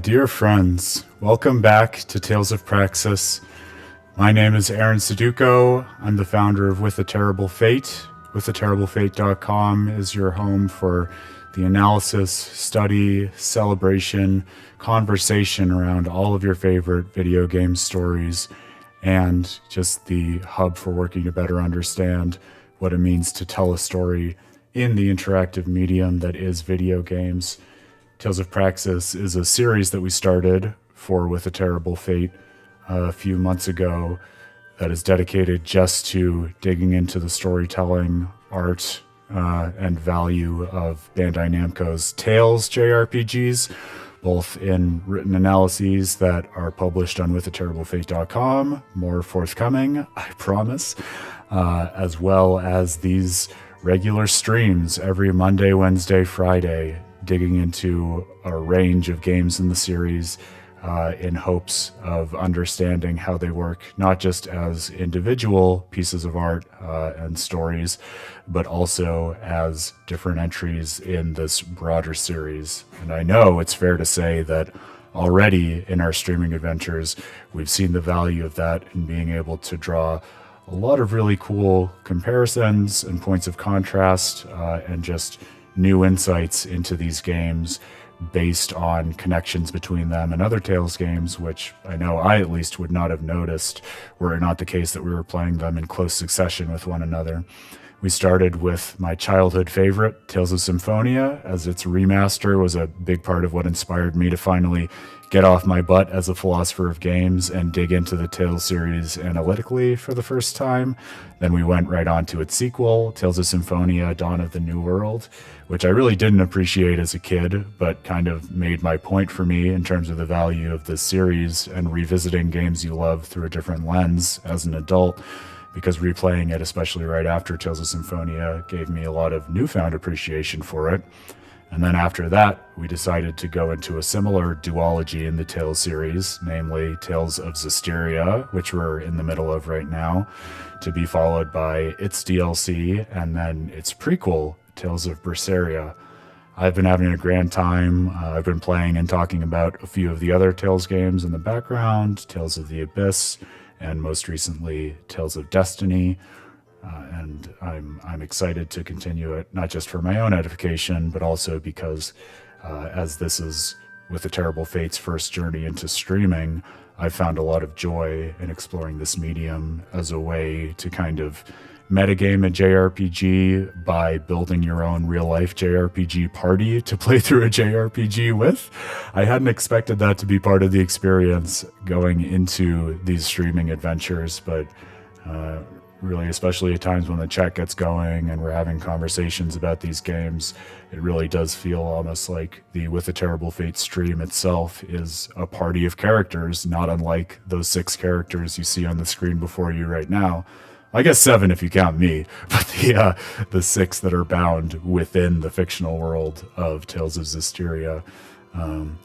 Dear friends, welcome back to Tales of Praxis. My name is Aaron Suduiko. I'm the founder of With a Terrible Fate. WithATerribleFate.com is your home for the analysis, study, celebration, conversation around all of your favorite video game stories, and just the hub for working to better understand what it means to tell a story in the interactive medium that is video games. Tales of Praxis is a series that we started for With a Terrible Fate a few months ago that is dedicated just to digging into the storytelling, art, and value of Bandai Namco's Tales JRPGs, both in written analyses that are published on WithATerribleFate.com, more forthcoming, I promise, as well as these regular streams every Monday, Wednesday, Friday, digging into a range of games in the series in hopes of understanding how they work, not just as individual pieces of art and stories, but also as different entries in this broader series. And I know it's fair to say that already in our streaming adventures, we've seen the value of that in being able to draw a lot of really cool comparisons and points of contrast and just new insights into these games based on connections between them and other Tales games, which I know I at least would not have noticed were it not the case that we were playing them in close succession with one another. We started with my childhood favorite, Tales of Symphonia, as its remaster was a big part of what inspired me to finally get off my butt as a philosopher of games and dig into the Tales series analytically for the first time. Then we went right on to its sequel, Tales of Symphonia, Dawn of the New World, which I really didn't appreciate as a kid, but kind of made my point for me in terms of the value of this series and revisiting games you love through a different lens as an adult, because replaying it, especially right after Tales of Symphonia, gave me a lot of newfound appreciation for it. And then after that, we decided to go into a similar duology in the Tales series, namely Tales of Zestiria, which we're in the middle of right now, to be followed by its DLC and then its prequel, Tales of Berseria. I've been having a grand time. I've been playing and talking about a few of the other Tales games in the background, Tales of the Abyss, and most recently, Tales of Destiny. And I'm excited to continue it, not just for my own edification, but also because as this is With a Terrible Fate's first journey into streaming, I've found a lot of joy in exploring this medium as a way to kind of metagame a JRPG by building your own real-life JRPG party to play through a JRPG with. I hadn't expected that to be part of the experience going into these streaming adventures, but really, especially at times when the chat gets going and we're having conversations about these games, it really does feel almost like the With a Terrible Fate stream itself is a party of characters, not unlike those 6 characters you see on the screen before you right now. I guess 7 if you count me, but the 6 that are bound within the fictional world of Tales of Zestiria,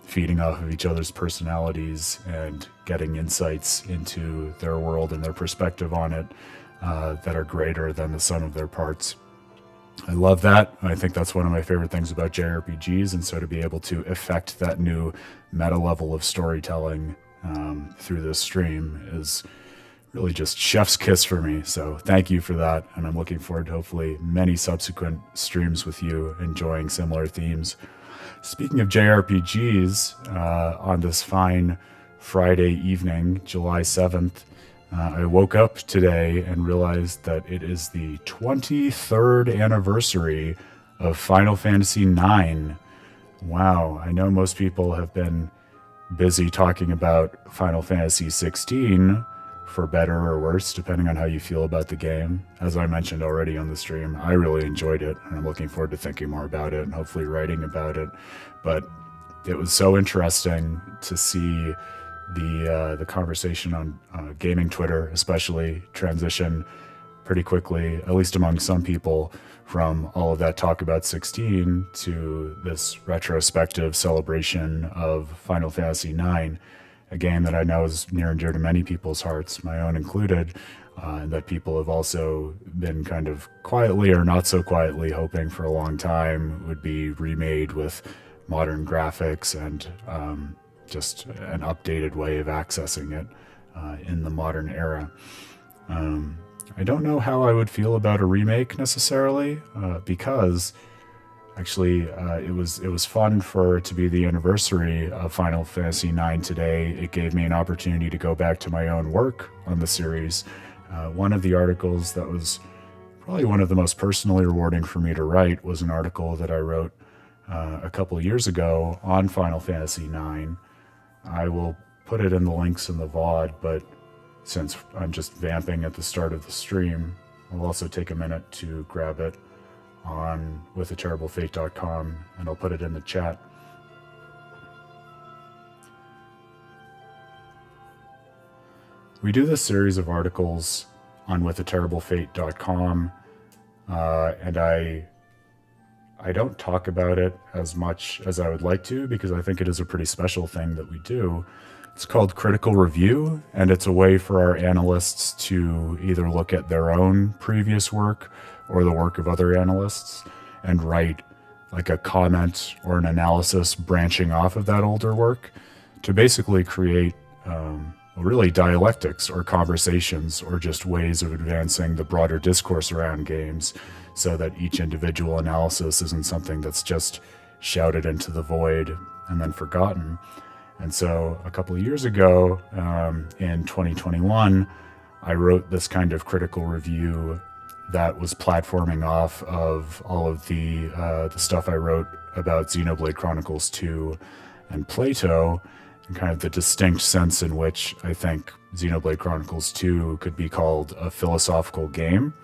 feeding off of each other's personalities and getting insights into their world and their perspective on it that are greater than the sum of their parts. I love that. I think that's one of my favorite things about JRPGs, and so to be able to effect that new meta level of storytelling through this stream is really just chef's kiss for me. So thank you for that, and I'm looking forward to hopefully many subsequent streams with you enjoying similar themes. Speaking of JRPGs, on this fine Friday evening, July 7th, I woke up today and realized that it is the 23rd anniversary of Final Fantasy IX. Wow, I know most people have been busy talking about Final Fantasy 16, for better or worse, depending on how you feel about the game. As I mentioned already on the stream, I really enjoyed it, and I'm looking forward to thinking more about it and hopefully writing about it. But it was so interesting to see the conversation on gaming Twitter, especially, transition pretty quickly, at least among some people, from all of that talk about 16 to this retrospective celebration of Final Fantasy IX, a game that I know is near and dear to many people's hearts, my own included, and that people have also been kind of quietly or not so quietly hoping for a long time would be remade with modern graphics and just an updated way of accessing it in the modern era. I don't know how I would feel about a remake necessarily, because actually it was fun for it to be the anniversary of Final Fantasy IX today. It gave me an opportunity to go back to my own work on the series. One of the articles that was probably one of the most personally rewarding for me to write was an article that I wrote a couple of years ago on Final Fantasy IX. I will put it in the links in the VOD, but since I'm just vamping at the start of the stream, I'll also take a minute to grab it on withaterriblefate.com, and I'll put it in the chat. We do this series of articles on withaterriblefate.com, and I don't talk about it as much as I would like to, because I think it is a pretty special thing that we do. It's called Critical Review, and it's a way for our analysts to either look at their own previous work or the work of other analysts and write like a comment or an analysis branching off of that older work to basically create really dialectics or conversations or just ways of advancing the broader discourse around games, so that each individual analysis isn't something that's just shouted into the void and then forgotten. And so a couple of years ago, in 2021, I wrote this kind of critical review that was platforming off of all of the stuff I wrote about Xenoblade Chronicles 2 and Plato, and kind of the distinct sense in which I think Xenoblade Chronicles 2 could be called a philosophical game,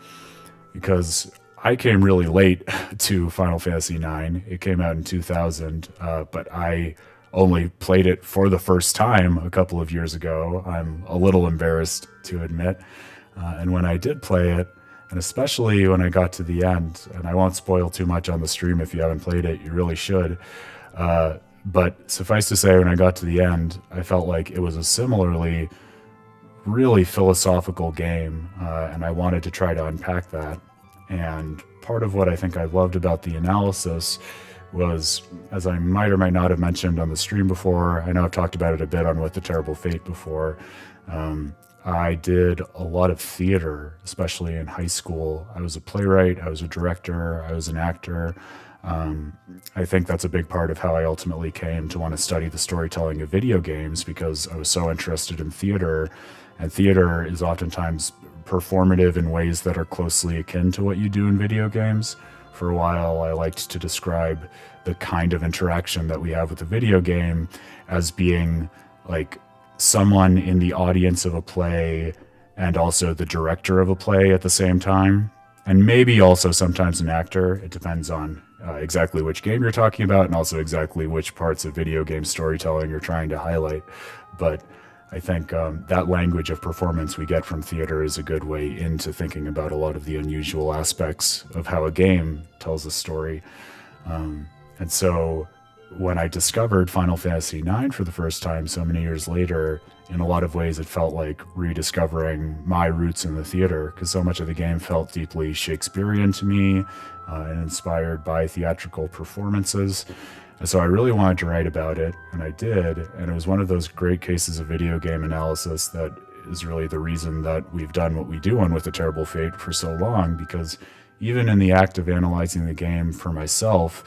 because I came really late to Final Fantasy IX. It came out in 2000, but I only played it for the first time a couple of years ago. I'm a little embarrassed to admit. And when I did play it, and especially when I got to the end, and I won't spoil too much on the stream if you haven't played it, you really should. But suffice to say, when I got to the end, I felt like it was a similarly really philosophical game, and I wanted to try to unpack that. And part of what I think I loved about the analysis was, as I might or might not have mentioned on the stream before, I know I've talked about it a bit on With the Terrible Fate before, I did a lot of theater, especially in high school. I was a playwright, I was a director, I was an actor. I think that's a big part of how I ultimately came to want to study the storytelling of video games, because I was so interested in theater, and theater is oftentimes performative in ways that are closely akin to what you do in video games. For a while, I liked to describe the kind of interaction that we have with a video game as being like someone in the audience of a play and also the director of a play at the same time, and maybe also sometimes an actor. It depends on exactly which game you're talking about, and also exactly which parts of video game storytelling you're trying to highlight. But I think that language of performance we get from theater is a good way into thinking about a lot of the unusual aspects of how a game tells a story. And so when I discovered Final Fantasy IX for the first time so many years later, in a lot of ways it felt like rediscovering my roots in the theater, because so much of the game felt deeply Shakespearean to me and inspired by theatrical performances. And so I really wanted to write about it, and I did, and it was one of those great cases of video game analysis that is really the reason that we've done what we do on With a Terrible Fate for so long, because even in the act of analyzing the game for myself,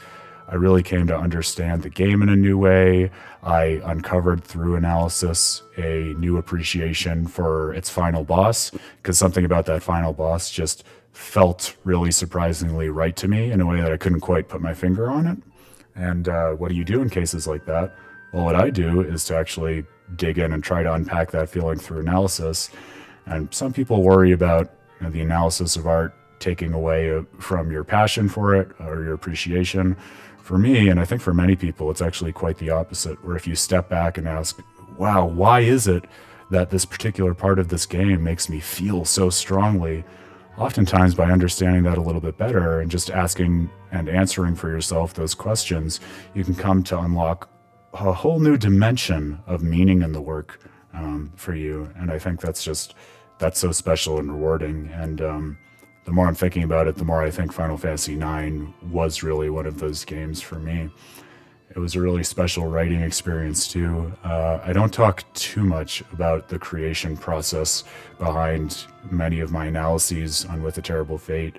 I really came to understand the game in a new way. I uncovered through analysis a new appreciation for its final boss, because something about that final boss just felt really surprisingly right to me in a way that I couldn't quite put my finger on it. And what do you do in cases like that? Well, what I do is to actually dig in and try to unpack that feeling through analysis. And some people worry about the analysis of art taking away from your passion for it or your appreciation. For me, and I think for many people, it's actually quite the opposite, where if you step back and ask, wow, why is it that this particular part of this game makes me feel so strongly? Oftentimes, by understanding that a little bit better and just asking and answering for yourself those questions, you can come to unlock a whole new dimension of meaning in the work for you. And I think that's so special and rewarding. And the more I'm thinking about it, the more I think Final Fantasy IX was really one of those games for me. It was a really special writing experience too. I don't talk too much about the creation process behind many of my analyses on With a Terrible Fate,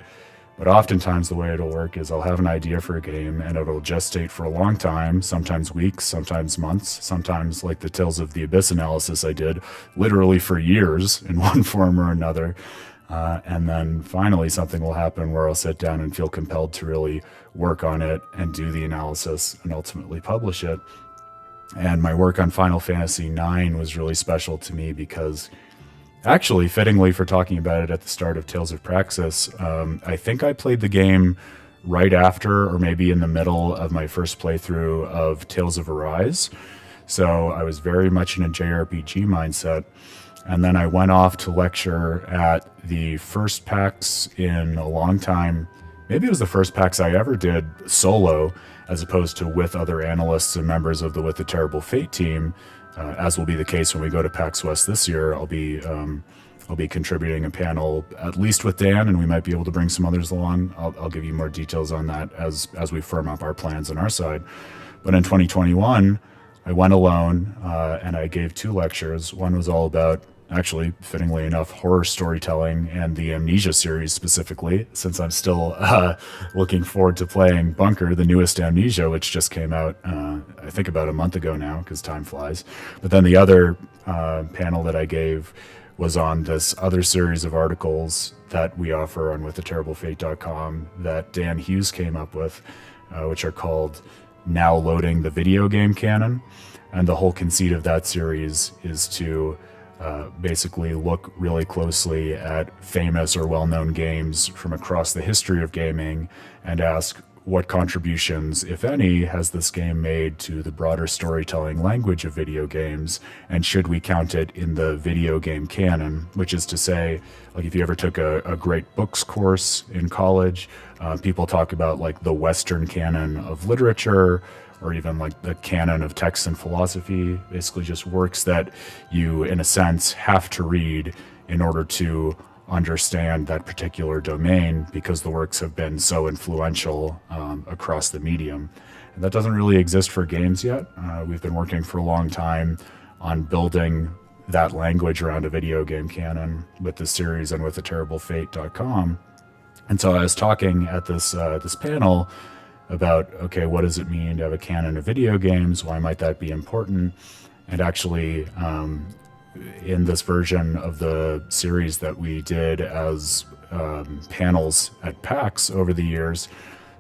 but oftentimes the way it'll work is I'll have an idea for a game and it'll gestate for a long time, sometimes weeks, sometimes months, sometimes like the Tales of the Abyss analysis I did, literally for years in one form or another. And then finally something will happen where I'll sit down and feel compelled to really work on it and do the analysis and ultimately publish it. And my work on Final Fantasy IX was really special to me because, actually, fittingly for talking about it at the start of Tales of Praxis, I think I played the game right after or maybe in the middle of my first playthrough of Tales of Arise. So I was very much in a JRPG mindset. And then I went off to lecture at the first PAX in a long time. Maybe it was the first PAX I ever did solo, as opposed to with other analysts and members of the With the Terrible Fate team, as will be the case when we go to PAX West this year. I'll be contributing a panel, at least with Dan, and we might be able to bring some others along. I'll give you more details on that as we firm up our plans on our side. But in 2021, I went alone, and I gave 2 lectures. One was all about, actually, fittingly enough, horror storytelling and the Amnesia series specifically, since I'm still looking forward to playing Bunker, the newest Amnesia, which just came out, I think about a month ago now, because time flies. But then the other panel that I gave was on this other series of articles that we offer on withaterriblefate.com that Dan Hughes came up with, which are called Now Loading the Video Game Canon. And the whole conceit of that series is to basically look really closely at famous or well-known games from across the history of gaming and ask what contributions, if any, has this game made to the broader storytelling language of video games, and should we count it in the video game canon? Which is to say, like if you ever took a great books course in college, people talk about like the Western canon of literature, or even like the canon of text and philosophy, basically just works that you, in a sense, have to read in order to understand that particular domain because the works have been so influential across the medium. And that doesn't really exist for games yet. We've been working for a long time on building that language around a video game canon with this series and with withaterriblefate.com. And so I was talking at this panel about, okay, what does it mean to have a canon of video games? Why might that be important? And actually, in this version of the series that we did as panels at PAX over the years,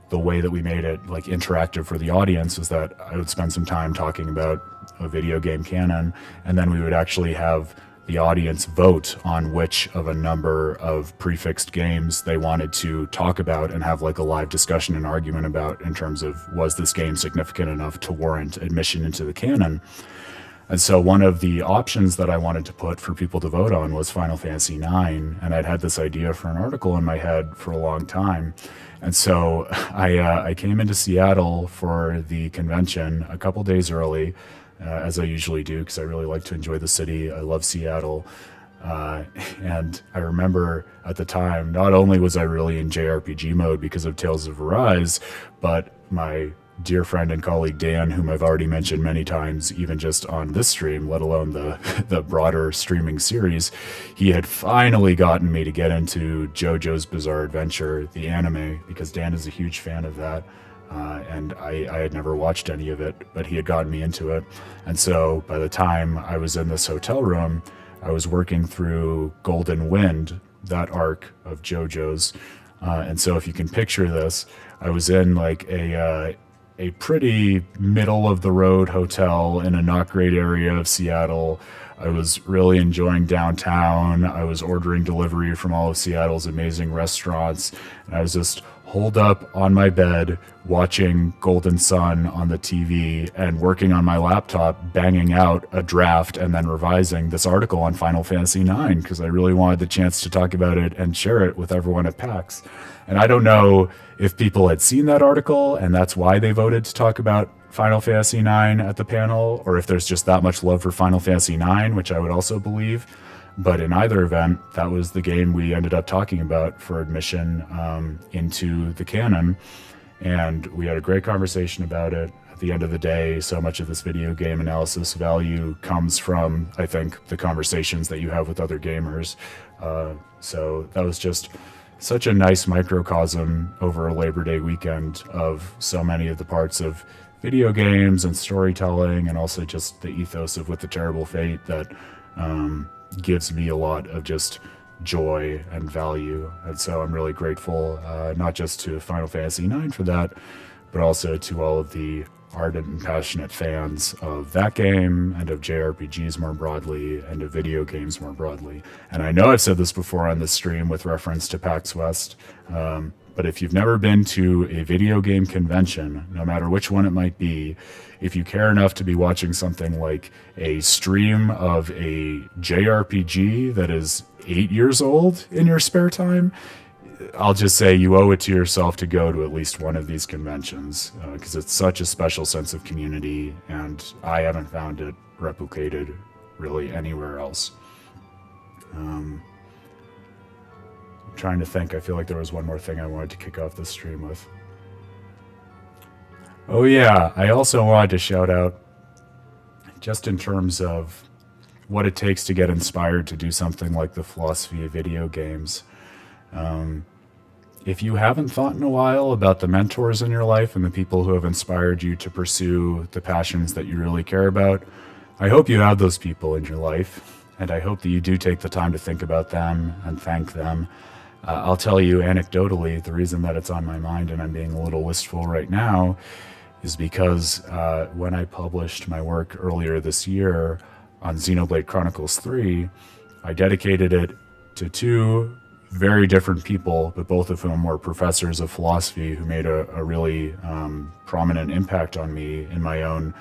the way that we made it like interactive for the audience is that I would spend some time talking about a video game canon, and then we would actually have the audience vote on which of a number of prefixed games they wanted to talk about and have like a live discussion and argument about in terms of, was this game significant enough to warrant admission into the canon? And so one of the options that I wanted to put for people to vote on was Final Fantasy IX, and I'd had this idea for an article in my head for a long time. And so I came into Seattle for the convention a couple days early, as I usually do, because I really like to enjoy the city. I love Seattle. And I remember at the time, not only was I really in JRPG mode because of Tales of Arise, but my dear friend and colleague Dan, whom I've already mentioned many times, even just on this stream, let alone the broader streaming series, he had finally gotten me to get into JoJo's Bizarre Adventure, the anime, because Dan is a huge fan of that. And I had never watched any of it, but he had gotten me into it. And so by the time I was in this hotel room, I was working through Golden Wind, that arc of JoJo's. And so if you can picture this, I was in like a pretty middle of the road hotel in a not great area of Seattle. I was really enjoying downtown. I was ordering delivery from all of Seattle's amazing restaurants. And I was just holed up on my bed, watching Golden Sun on the TV and working on my laptop, banging out a draft and then revising this article on Final Fantasy IX because I really wanted the chance to talk about it and share it with everyone at PAX. And I don't know if people had seen that article and that's why they voted to talk about Final Fantasy IX at the panel, or if there's just that much love for Final Fantasy IX, which I would also believe. But in either event, that was the game we ended up talking about for admission into the canon. And we had a great conversation about it. At the end of the day, so much of this video game analysis value comes from, I think, the conversations that you have with other gamers. So that was just such a nice microcosm over a Labor Day weekend of so many of the parts of video games and storytelling, and also just the ethos of With the Terrible Fate that gives me a lot of just joy and value. And so I'm really grateful, not just to Final Fantasy IX for that, but also to all of the ardent and passionate fans of that game and of JRPGs more broadly and of video games more broadly. And I know I've said this before on this stream with reference to PAX West, but if you've never been to a video game convention, no matter which one it might be, if you care enough to be watching something like a stream of a JRPG that is 8 years old in your spare time, I'll just say you owe it to yourself to go to at least one of these conventions, because it's such a special sense of community, and I haven't found it replicated really anywhere else. I'm trying to think. I feel like there was one more thing I wanted to kick off this stream with. Oh yeah, I also wanted to shout out, just in terms of what it takes to get inspired to do something like the philosophy of video games. If you haven't thought in a while about the mentors in your life and the people who have inspired you to pursue the passions that you really care about, I hope you have those people in your life, and I hope that you do take the time to think about them and thank them. I'll tell you anecdotally, the reason that it's on my mind and I'm being a little wistful right now is because when I published my work earlier this year on Xenoblade Chronicles 3, I dedicated it to two very different people, but both of whom were professors of philosophy who made a really prominent impact on me in my own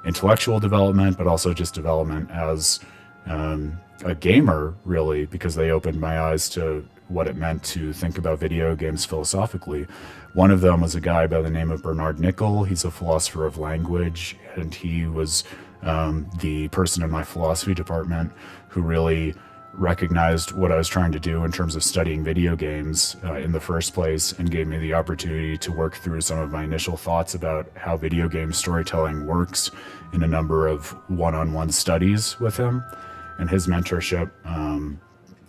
intellectual development, but also just development as a gamer, really, because they opened my eyes to what it meant to think about video games philosophically. One of them was a guy by the name of Bernard Nickel. He's a philosopher of language, and he was the person in my philosophy department who really recognized what I was trying to do in terms of studying video games in the first place, and gave me the opportunity to work through some of my initial thoughts about how video game storytelling works in a number of one-on-one studies with him. And his mentorship,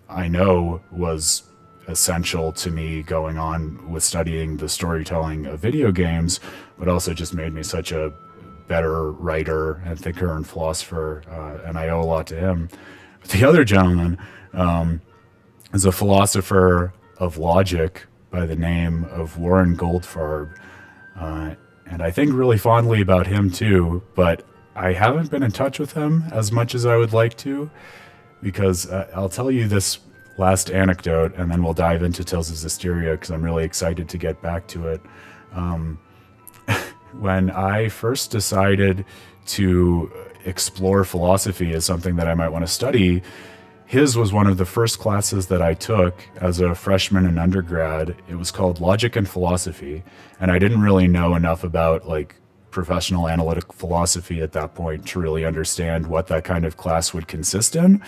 I know, was essential to me going on with studying the storytelling of video games, but also just made me such a better writer and thinker and philosopher, and I owe a lot to him. But the other gentleman is a philosopher of logic by the name of Warren Goldfarb, and I think really fondly about him too, but I haven't been in touch with him as much as I would like to, because I'll tell you this last anecdote and then we'll dive into Tales of Zestiria, because I'm really excited to get back to it. When I first decided to explore philosophy as something that I might want to study, his was one of the first classes that I took as a freshman in undergrad. It was called Logic and Philosophy, and I didn't really know enough about professional analytic philosophy at that point to really understand what that kind of class would consist in.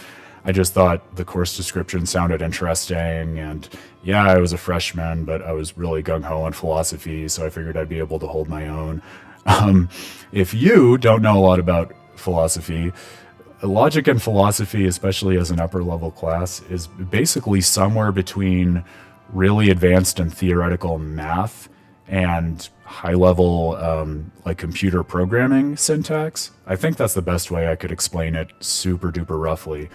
I just thought the course description sounded interesting, and yeah, I was a freshman, but I was really gung-ho on philosophy, so I figured I'd be able to hold my own. If you don't know a lot about philosophy, Logic and Philosophy, especially as an upper-level class, is basically somewhere between really advanced and theoretical math and high-level computer programming syntax. I think that's the best way I could explain it super-duper roughly.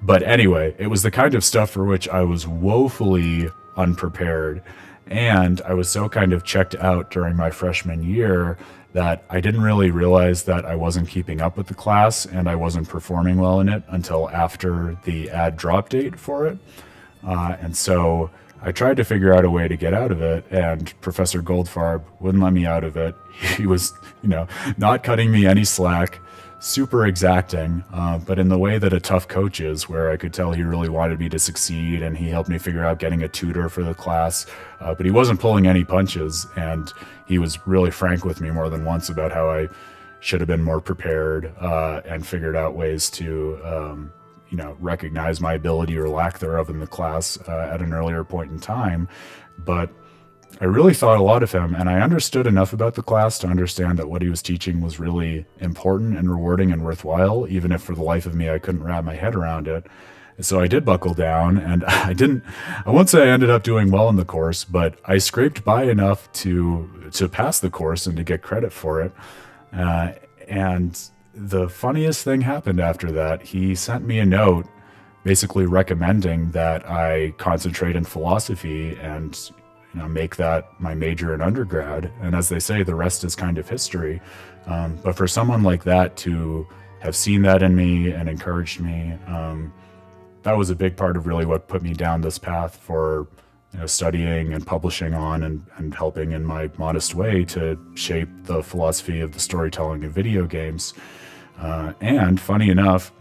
But anyway, it was the kind of stuff for which I was woefully unprepared, and I was so kind of checked out during my freshman year that I didn't really realize that I wasn't keeping up with the class and I wasn't performing well in it until after the ad drop date for it. And so I tried to figure out a way to get out of it, and Professor Goldfarb wouldn't let me out of it. He was, not cutting me any slack, super exacting, but in the way that a tough coach is, where I could tell he really wanted me to succeed, and he helped me figure out getting a tutor for the class, but he wasn't pulling any punches, and he was really frank with me more than once about how I should have been more prepared and figured out ways to recognize my ability or lack thereof in the class at an earlier point in time. But I really thought a lot of him, and I understood enough about the class to understand that what he was teaching was really important and rewarding and worthwhile, even if for the life of me I couldn't wrap my head around it. So I did buckle down, and I won't say I ended up doing well in the course, but I scraped by enough to pass the course and to get credit for it. And the funniest thing happened after that. He sent me a note basically recommending that I concentrate in philosophy and make that my major in undergrad. And as they say, the rest is kind of history. But for someone like that to have seen that in me and encouraged me, that was a big part of really what put me down this path for studying and publishing on and helping in my modest way to shape the philosophy of the storytelling of video games. And funny enough,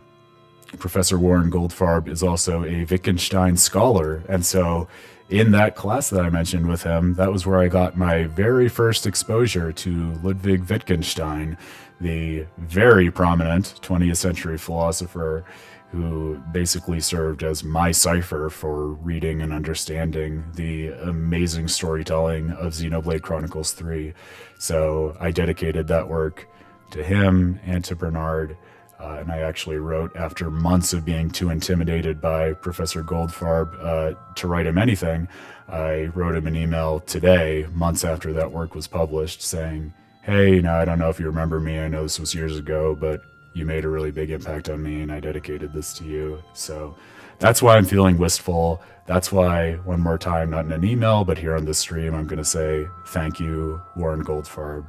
Professor Warren Goldfarb is also a Wittgenstein scholar. And so in that class that I mentioned with him, that was where I got my very first exposure to Ludwig Wittgenstein, the very prominent 20th century philosopher who basically served as my cipher for reading and understanding the amazing storytelling of Xenoblade Chronicles 3. So I dedicated that work to him and to Bernard. And I actually wrote, after months of being too intimidated by Professor Goldfarb to write him anything, I wrote him an email today, months after that work was published, saying, hey, I don't know if you remember me. I know this was years ago, but you made a really big impact on me, and I dedicated this to you. So that's why I'm feeling wistful. That's why, one more time, not in an email, but here on this stream, I'm going to say thank you, Warren Goldfarb.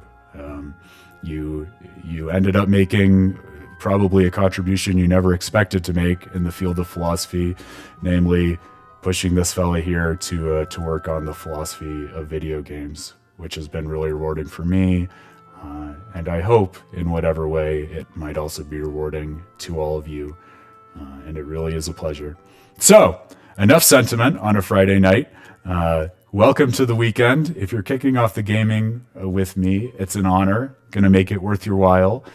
You ended up making probably a contribution you never expected to make in the field of philosophy, namely pushing this fella here to work on the philosophy of video games, which has been really rewarding for me. And I hope in whatever way it might also be rewarding to all of you. And it really is a pleasure. So, enough sentiment on a Friday night. Welcome to the weekend. If you're kicking off the gaming with me, it's an honor. Going to make it worth your while.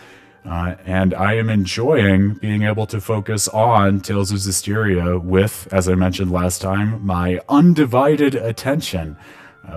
And I am enjoying being able to focus on Tales of Zestiria with, as I mentioned last time, my undivided attention.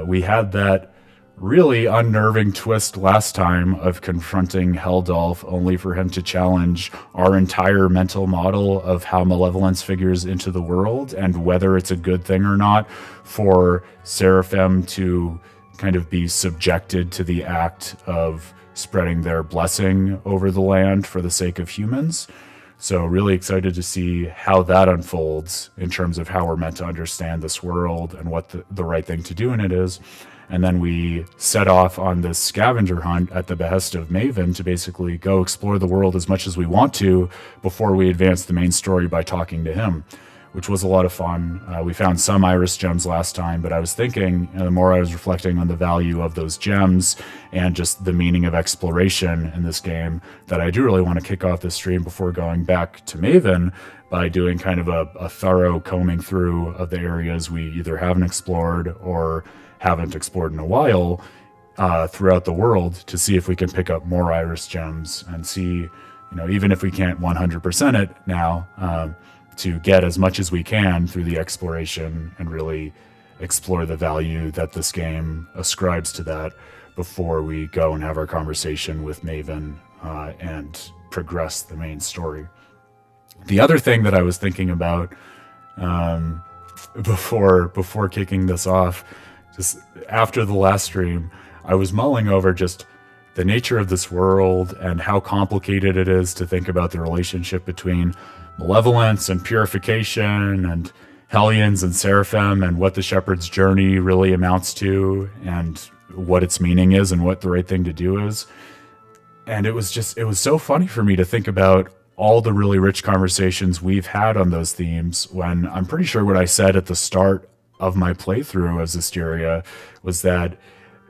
We had that really unnerving twist last time of confronting Heldalf only for him to challenge our entire mental model of how malevolence figures into the world and whether it's a good thing or not for Seraphim to kind of be subjected to the act of spreading their blessing over the land for the sake of humans. So really excited to see how that unfolds in terms of how we're meant to understand this world and what the right thing to do in it is. And then we set off on this scavenger hunt at the behest of Mayvin to basically go explore the world as much as we want to before we advance the main story by talking to him, which was a lot of fun. We found some iris gems last time, but I was thinking, the more I was reflecting on the value of those gems and just the meaning of exploration in this game, that I do really want to kick off this stream before going back to Mayvin by doing kind of a thorough combing through of the areas we either haven't explored or haven't explored in a while throughout the world to see if we can pick up more iris gems and see, even if we can't 100% it now, to get as much as we can through the exploration and really explore the value that this game ascribes to that before we go and have our conversation with Mayvin and progress the main story. The other thing that I was thinking about before kicking this off, just after the last stream, I was mulling over just the nature of this world and how complicated it is to think about the relationship between malevolence and purification and Hellions and Seraphim and what the shepherd's journey really amounts to and what its meaning is and what the right thing to do is. And it was so funny for me to think about all the really rich conversations we've had on those themes when I'm pretty sure what I said at the start of my playthrough of Zestiria was that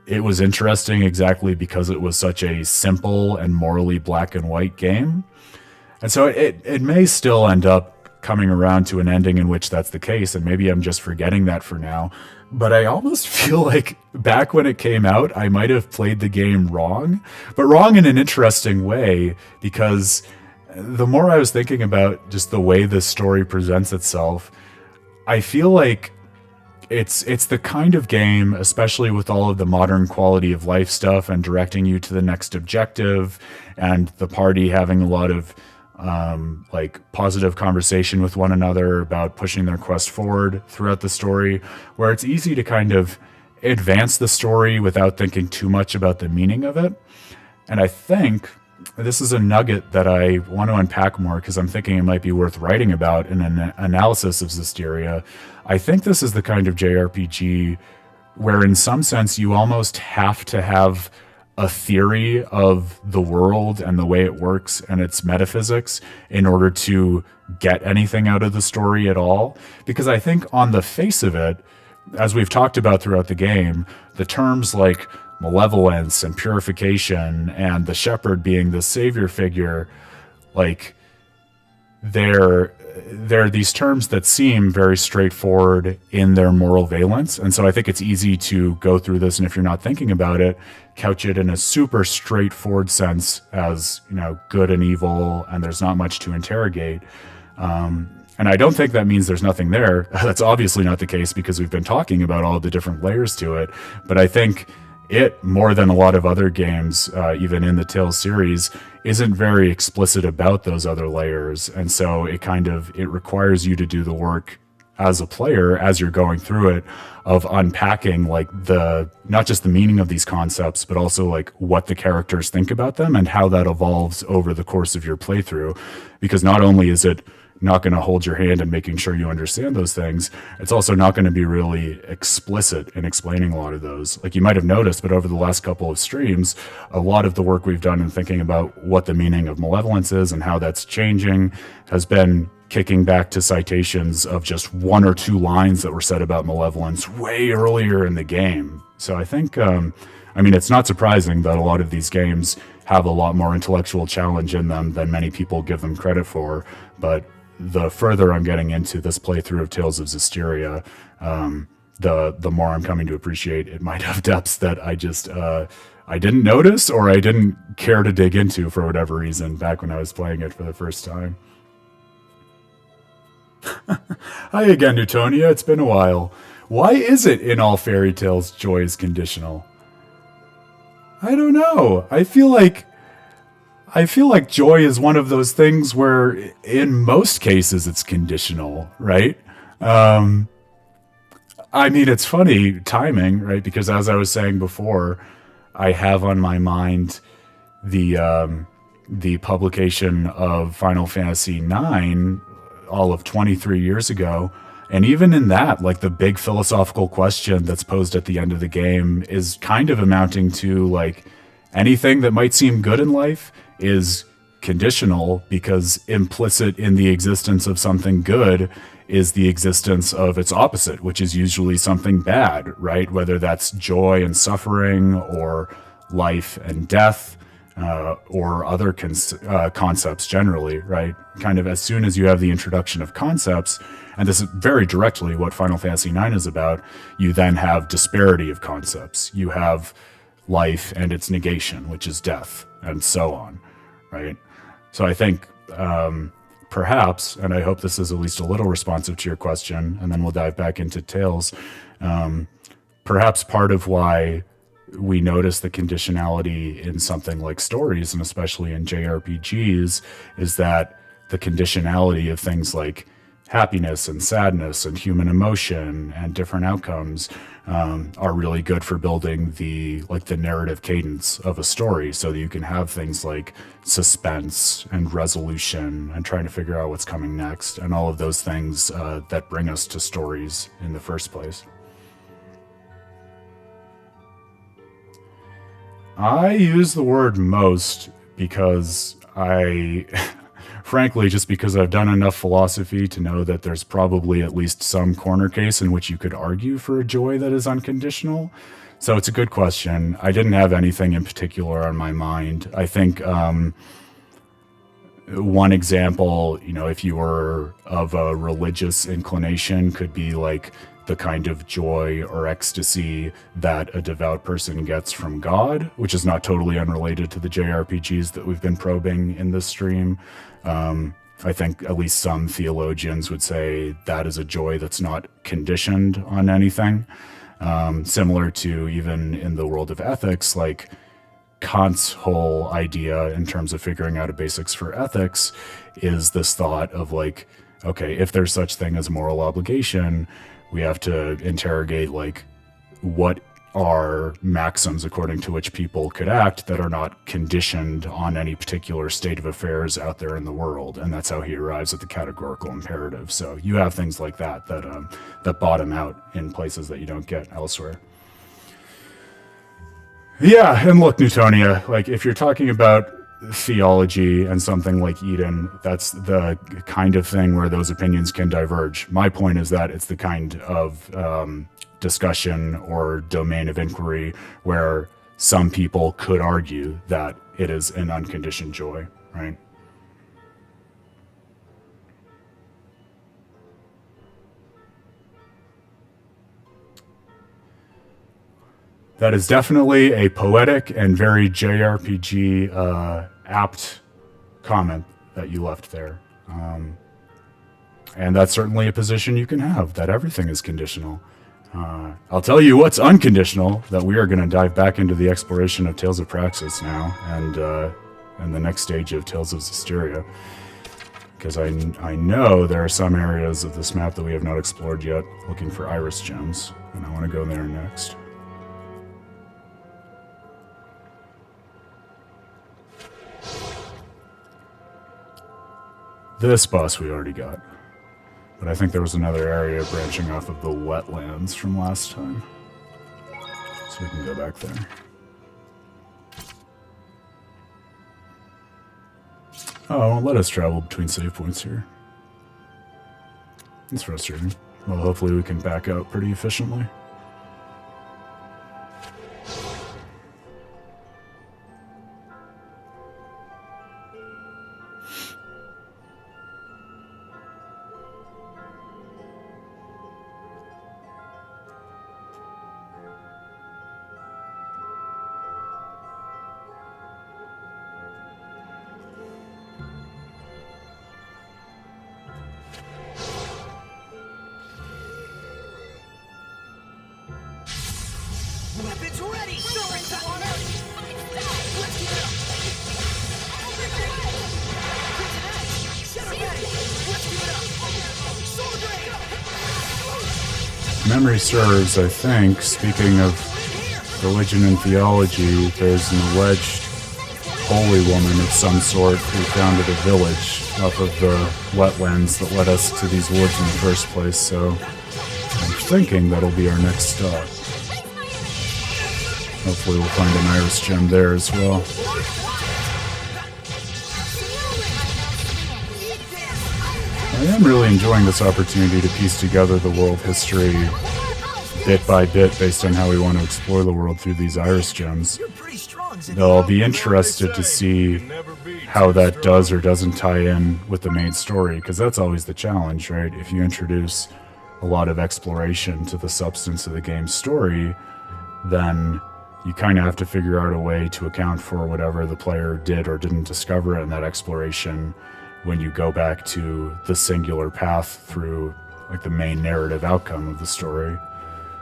it was interesting exactly because it was such a simple and morally black and white game. And so it may still end up coming around to an ending in which that's the case, and maybe I'm just forgetting that for now. But I almost feel like back when it came out, I might have played the game wrong, but wrong in an interesting way, because the more I was thinking about just the way this story presents itself, I feel like it's the kind of game, especially with all of the modern quality of life stuff and directing you to the next objective, and the party having a lot of like positive conversation with one another about pushing their quest forward throughout the story, where it's easy to kind of advance the story without thinking too much about the meaning of it. And I think this is a nugget that I want to unpack more, because I'm thinking it might be worth writing about in an analysis of Zestiria. I think this is the kind of JRPG where in some sense you almost have to have a theory of the world and the way it works and its metaphysics in order to get anything out of the story at all. Because I think on the face of it, as we've talked about throughout the game, the terms like malevolence and purification and the shepherd being the savior figure, like they're these terms that seem very straightforward in their moral valence. And so I think it's easy to go through this, and if you're not thinking about it, couch it in a super straightforward sense as, you know, good and evil, and there's not much to interrogate. And I don't think that means there's nothing there. That's obviously not the case, because we've been talking about all the different layers to it. But I think it, more than a lot of other games, even in the Tales series, isn't very explicit about those other layers. And so it requires you to do the work as a player, as you're going through it, of unpacking like not just the meaning of these concepts, but also like what the characters think about them and how that evolves over the course of your playthrough. Because not only is it not going to hold your hand in making sure you understand those things, it's also not going to be really explicit in explaining a lot of those. Like you might have noticed, but over the last couple of streams, a lot of the work we've done in thinking about what the meaning of malevolence is and how that's changing has been kicking back to citations of just one or two lines that were said about malevolence way earlier in the game. So I think, it's not surprising that a lot of these games have a lot more intellectual challenge in them than many people give them credit for, but the further I'm getting into this playthrough of Tales of Zestiria, the more I'm coming to appreciate it might have depths that I just I didn't notice, or I didn't care to dig into for whatever reason back when I was playing it for the first time. Hi again, Newtonia. It's been a while. Why is it in all fairy tales joy is conditional? I don't know. I feel like joy is one of those things where in most cases it's conditional, right? It's funny timing, right? Because as I was saying before, I have on my mind the publication of Final Fantasy IX all of 23 years ago. And even in that, like the big philosophical question that's posed at the end of the game is kind of amounting to like anything that might seem good in life is conditional, because implicit in the existence of something good is the existence of its opposite, which is usually something bad, right? Whether that's joy and suffering, or life and death, or other concepts generally, right? Kind of as soon as you have the introduction of concepts, and this is very directly what Final Fantasy IX is about, you then have disparity of concepts. You have life and its negation, which is death, and so on, right? So I think perhaps, and I hope this is at least a little responsive to your question, and then we'll dive back into Tales, perhaps part of why we notice the conditionality in something like stories, and especially in JRPGs, is that the conditionality of things like happiness and sadness and human emotion and different outcomes are really good for building the narrative cadence of a story, so that you can have things like suspense and resolution and trying to figure out what's coming next, and all of those things that bring us to stories in the first place. I use the word most because frankly, just because I've done enough philosophy to know that there's probably at least some corner case in which you could argue for a joy that is unconditional. So it's a good question. I didn't have anything in particular on my mind. I think one example, if you were of a religious inclination, could be like the kind of joy or ecstasy that a devout person gets from God, which is not totally unrelated to the JRPGs that we've been probing in this stream. I think at least some theologians would say that is a joy that's not conditioned on anything. Similar to even in the world of ethics, like Kant's whole idea in terms of figuring out a basics for ethics is this thought of like, okay, if there's such thing as moral obligation, we have to interrogate like what are maxims according to which people could act that are not conditioned on any particular state of affairs out there in the world. And that's how he arrives at the categorical imperative. So you have things like that that bottom out in places that you don't get elsewhere. Yeah, and look, Newtonia, like if you're talking about theology and something like Eden, that's the kind of thing where those opinions can diverge. My point is that it's the kind of discussion or domain of inquiry where some people could argue that it is an unconditioned joy, right? That is definitely a poetic and very JRPG apt comment that you left there. And that's certainly a position you can have, that everything is conditional. I'll tell you what's unconditional, that we are going to dive back into the exploration of Tales of Praxis now, and the next stage of Tales of Zestiria. Because I know there are some areas of this map that we have not explored yet, looking for iris gems, and I want to go there next. This boss we already got. But I think there was another area branching off of the wetlands from last time. So we can go back there. Oh, it won't let us travel between save points here. It's frustrating. Well, hopefully we can back out pretty efficiently. Memory serves, I think, speaking of religion and theology, there's an alleged holy woman of some sort who founded a village off of the wetlands that led us to these woods in the first place, so I'm thinking that'll be our next stop. Hopefully we'll find an iris gem there as well. I am really enjoying this opportunity to piece together the world history bit by bit based on how we want to explore the world through these iris gems. Though I'll be interested to see how that does or doesn't tie in with the main story, because that's always the challenge, right? If you introduce a lot of exploration to the substance of the game's story, then you kind of have to figure out a way to account for whatever the player did or didn't discover in that exploration when you go back to the singular path through like the main narrative outcome of the story.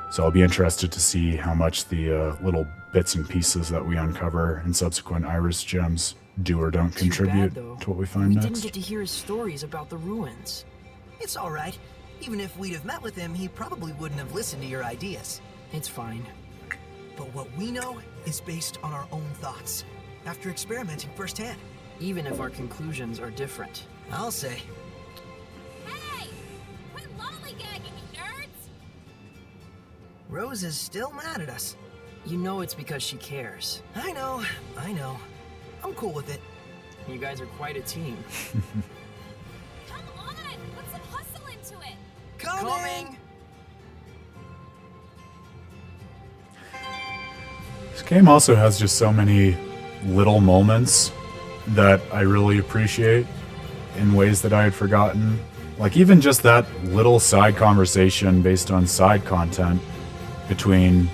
So I'll be interested to see how much the little bits and pieces that we uncover in subsequent iris gems do or don't contribute to what we find next. We didn't get to hear his stories about the ruins. It's all right. Even if we'd have met with him, he probably wouldn't have listened to your ideas. It's fine. But what we know is based on our own thoughts, after experimenting firsthand. Even if our conclusions are different. I'll say. Hey! Quit lollygagging, you nerds! Rose is still mad at us. You know it's because she cares. I know. I'm cool with it. You guys are quite a team. Come on! Put some hustle into it! Coming! This game also has just so many little moments that I really appreciate in ways that I had forgotten. Like even just that little side conversation based on side content between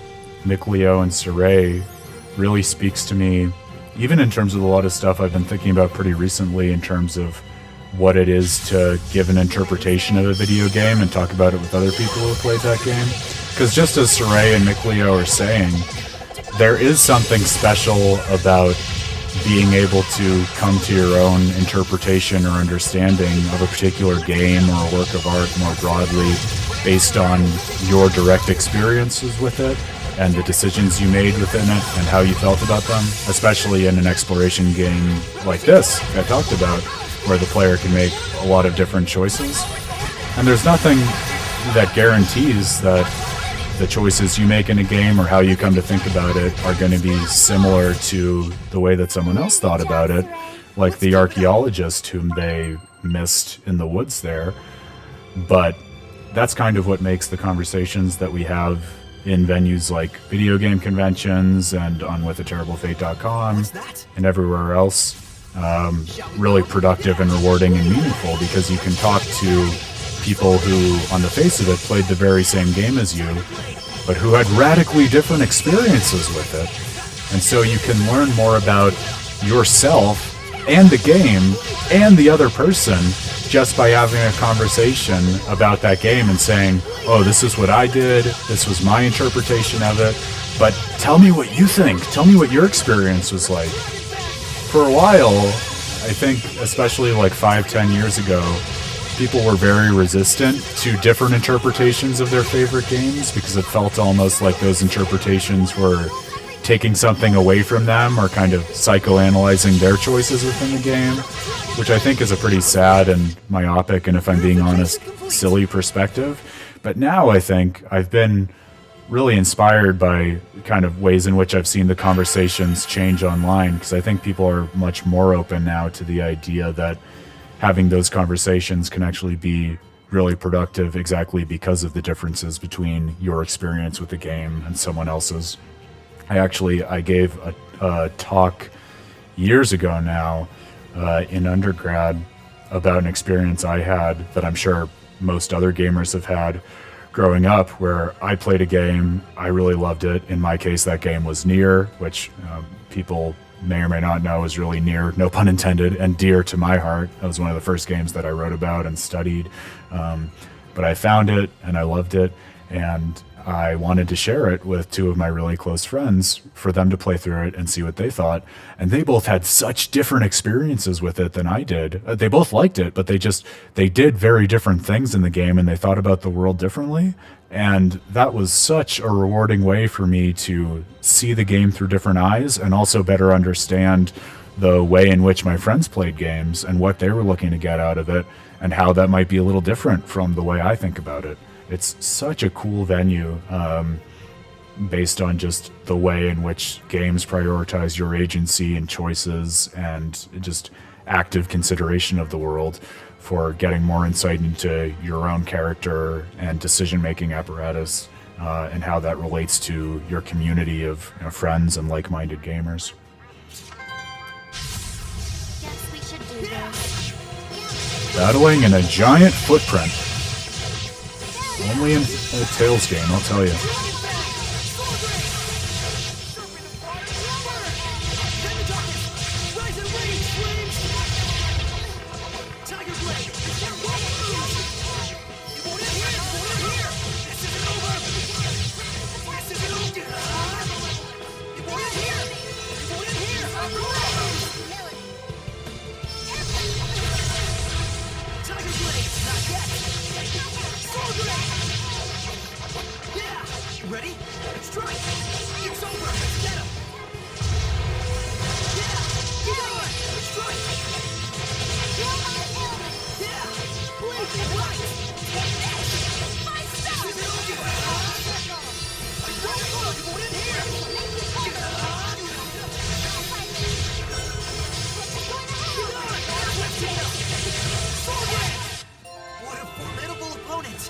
Mikleo and Sorey really speaks to me, even in terms of a lot of stuff I've been thinking about pretty recently in terms of what it is to give an interpretation of a video game and talk about it with other people who played that game. Because just as Sorey and Mikleo are saying, there is something special about being able to come to your own interpretation or understanding of a particular game or a work of art more broadly based on your direct experiences with it and the decisions you made within it and how you felt about them, especially in an exploration game like this I talked about, where the player can make a lot of different choices. And there's nothing that guarantees that the choices you make in a game or how you come to think about it are going to be similar to the way that someone else thought about it, like the archaeologist whom they missed in the woods there. But that's kind of what makes the conversations that we have in venues like video game conventions and on withaterriblefate.com and everywhere else really productive and rewarding and meaningful, because you can talk to people who, on the face of it, played the very same game as you, but who had radically different experiences with it. And so you can learn more about yourself and the game and the other person just by having a conversation about that game and saying, oh, this is what I did, this was my interpretation of it, but tell me what you think, tell me what your experience was like. For a while, I think, especially like 5-10 years ago, people were very resistant to different interpretations of their favorite games because it felt almost like those interpretations were taking something away from them or kind of psychoanalyzing their choices within the game, which I think is a pretty sad and myopic, and if I'm being honest, silly perspective. But now I think I've been really inspired by kind of ways in which I've seen the conversations change online, because I think people are much more open now to the idea that having those conversations can actually be really productive exactly because of the differences between your experience with the game and someone else's. I gave a talk years ago now in undergrad about an experience I had that I'm sure most other gamers have had growing up, where I played a game, I really loved it. In my case, that game was Nier, which people may or may not know is really near, no pun intended, and dear to my heart. That was one of the first games that I wrote about and studied. But I found it and I loved it, and I wanted to share it with two of my really close friends for them to play through it and see what they thought. And they both had such different experiences with it than I did. They both liked it, but they did very different things in the game, and they thought about the world differently. And that was such a rewarding way for me to see the game through different eyes and also better understand the way in which my friends played games and what they were looking to get out of it and how that might be a little different from the way I think about it. It's such a cool venue based on just the way in which games prioritize your agency and choices and just active consideration of the world for getting more insight into your own character and decision-making apparatus and how that relates to your community of friends and like-minded gamers. Guess we should do this. Battling in a giant footprint. Only in a Tales game, I'll tell you. Ready? Strike! It's over! Get him! Yeah! Get on! Strike! Yeah! Blink it right! Take this! My stuff! You want in here! Get on! What a formidable opponent!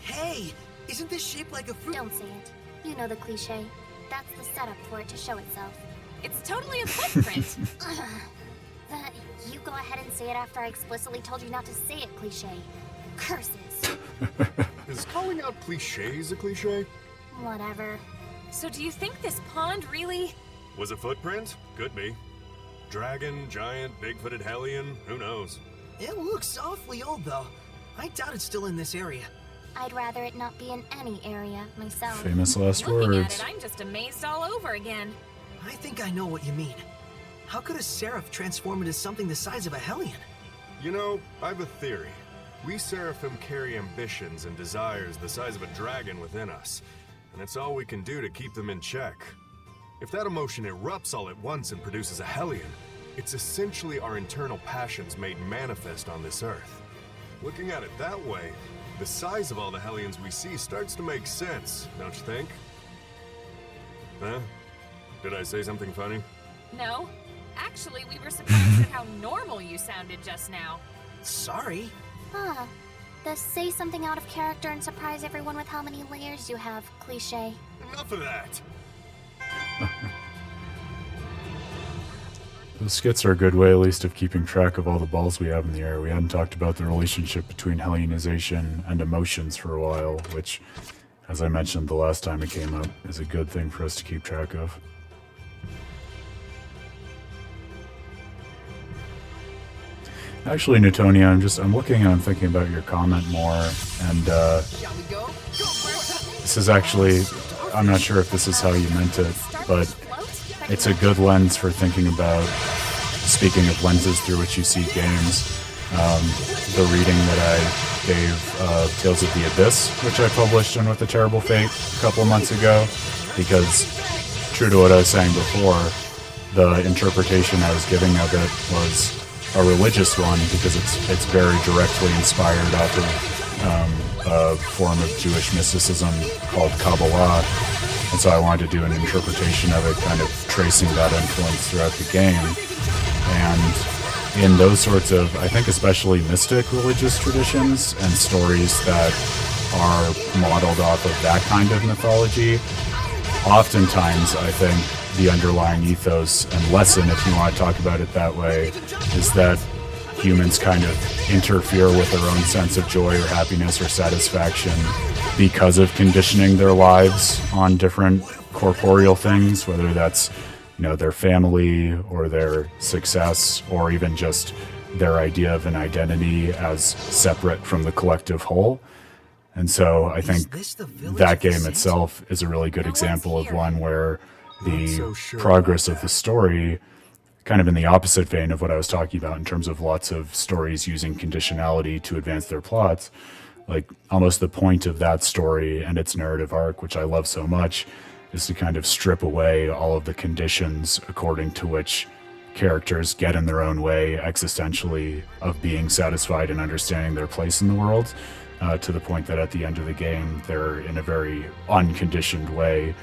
Hey! Isn't this shaped like a fruit? Don't say it. You know the cliche. That's the setup for it to show itself. It's totally a footprint. That you go ahead and say it after I explicitly told you not to say it, cliche. Curses. Is calling out cliches a cliche? Whatever. So do you think this pond really... Was a footprint? Could be. Dragon, giant, big-footed Hellion, who knows? It looks awfully old, though. I doubt it's still in this area. I'd rather it not be in any area myself. Famous last Looking words. at it, I'm just amazed all over again. I think I know what you mean. How could a Seraph transform into something the size of a Hellion? You know, I have a theory. We Seraphim carry ambitions and desires the size of a dragon within us, and it's all we can do to keep them in check. If that emotion erupts all at once and produces a Hellion, it's essentially our internal passions made manifest on this earth. Looking at it that way, the size of all the Hellions we see starts to make sense, don't you think? Huh? Did I say something funny? No. Actually, we were surprised at how normal you sounded just now. Sorry. Huh. The say something out of character and surprise everyone with how many layers you have cliche. Enough of that! Those skits are a good way, at least, of keeping track of all the balls we have in the air. We hadn't talked about the relationship between Hellionization and emotions for a while, which, as I mentioned the last time it came up, is a good thing for us to keep track of. Actually, Newtonia, I'm looking and I'm thinking about your comment more, and Shall we go? this is actually, I'm not sure if this is how you meant it, but it's a good lens for thinking about, speaking of lenses through which you see games, the reading that I gave Tales of the Abyss, which I published in With a Terrible Fate a couple of months ago, because true to what I was saying before, the interpretation I was giving of it was a religious one, because it's very directly inspired off of a form of Jewish mysticism called Kabbalah, and so I wanted to do an interpretation of it, kind of tracing that influence throughout the game. And in those sorts of, I think especially mystic religious traditions and stories that are modeled off of that kind of mythology, oftentimes I think the underlying ethos and lesson, if you want to talk about it that way, is that humans kind of interfere with their own sense of joy or happiness or satisfaction because of conditioning their lives on different corporeal things, whether that's, you know, their family or their success or even just their idea of an identity as separate from the collective whole. And so I think that game itself is a really good example of one where the progress of the story, kind of in the opposite vein of what I was talking about in terms of lots of stories using conditionality to advance their plots, like almost the point of that story and its narrative arc, which I love so much, is to kind of strip away all of the conditions according to which characters get in their own way existentially of being satisfied and understanding their place in the world, to the point that at the end of the game they're in a very unconditioned way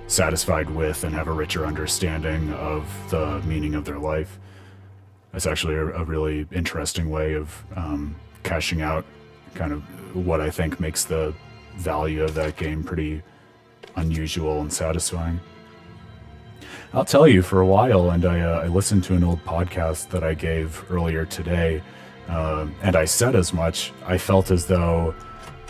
satisfied with and have a richer understanding of the meaning of their life. That's actually a really interesting way of cashing out kind of what I think makes the value of that game pretty unusual and satisfying. I'll tell you, for a while, and I listened to an old podcast that I gave earlier today, and I said as much, I felt as though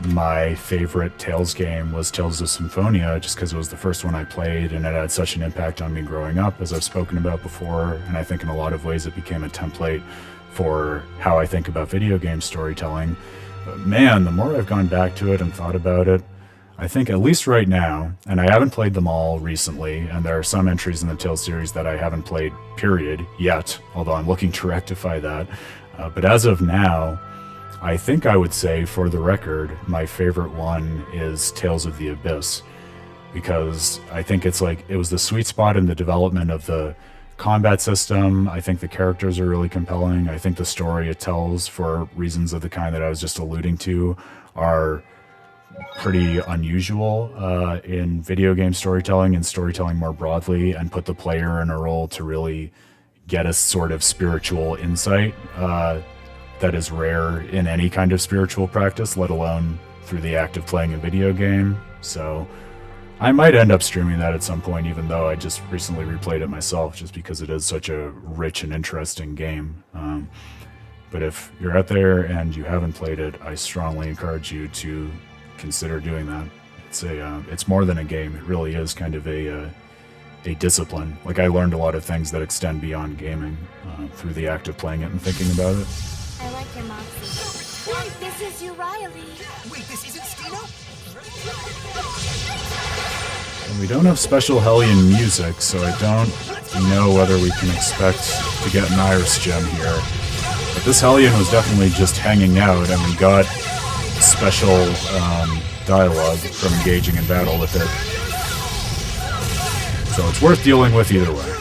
my favorite Tales game was Tales of Symphonia, just because it was the first one I played and it had such an impact on me growing up, as I've spoken about before, and I think in a lot of ways it became a template for how I think about video game storytelling. But man, the more I've gone back to it and thought about it, I think at least right now, and I haven't played them all recently, and there are some entries in the Tales series that I haven't played, period, yet, although I'm looking to rectify that. But as of now, I think I would say, for the record, my favorite one is Tales of the Abyss, because I think it's like, it was the sweet spot in the development of the combat system. I think the characters are really compelling. I think the story it tells, for reasons of the kind that I was just alluding to, are pretty unusual in video game storytelling and storytelling more broadly, and put the player in a role to really get a sort of spiritual insight that is rare in any kind of spiritual practice, let alone through the act of playing a video game. So I might end up streaming that at some point, even though I just recently replayed it myself, just because it is such a rich and interesting game. But if you're out there and you haven't played it, I strongly encourage you to consider doing that. It's more than a game. It really is kind of a a discipline. Like, I learned a lot of things that extend beyond gaming through the act of playing it and thinking about it. I like your moxie. Wait, this is you, Riley. Wait, this isn't Stino? And we don't have special Hellion music, so I don't know whether we can expect to get an Iris gem here. But this Hellion was definitely just hanging out, and we got special dialogue from engaging in battle with it. So it's worth dealing with either way.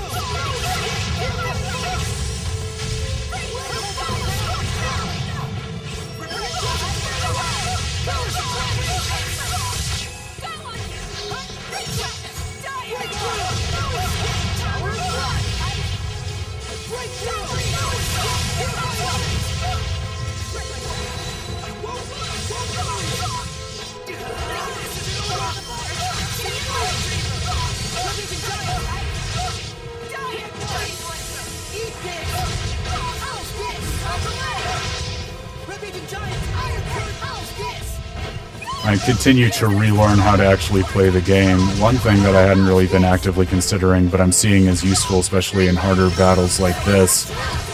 I continue to relearn how to actually play the game. One thing that I hadn't really been actively considering, but I'm seeing as useful, especially in harder battles like this,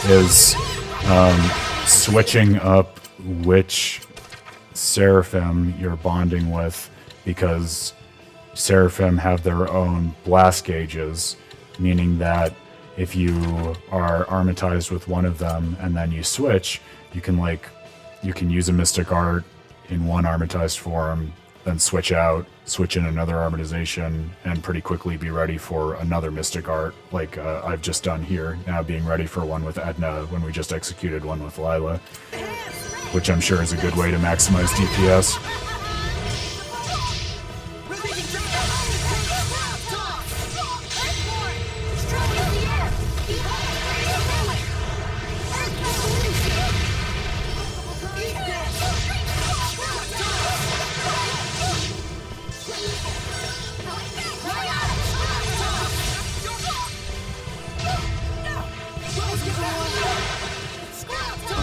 is switching up which Seraphim you're bonding with, because Seraphim have their own blast gauges, meaning that if you are armatized with one of them and then you switch, you can use a mystic art in one armatized form, then switch out, switch in another armatization, and pretty quickly be ready for another mystic art, like I've just done here, now being ready for one with Edna when we just executed one with Lila, which I'm sure is a good way to maximize DPS.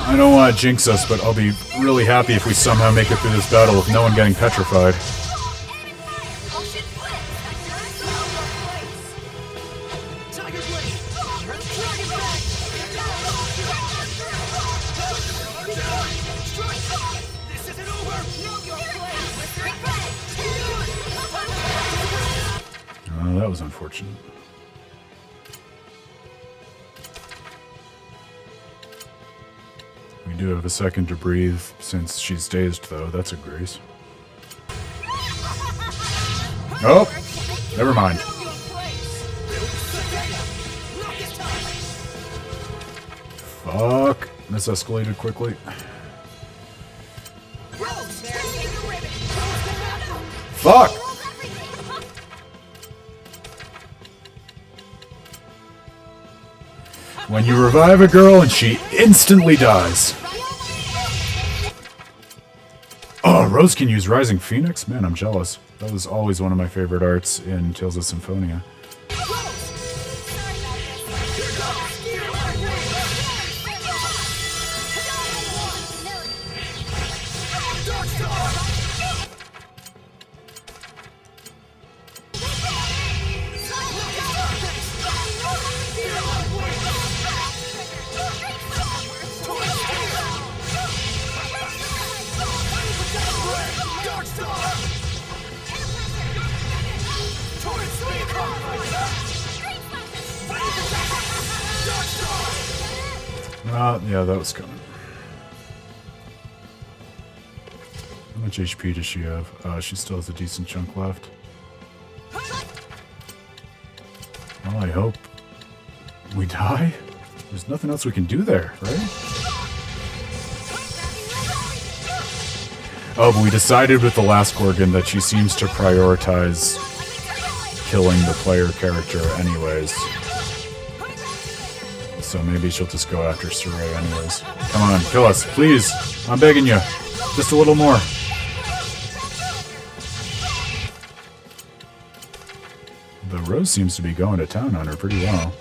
I don't want to jinx us, but I'll be really happy if we somehow make it through this battle with no one getting petrified. Oh, that was unfortunate. We do have a second to breathe since she's dazed, though. That's a grace. Oh! Never mind. Fuck. This escalated quickly. Fuck! When you revive a girl and she instantly dies. Oh, Rose can use Rising Phoenix? Man, I'm jealous. That was always one of my favorite arts in Tales of Symphonia. Yeah, that was coming. How much HP does she have? She still has a decent chunk left. Well, I hope we die. There's nothing else we can do there, right? Oh, but we decided with the last Gorgon that she seems to prioritize killing the player character anyways. So maybe she'll just go after Sorey anyways. Come on, kill us, please! I'm begging you. Just a little more. The Rose seems to be going to town on her pretty well.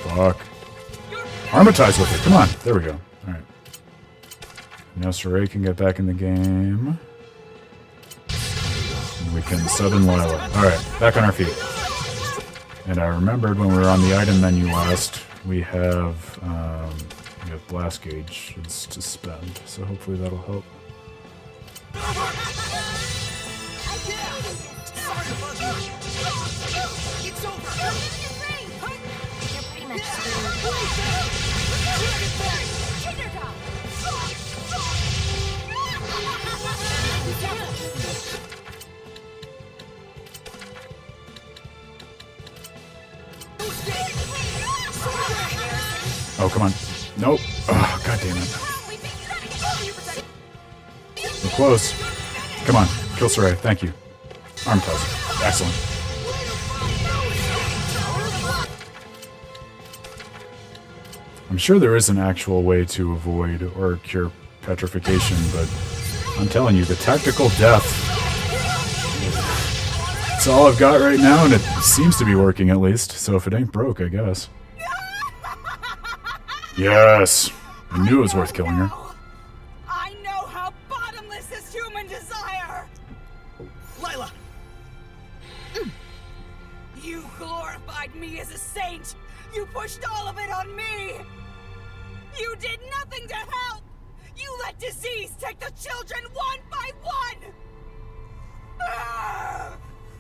Fuck. Armatize with her, come on! There we go. Alright. Now Sorey can get back in the game. we can summon Lila. Alright, back on our feet. And I remembered when we were on the item menu last, we have blast gauge to spend, so hopefully that'll help. It's over! You're pretty much screwed. Oh, come on. Nope. Oh, god damn it. We're close. Come on. Kill Sorey. Thank you. Arm toss. Excellent. I'm sure there is an actual way to avoid or cure petrification, but I'm telling you, the tactical death, it's all I've got right now, and it seems to be working at least, so if it ain't broke, I guess. Yes! I knew it was worth killing her. I know how bottomless is human desire! Lila! You glorified me as a saint! You pushed all of it on me! You did nothing to help! You let disease take the children one by one!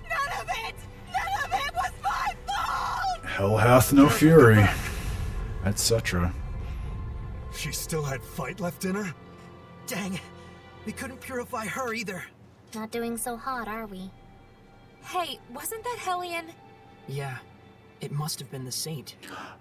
None of it was my fault! Hell hath no fury, etc. She still had fight left in her? Dang, we couldn't purify her either. Not doing so hot, are we? Hey, wasn't that Hellion? Yeah, it must have been the saint.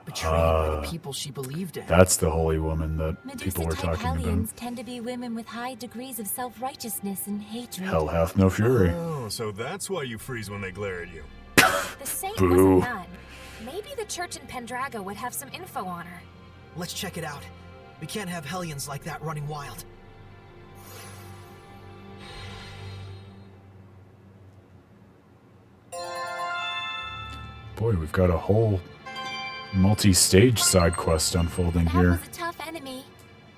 Betrayed by the people she believed in. That's the holy woman that people were talking Hellions about. tend to be women with high degrees of self-righteousness and hatred. Hell hath no fury. Oh, so that's why you freeze when they glare at you. The saint Boo. was a nun. Maybe the church in Pendrago would have some info on her. Let's check it out. We can't have Hellions like that running wild. Boy, we've got a whole multi-stage side quest unfolding That here. was a tough enemy.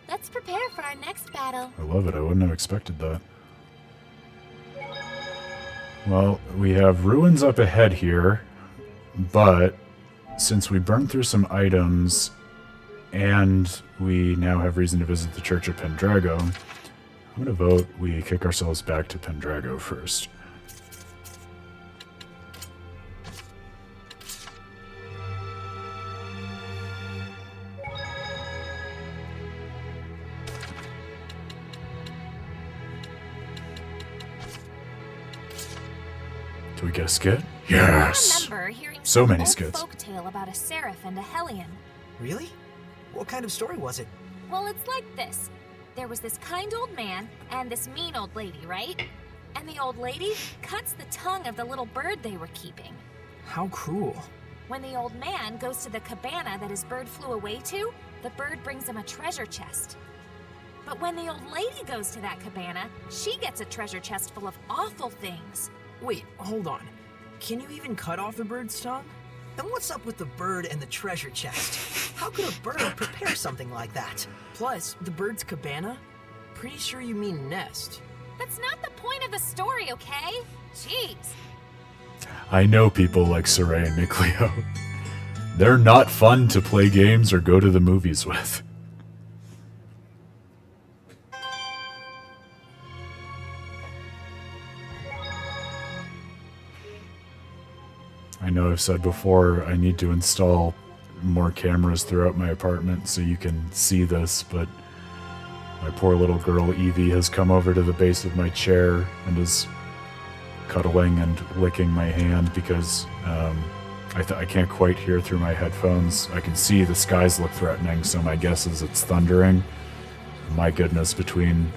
Let's prepare for our next battle. I love it. I wouldn't have expected that. Well, we have ruins up ahead here, but since we burned through some items and we now have reason to visit the Church of Pendrago, I'm going to vote we kick ourselves back to Pendrago first. Do we get a skit? Yes! I remember hearing So some many old skits. folktale about a seraph and a Hellion. Really? What kind of story was it? Well, it's like this. There was this kind old man and this mean old lady, right? And the old lady cuts the tongue of the little bird they were keeping. How cruel. When the old man goes to the cabana that his bird flew away to, the bird brings him a treasure chest. But when the old lady goes to that cabana, she gets a treasure chest full of awful things. Wait, hold on. Can you even cut off a bird's tongue? And what's up with the bird and the treasure chest? How could a bird prepare something like that? Plus, the bird's cabana? Pretty sure you mean nest. That's not the point of the story, okay? Jeez. I know people like Sorey and Mikleo. They're not fun to play games or go to the movies with. I know I've said before I need to install more cameras throughout my apartment so you can see this, but my poor little girl Evie has come over to the base of my chair and is cuddling and licking my hand because I can't quite hear through my headphones. I can see the skies look threatening, so my guess is it's thundering. My goodness, between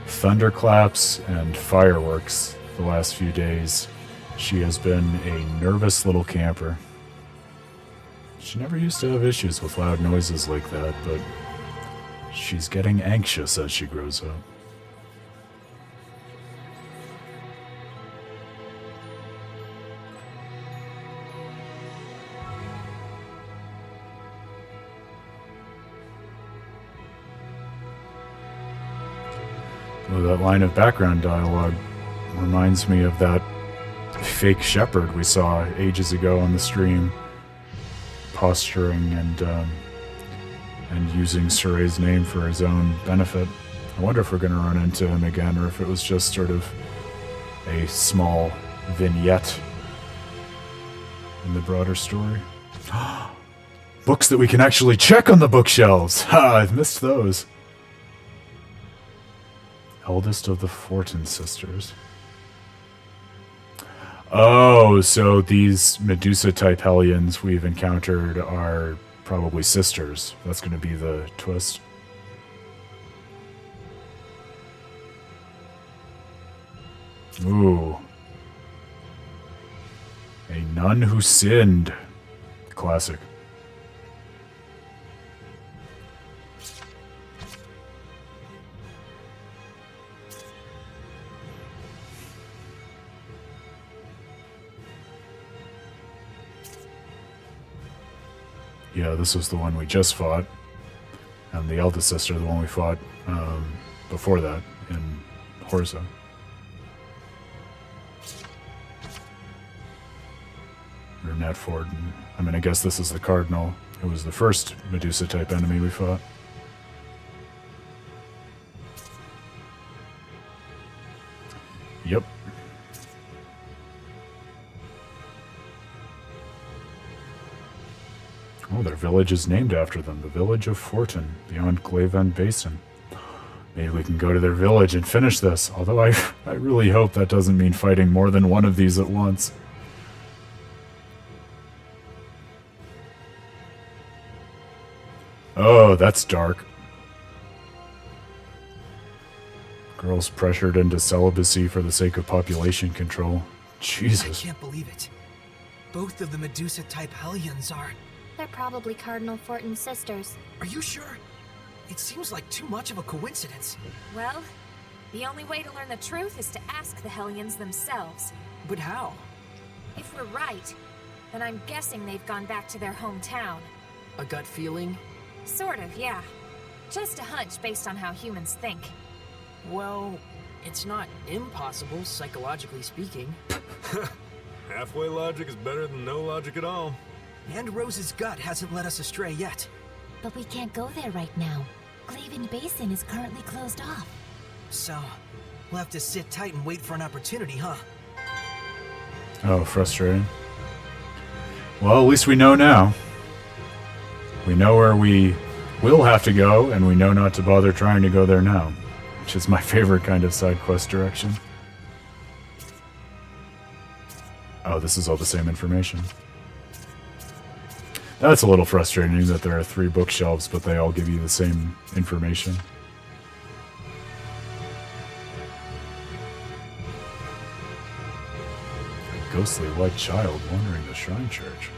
thunderclaps and fireworks the last few days, she has been a nervous little camper. She never used to have issues with loud noises like that, but she's getting anxious as she grows up. Oh, that line of background dialogue reminds me of that fake shepherd we saw ages ago on the stream, posturing and using Sorey's name for his own benefit. I wonder if we're going to run into him again, or if it was just sort of a small vignette in the broader story. Books that we can actually check on the bookshelves! Ha! I've missed those. Eldest of the Fortin sisters. Oh, so these Medusa-type Hellions we've encountered are probably sisters. That's going to be the twist. Ooh. A nun who sinned. Classic. Yeah, this was the one we just fought. And the eldest sister, the one we fought before that in Horza. Or Netford. I mean, I guess this is the Cardinal. It was the first Medusa-type enemy we fought. Yep. Oh, their village is named after them. The village of Fortin, beyond Glaven Basin. Maybe we can go to their village and finish this. Although I really hope that doesn't mean fighting more than one of these at once. Oh, that's dark. Girls pressured into celibacy for the sake of population control. Jesus. I can't believe it. Both of the Medusa-type Hellions are... They're probably Cardinal Fortin's sisters. Are you sure? It seems like too much of a coincidence. Well, the only way to learn the truth is to ask the Hellions themselves. But how? If we're right, then I'm guessing they've gone back to their hometown. A gut feeling? Sort of, yeah. Just a hunch based on how humans think. Well, it's not impossible, psychologically speaking. Halfway logic is better than no logic at all. And Rose's gut hasn't led us astray yet. But we can't go there right now. Glaven Basin is currently closed off. So, we'll have to sit tight and wait for an opportunity, huh? Oh, frustrating. Well, at least we know now. We know where we will have to go, and we know not to bother trying to go there now. Which is my favorite kind of side quest direction. Oh, this is all the same information. That's a little frustrating that there are 3 bookshelves, but they all give you the same information. A ghostly white child wandering the shrine church.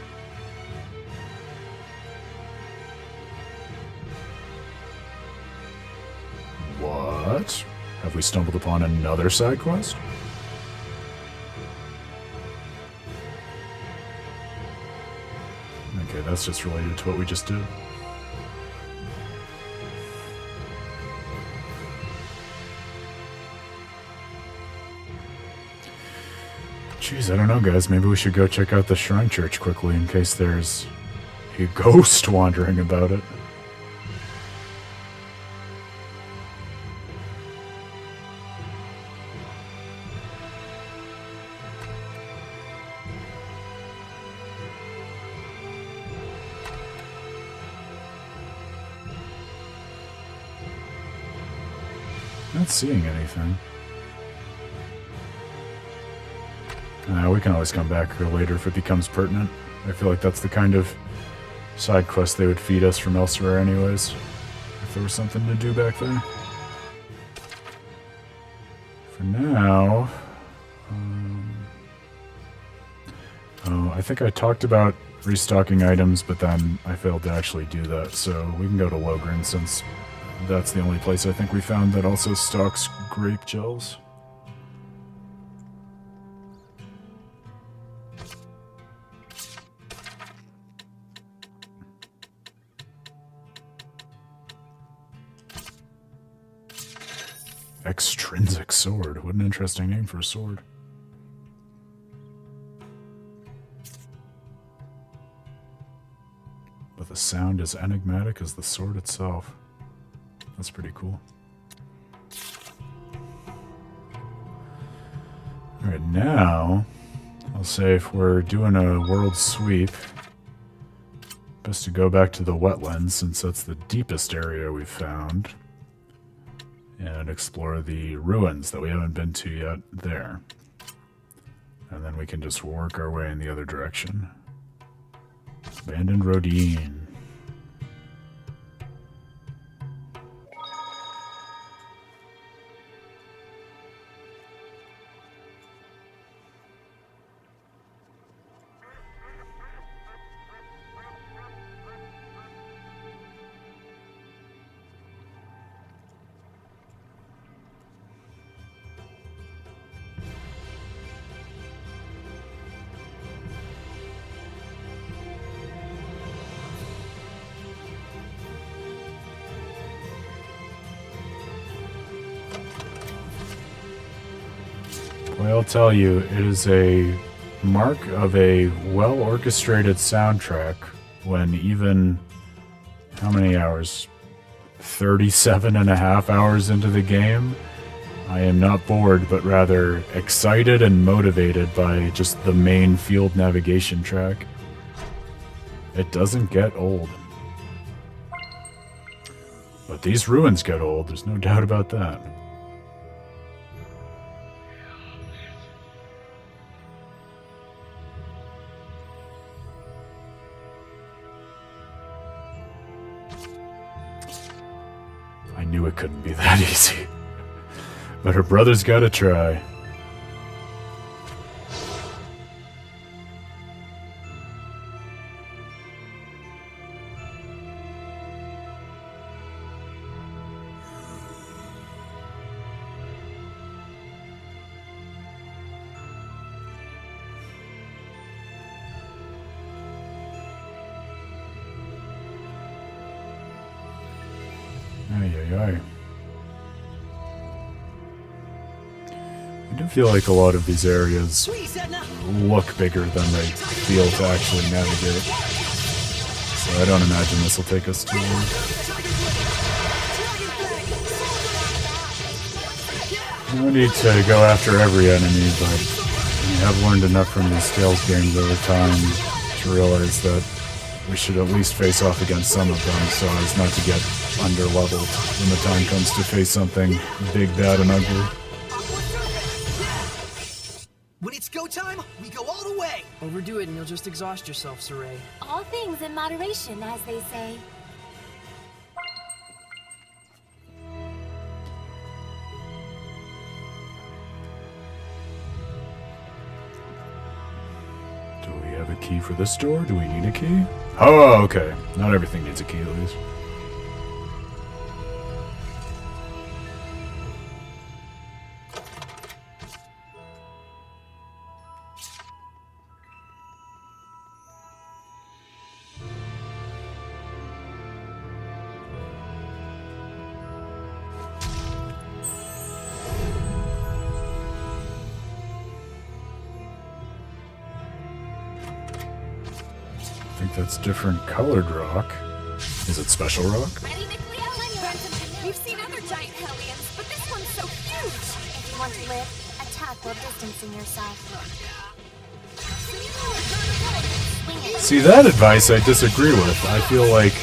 What? Have we stumbled upon another side quest? Okay, that's just related to what we just did. Jeez, I don't know, guys. Maybe we should go check out the shrine church quickly in case there's a ghost wandering about it. Not seeing anything. We can always come back here later if it becomes pertinent. I feel like that's the kind of side quest they would feed us from elsewhere anyways. If there was something to do back there. For now... oh, I think I talked about restocking items, but then I failed to actually do that, so we can go to Logren since that's the only place I think we found that also stocks grape gels. Extrinsic sword. What an interesting name for a sword. but the sound as enigmatic as the sword itself. That's pretty cool. Alright, now, I'll say if we're doing a world sweep, best to go back to the wetlands since that's the deepest area we've found, and explore the ruins that we haven't been to yet there. And then we can just work our way in the other direction. Abandoned Rodine. Well, I'll tell you, it is a mark of a well-orchestrated soundtrack when even, how many hours? 37 and a half hours into the game, I am not bored, but rather excited and motivated by just the main field navigation track. It doesn't get old. But these ruins get old, there's no doubt about that. I knew it couldn't be that easy. But her brother's gotta try. Ay. I do feel like a lot of these areas look bigger than they feel to actually navigate. So I don't imagine this will take us too long. No need to go after every enemy, but I have learned enough from these Tales games over time to realize that we should at least face off against some of them so as not to get under-leveled when the time comes to face something big, bad, and ugly. When it's go time, we go all the way! Overdo it and you'll just exhaust yourself, Sorey. All things in moderation, as they say. Do we have a key for this door? Do we need a key? Oh, okay. Not everything needs a key, at least. I think that's different colored rock. Is it special rock? Ready, Mikleo? We've seen other giant Hellions, but this one's so huge! If you want to live, attack while distancing yourself. Swing it. See, that advice I disagree with. I feel like,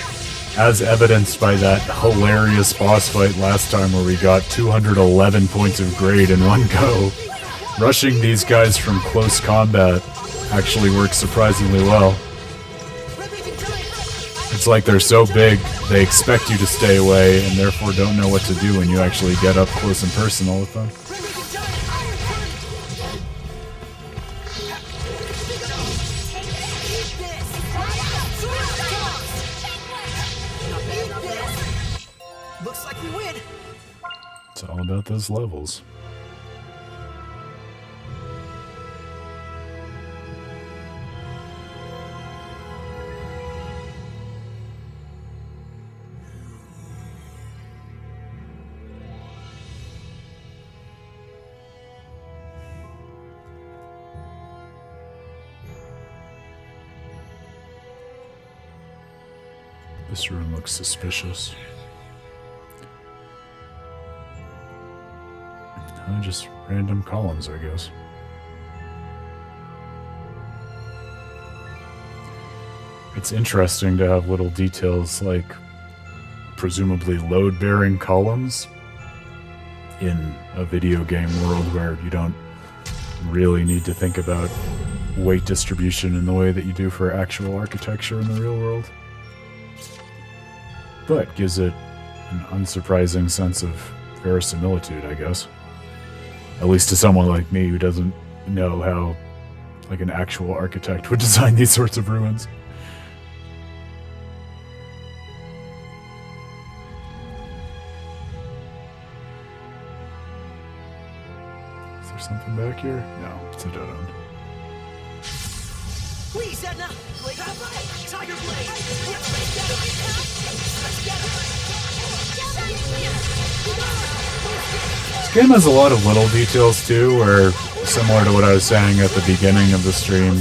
as evidenced by that hilarious boss fight last time where we got 211 points of grade in one go, rushing these guys from close combat actually works surprisingly well. It's like they're so big, they expect you to stay away and therefore don't know what to do when you actually get up close and personal with them. Looks like we win! It's all about those levels. This room looks suspicious. Just random columns, I guess. It's interesting to have little details like presumably load-bearing columns in a video game world where you don't really need to think about weight distribution in the way that you do for actual architecture in the real world. But gives it an unsurprising sense of verisimilitude, I guess. At least to someone like me who doesn't know how, like, an actual architect would design these sorts of ruins. Is there something back here? No, it's a dead end. Please, Edna! Blade to the blade! Tiger blade! This game has a lot of little details too, where, similar to what I was saying at the beginning of the stream,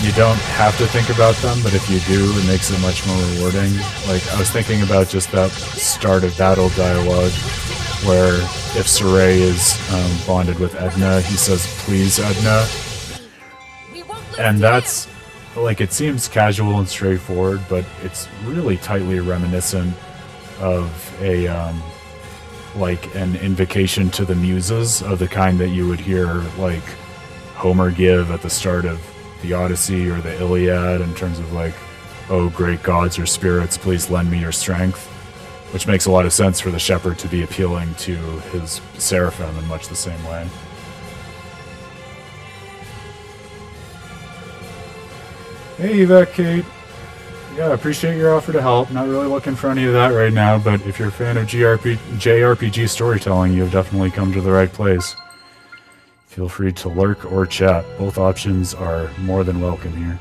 you don't have to think about them, but if you do, it makes it much more rewarding. Like, I was thinking about just that start of battle dialogue, where if Sorey is bonded with Edna, he says, "Please, Edna." And that's, like, it seems casual and straightforward, but it's really tightly reminiscent of a, like, an invocation to the muses of the kind that you would hear, like, Homer give at the start of the Odyssey or the Iliad, in terms of, like, "Oh, great gods or spirits, please lend me your strength," which makes a lot of sense for the shepherd to be appealing to his seraphim in much the same way. Hey, Yvette Kate. Yeah, appreciate your offer to help. Not really looking for any of that right now, but if you're a fan of JRPG storytelling, you've definitely come to the right place. Feel free to lurk or chat. Both options are more than welcome here.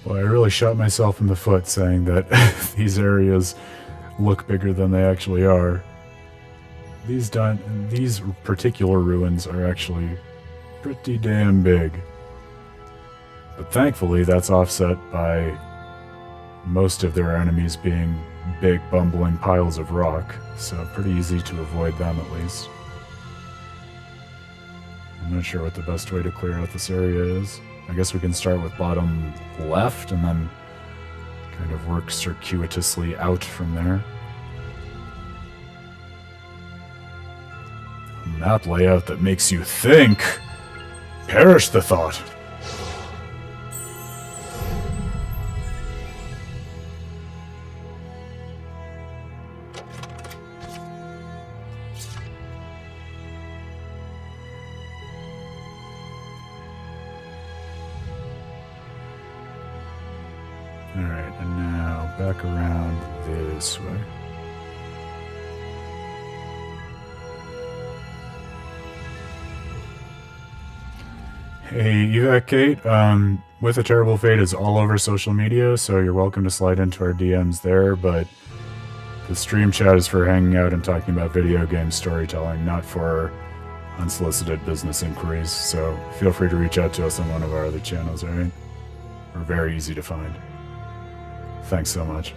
Well, I really shot myself in the foot saying that these areas look bigger than they actually are. These particular ruins are actually pretty damn big. But thankfully, that's offset by most of their enemies being big, bumbling piles of rock, so pretty easy to avoid them at least. I'm not sure what the best way to clear out this area is. I guess we can start with bottom left and then kind of work circuitously out from there. A map layout that makes you think! Perish the thought! Alright, and now back around this way. Hey, Yvette Kate, With a Terrible Fate is all over social media, so you're welcome to slide into our DMs there, but the stream chat is for hanging out and talking about video game storytelling, not for unsolicited business inquiries, so feel free to reach out to us on one of our other channels, alright? We're very easy to find. Thanks so much.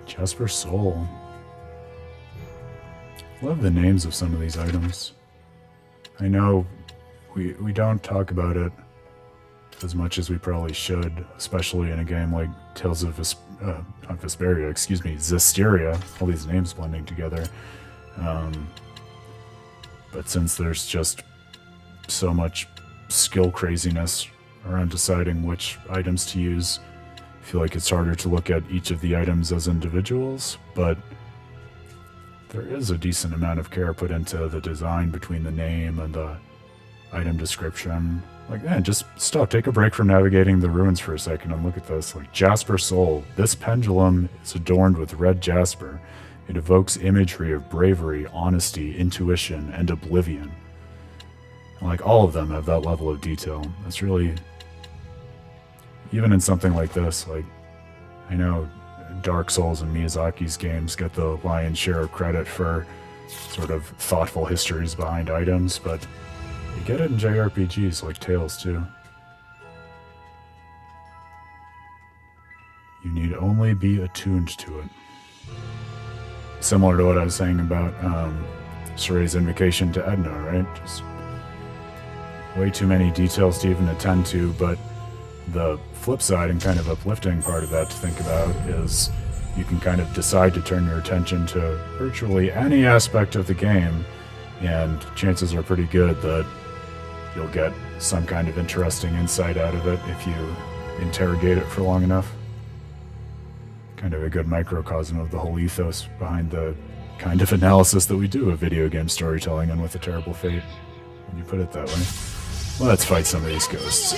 Jasper Soul. Love the names of some of these items. I know we don't talk about it as much as we probably should, especially in a game like Tales of not Vesperia, excuse me, Zestiria. All these names blending together. But since there's just so much skill craziness around deciding which items to use, I feel like it's harder to look at each of the items as individuals, but there is a decent amount of care put into the design between the name and the item description. Like, man, just stop, take a break from navigating the ruins for a second and look at this. Like, Jasper Soul. This pendulum is adorned with red jasper. It evokes imagery of bravery, honesty, intuition, and oblivion. And like, all of them have that level of detail. It's really... Even in something like this, like, I know Dark Souls and Miyazaki's games get the lion's share of credit for sort of thoughtful histories behind items, but you get it in JRPGs like Tales too. You need only be attuned to it. Similar to what I was saying about Sorey's invocation to Edna, right? Just way too many details to even attend to, but the flip side and kind of uplifting part of that to think about is you can kind of decide to turn your attention to virtually any aspect of the game, and chances are pretty good that you'll get some kind of interesting insight out of it if you interrogate it for long enough. Kind of a good microcosm of the whole ethos behind the kind of analysis that we do of video game storytelling and With a Terrible Fate, when you put it that way. Let's fight some of these ghosts.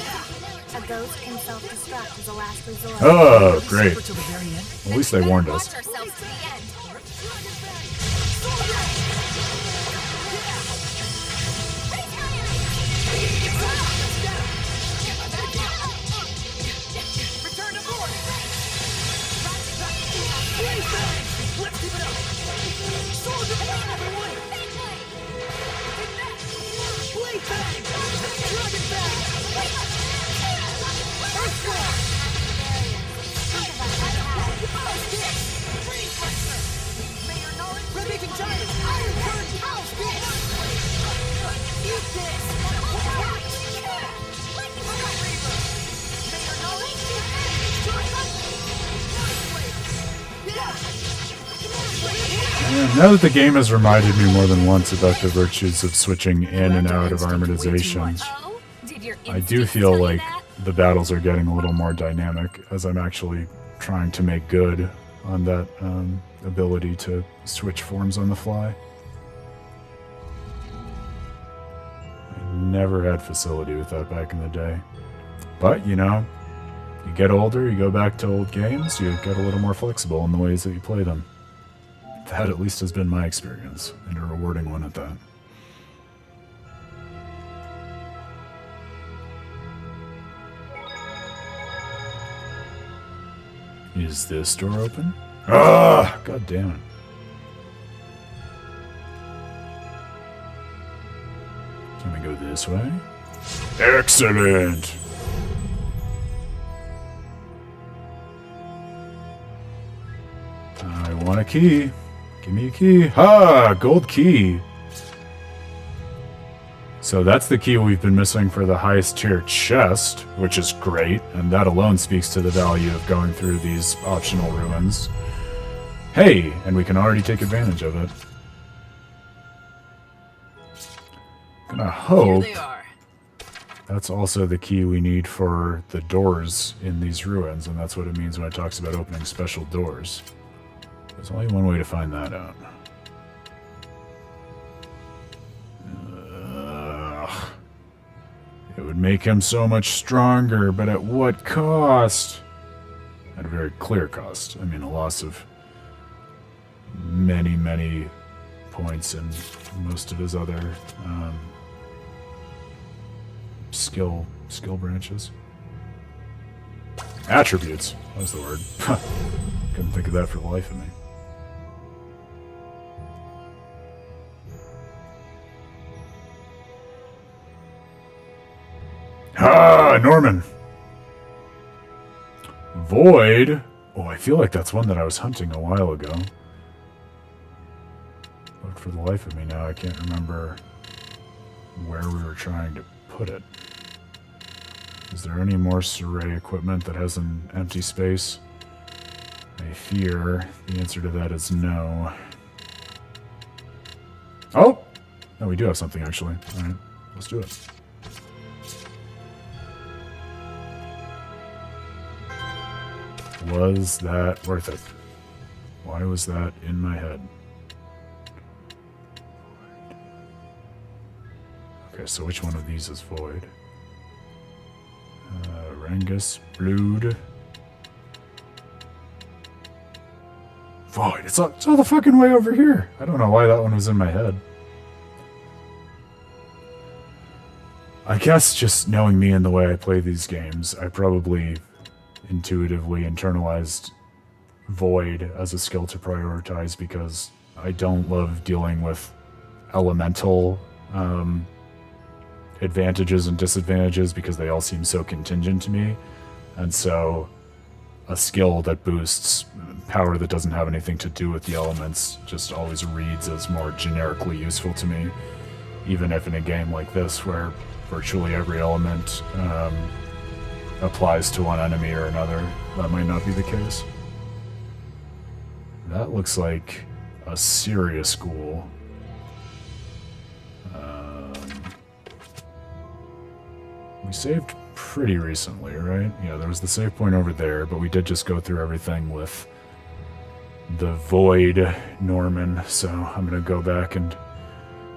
A ghost can self-destruct as a last resort. Oh, great. Till the very end. At least they warned us. Watch ourselves to the end. Return to board. Let's keep it up. Soldier bang, everyone. Blade bang. Dragon bang. Earthquake. Red-making giant. Iron curtain. House beast. Eat this. Now that the game has reminded me more than once about the virtues of switching in and out of armatization, Oh, did your I do instincts feel tell you like that? the battles are getting a little more dynamic as I'm actually trying to make good on that ability to switch forms on the fly. I never had facility with that back in the day. But, you know, you get older, you go back to old games, you get a little more flexible in the ways that you play them. That at least has been my experience, and a rewarding one at that. Is this door open? Ah! God damn it. Can we go this way? Excellent! I want a key. Give me a key. Ha! Gold key! So that's the key we've been missing for the highest tier chest, which is great, and that alone speaks to the value of going through these optional ruins. Hey! And we can already take advantage of it. Gonna hope Here they are. that's also the key we need for the doors in these ruins, and that's what it means when it talks about opening special doors. There's only one way to find that out. It would make him so much stronger, but at what cost? At a very clear cost. I mean, a loss of many, many points in most of his other skill branches. Attributes. That was the word. Couldn't think of that for the life of me. Ah, Norman! Void? Oh, I feel like that's one that I was hunting a while ago. But for the life of me now, I can't remember where we were trying to put it. Is there any more Sorey equipment that has an empty space? I fear the answer to that is no. Oh! No, we do have something, actually. Alright, let's do it. Was that worth it? Why was that in my head? Okay, so which one of these is void? Rangus, Blood. Void. It's all the fucking way over here. I don't know why that one was in my head. I guess just knowing me and the way I play these games, I probably intuitively internalized Void as a skill to prioritize because I don't love dealing with elemental advantages and disadvantages because they all seem so contingent to me. And so a skill that boosts power that doesn't have anything to do with the elements just always reads as more generically useful to me, even if in a game like this where virtually every element applies to one enemy or another, that might not be the case. That looks like a serious ghoul. We saved pretty recently, right? Yeah, there was the save point over there, but we did just go through everything with the Void Norman, so I'm gonna go back and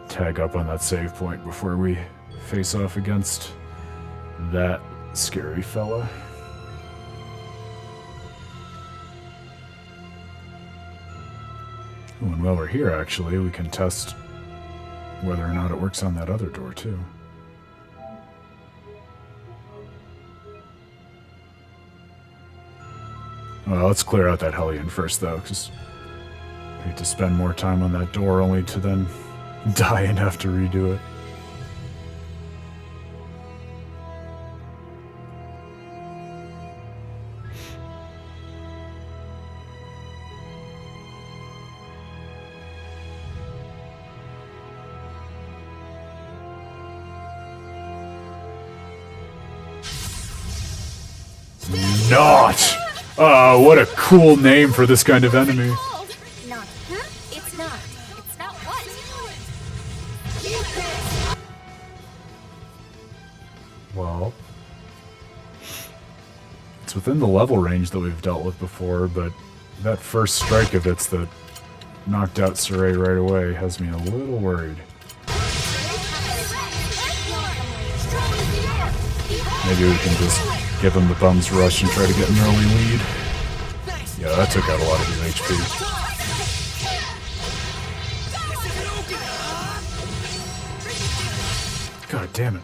tag up on that save point before we face off against that scary fella. Ooh, and while we're here, actually, we can test whether or not it works on that other door, too. Well, let's clear out that Hellion first, though, because I hate to spend more time on that door only to then die and have to redo it. Not! What a cool name for this kind of enemy. Not. Huh? It's not. It's not what? Well, it's within the level range that we've dealt with before, but that first strike of its that knocked out Sorey right away has me a little worried. Maybe we can just give him the bum's rush and try to get an early lead. Yeah, that took out a lot of his HP. God damn it.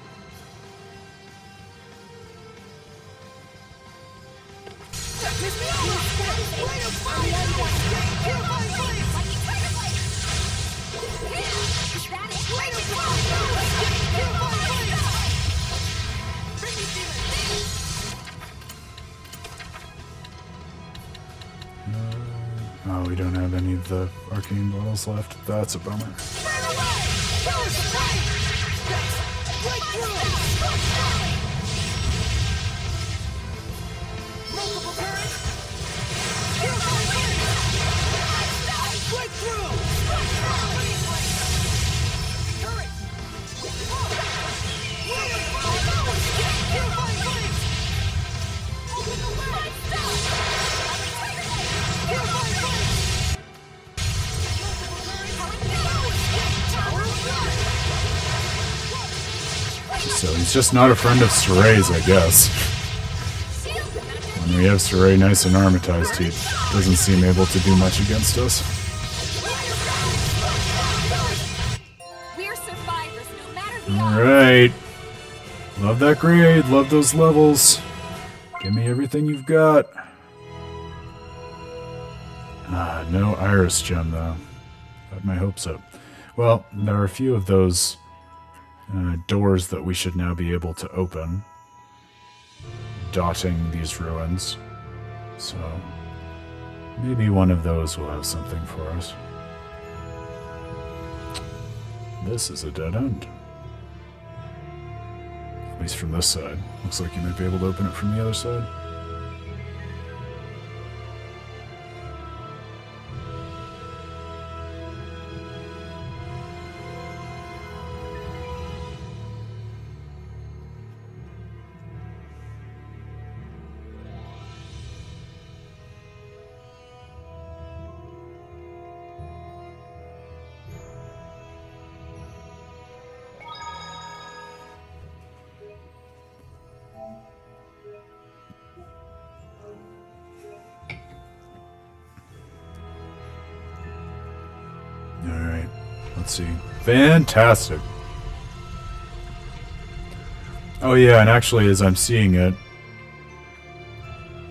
Oh, we don't have any of the arcane bottles left. That's a bummer. So he's just not a friend of Sorey's, I guess. When we have Sorey nice and armatized, he doesn't seem able to do much against us. We're survivors, no matter the odds. Alright. Love that grade, love those levels. Give me everything you've got. No Iris gem, though. Got my hopes up. Well, there are a few of those doors that we should now be able to open, dotting these ruins. So, maybe one of those will have something for us. This is a dead end. At least from this side. Looks like you might be able to open it from the other side. Alright, let's see. Fantastic! Oh yeah, and actually as I'm seeing it,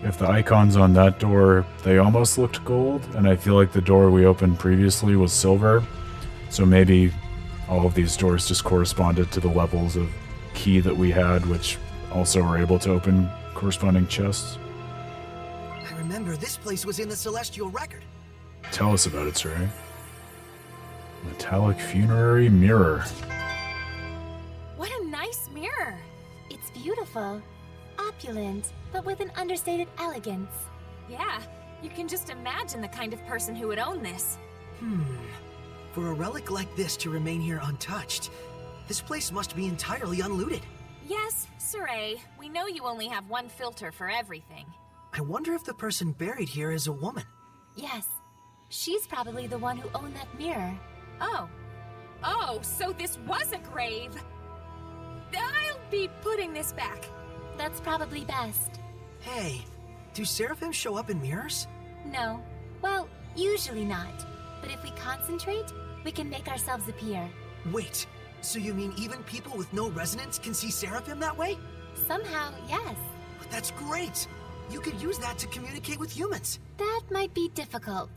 if the icons on that door, they almost looked gold, and I feel like the door we opened previously was silver, so maybe all of these doors just corresponded to the levels of key that we had, which also were able to open corresponding chests. I remember this place was in the Celestial Record. Tell us about it, Sorey. Metallic funerary mirror. What a nice mirror! It's beautiful, opulent, but with an understated elegance. Yeah, you can just imagine the kind of person who would own this. For a relic like this to remain here untouched, this place must be entirely unlooted. Yes, Sorey, we know you only have one filter for everything. I wonder if the person buried here is a woman. Yes, she's probably the one who owned that mirror. Oh, so this was a grave! I'll be putting this back. That's probably best. Hey, do seraphim show up in mirrors? No. Well, usually not. But if we concentrate, we can make ourselves appear. Wait, so you mean even people with no resonance can see seraphim that way? Somehow, yes. But that's great! You could use that to communicate with humans. That might be difficult.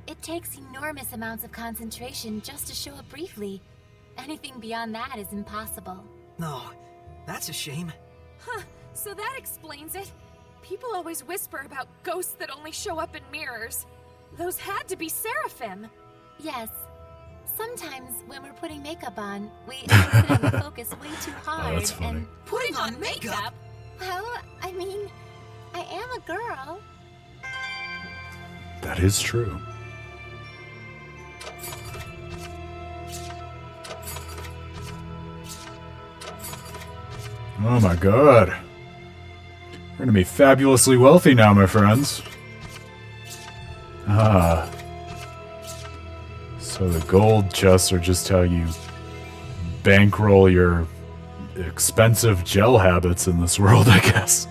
It takes enormous amounts of concentration just to show up briefly. Anything beyond that is impossible. No, that's a shame. Huh, so that explains it. People always whisper about ghosts that only show up in mirrors. Those had to be seraphim. Yes. Sometimes when we're putting makeup on, we accidentally focus way too hard that's funny. and... Putting on makeup? Well, I mean, I am a girl. That is true. Oh my god. We're gonna be fabulously wealthy now, my friends. Ah. So the gold chests are just how you bankroll your expensive gel habits in this world, I guess.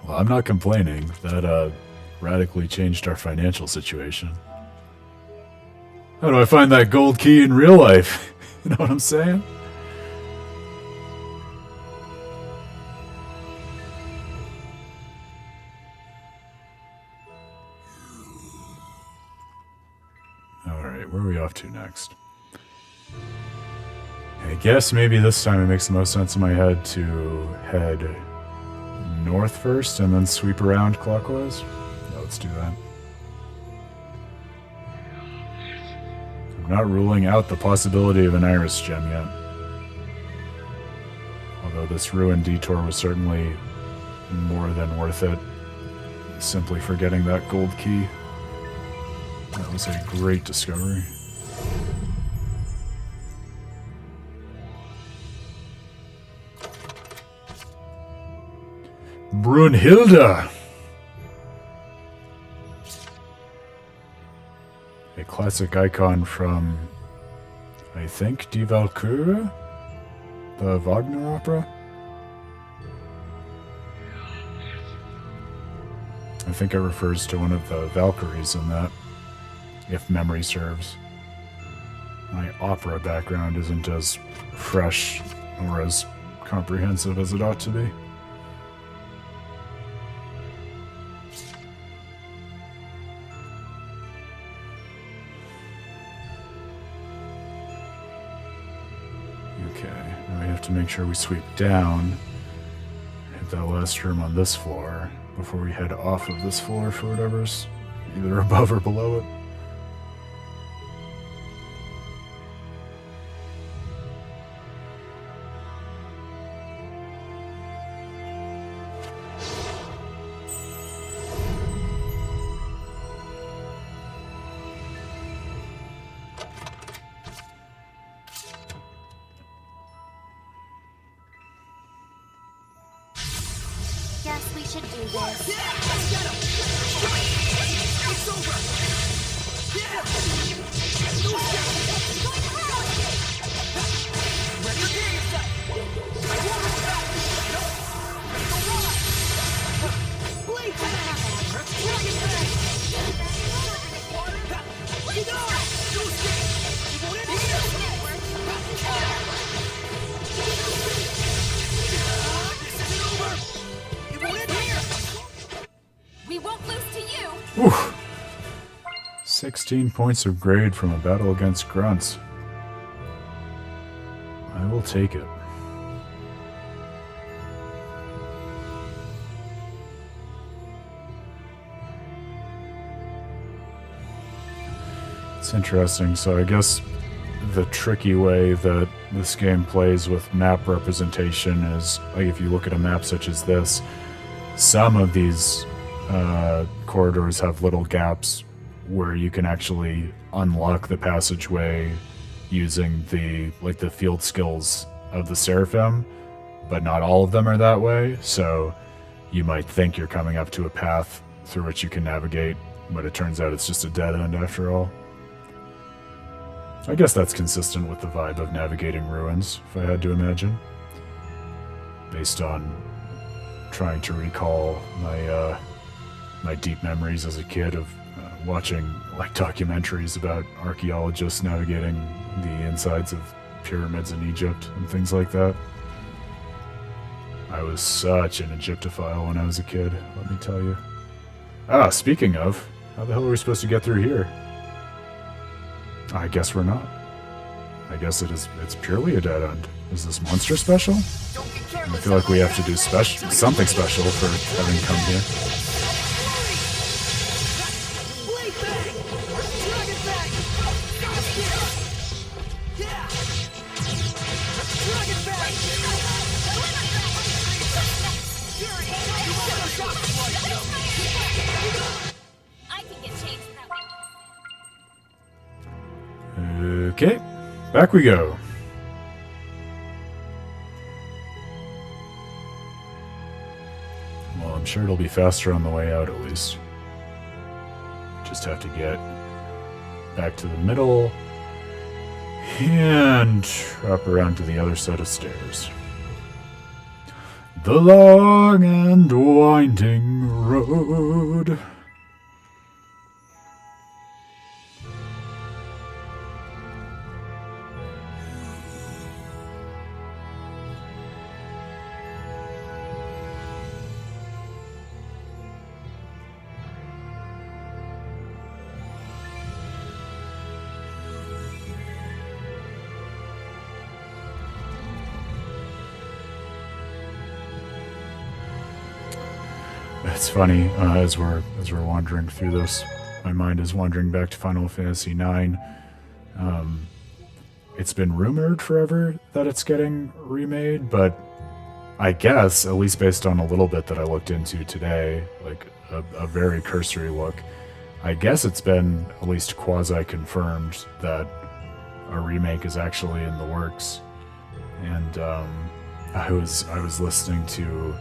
Well, I'm not complaining. That radically changed our financial situation. How do I find that gold key in real life? You know what I'm saying? Alright, where are we off to next? I guess maybe this time it makes the most sense in my head to head north first and then sweep around clockwise. Yeah, let's do that. I'm not ruling out the possibility of an iris gem yet. Although this ruined detour was certainly more than worth it, simply for getting that gold key. That was a great discovery. Brunhilde! A classic icon from, I think, Die Walküre? The Wagner opera? I think it refers to one of the Valkyries in that, if memory serves. My opera background isn't as fresh or as comprehensive as it ought to be. Okay, now we have to make sure we sweep down, hit that last room on this floor, before we head off of this floor for whatever's either above or below it. guess we should do this. Yeah, I got him. It's over. Yeah. Ready to hear yourself. I won't hold back. No. Blade tag. Dragon tag. You know it. No escape. You won't end here. This isn't over. You won't end here. We won't lose to you. Oof. 16 points of grade from a battle against grunts. I will take it. It's interesting. So I guess the tricky way that this game plays with map representation is, like, if you look at a map such as this, some of these corridors have little gaps where you can actually unlock the passageway using the field skills of the Seraphim, but not all of them are that way. So you might think you're coming up to a path through which you can navigate, but it turns out it's just a dead end after all. I guess that's consistent with the vibe of navigating ruins, if I had to imagine, based on trying to recall my deep memories as a kid of watching documentaries about archaeologists navigating the insides of pyramids in Egypt and things like that. I was such an Egyptophile when I was a kid, let me tell you. Ah, speaking of, how the hell are we supposed to get through here? I guess we're not. I guess it's purely a dead end. Is this monster special? I feel like we have to do something special for having come here. I can get changed that way. Okay, back we go. Well, I'm sure it'll be faster on the way out at least. Just have to get back to the middle and up around to the other set of stairs. The long and winding road. It's funny, as we're wandering through this, my mind is wandering back to Final Fantasy IX. It's been rumored forever that it's getting remade, but I guess, at least based on a little bit that I looked into today, like a very cursory look, I guess it's been at least quasi-confirmed that a remake is actually in the works. And I was listening to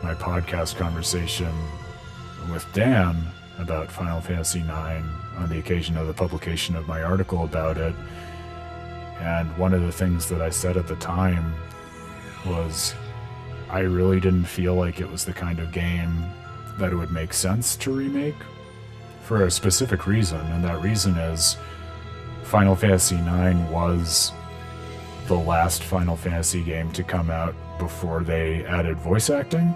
my podcast conversation with Dan about Final Fantasy IX on the occasion of the publication of my article about it. And one of the things that I said at the time was I really didn't feel like it was the kind of game that it would make sense to remake for a specific reason. And that reason is Final Fantasy IX was the last Final Fantasy game to come out before they added voice acting,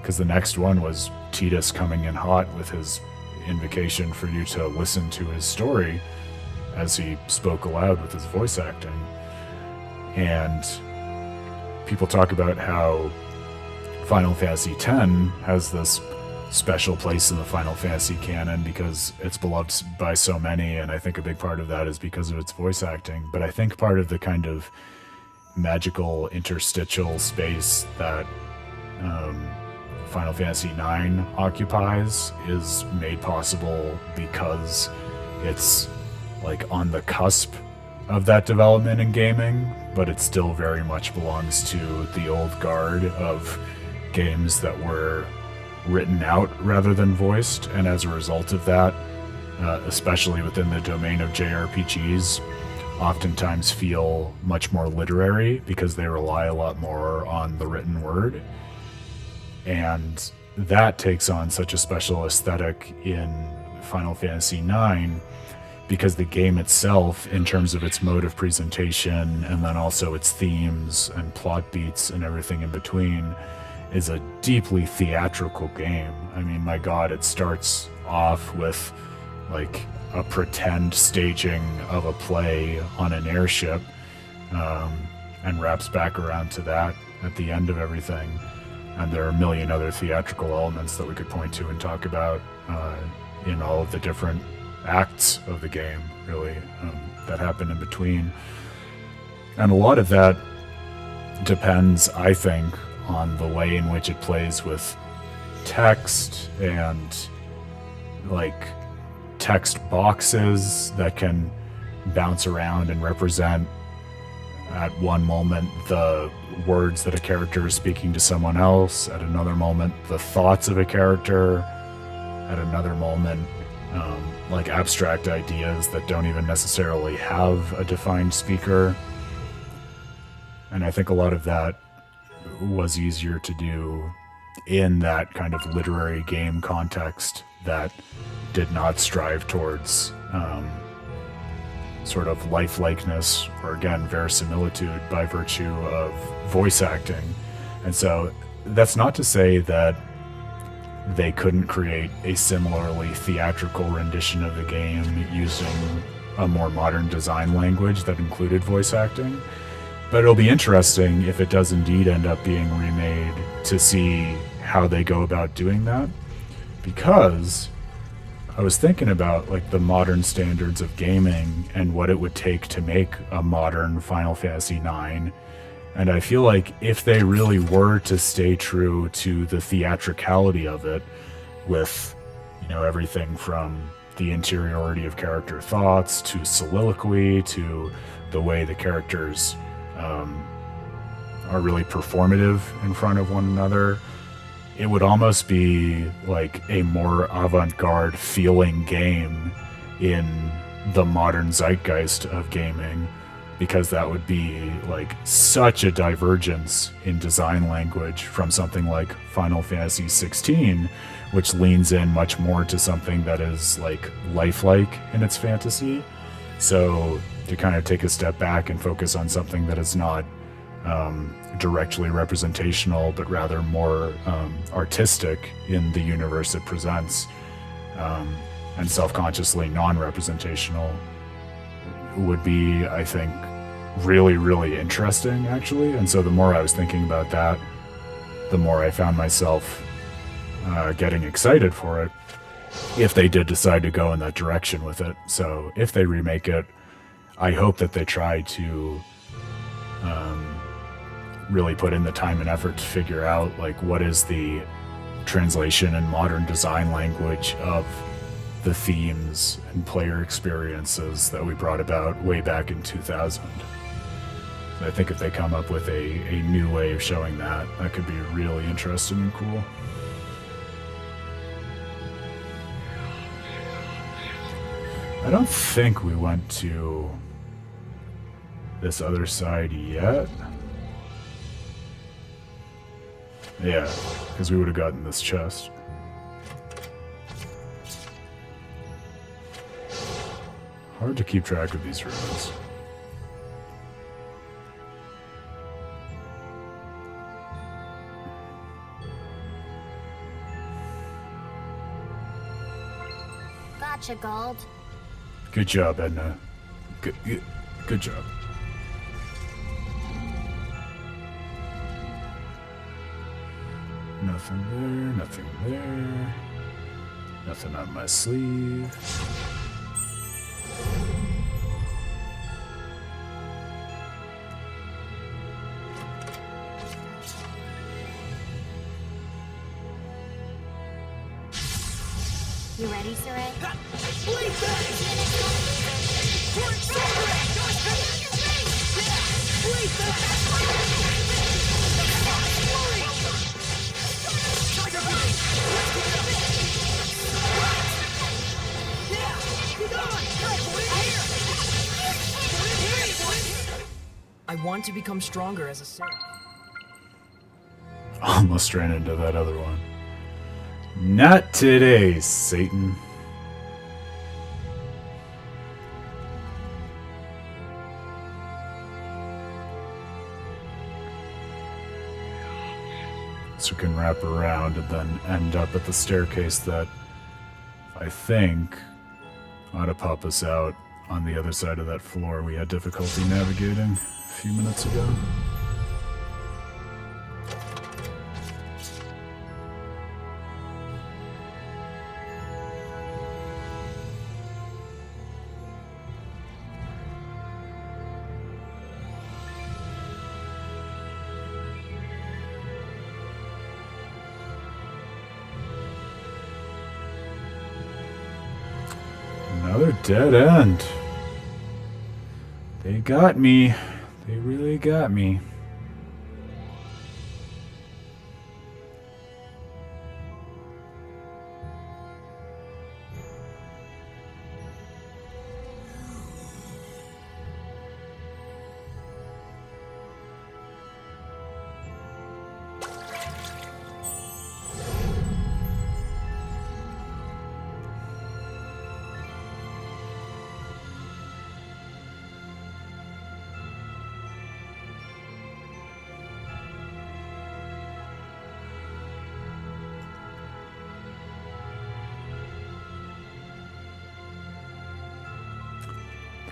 because the next one was Tidus coming in hot with his invocation for you to listen to his story as he spoke aloud with his voice acting. And people talk about how Final Fantasy X has this special place in the Final Fantasy canon because it's beloved by so many, and I think a big part of that is because of its voice acting. But I think part of the kind of magical interstitial space that Final Fantasy IX occupies is made possible because it's like on the cusp of that development in gaming, but it still very much belongs to the old guard of games that were written out rather than voiced, and as a result of that, especially within the domain of JRPGs, oftentimes feel much more literary because they rely a lot more on the written word. And that takes on such a special aesthetic in Final Fantasy IX because the game itself, in terms of its mode of presentation and then also its themes and plot beats and everything in between, is a deeply theatrical game. I mean, my god, it starts off with like a pretend staging of a play on an airship, and wraps back around to that at the end of everything. And there are a million other theatrical elements that we could point to and talk about in all of the different acts of the game, really, that happen in between. And a lot of that depends, I think, on the way in which it plays with text and like text boxes that can bounce around and represent at one moment the words that a character is speaking to someone else, at another moment the thoughts of a character, at another moment like abstract ideas that don't even necessarily have a defined speaker. And I think a lot of that was easier to do in that kind of literary game context that did not strive towards sort of lifelikeness or, again, verisimilitude by virtue of voice acting. And so that's not to say that they couldn't create a similarly theatrical rendition of the game using a more modern design language that included voice acting. But it'll be interesting if it does indeed end up being remade to see how they go about doing that. Because I was thinking about like the modern standards of gaming and what it would take to make a modern Final Fantasy IX. And I feel like if they really were to stay true to the theatricality of it, with, you know, everything from the interiority of character thoughts to soliloquy to the way the characters are really performative in front of one another, it would almost be like a more avant-garde feeling game in the modern zeitgeist of gaming, because that would be like such a divergence in design language from something like Final Fantasy 16, which leans in much more to something that is like lifelike in its fantasy. So to kind of take a step back and focus on something that is not directly representational, but rather more artistic in the universe it presents, and self-consciously non-representational, would be, I think, really, really interesting, actually. And so the more I was thinking about that, the more I found myself getting excited for it, if they did decide to go in that direction with it. So if they remake it, I hope that they try to really put in the time and effort to figure out like what is the translation and modern design language of the themes and player experiences that we brought about way back in 2000. I think if they come up with a new way of showing that, that could be really interesting and cool. I don't think we went to this other side yet. Yeah, because we would have gotten this chest. Hard to keep track of these ruins. Gotcha, Gold. Good job, Edna. Good job. Nothing there, nothing there. Nothing on my sleeve. You ready, Sorey? to become stronger as a seraph. Almost ran into that other one. Not today, Satan. So we can wrap around and then end up at the staircase that I think ought to pop us out on the other side of that floor we had difficulty navigating a few minutes ago. Another dead end. They got me. They really got me.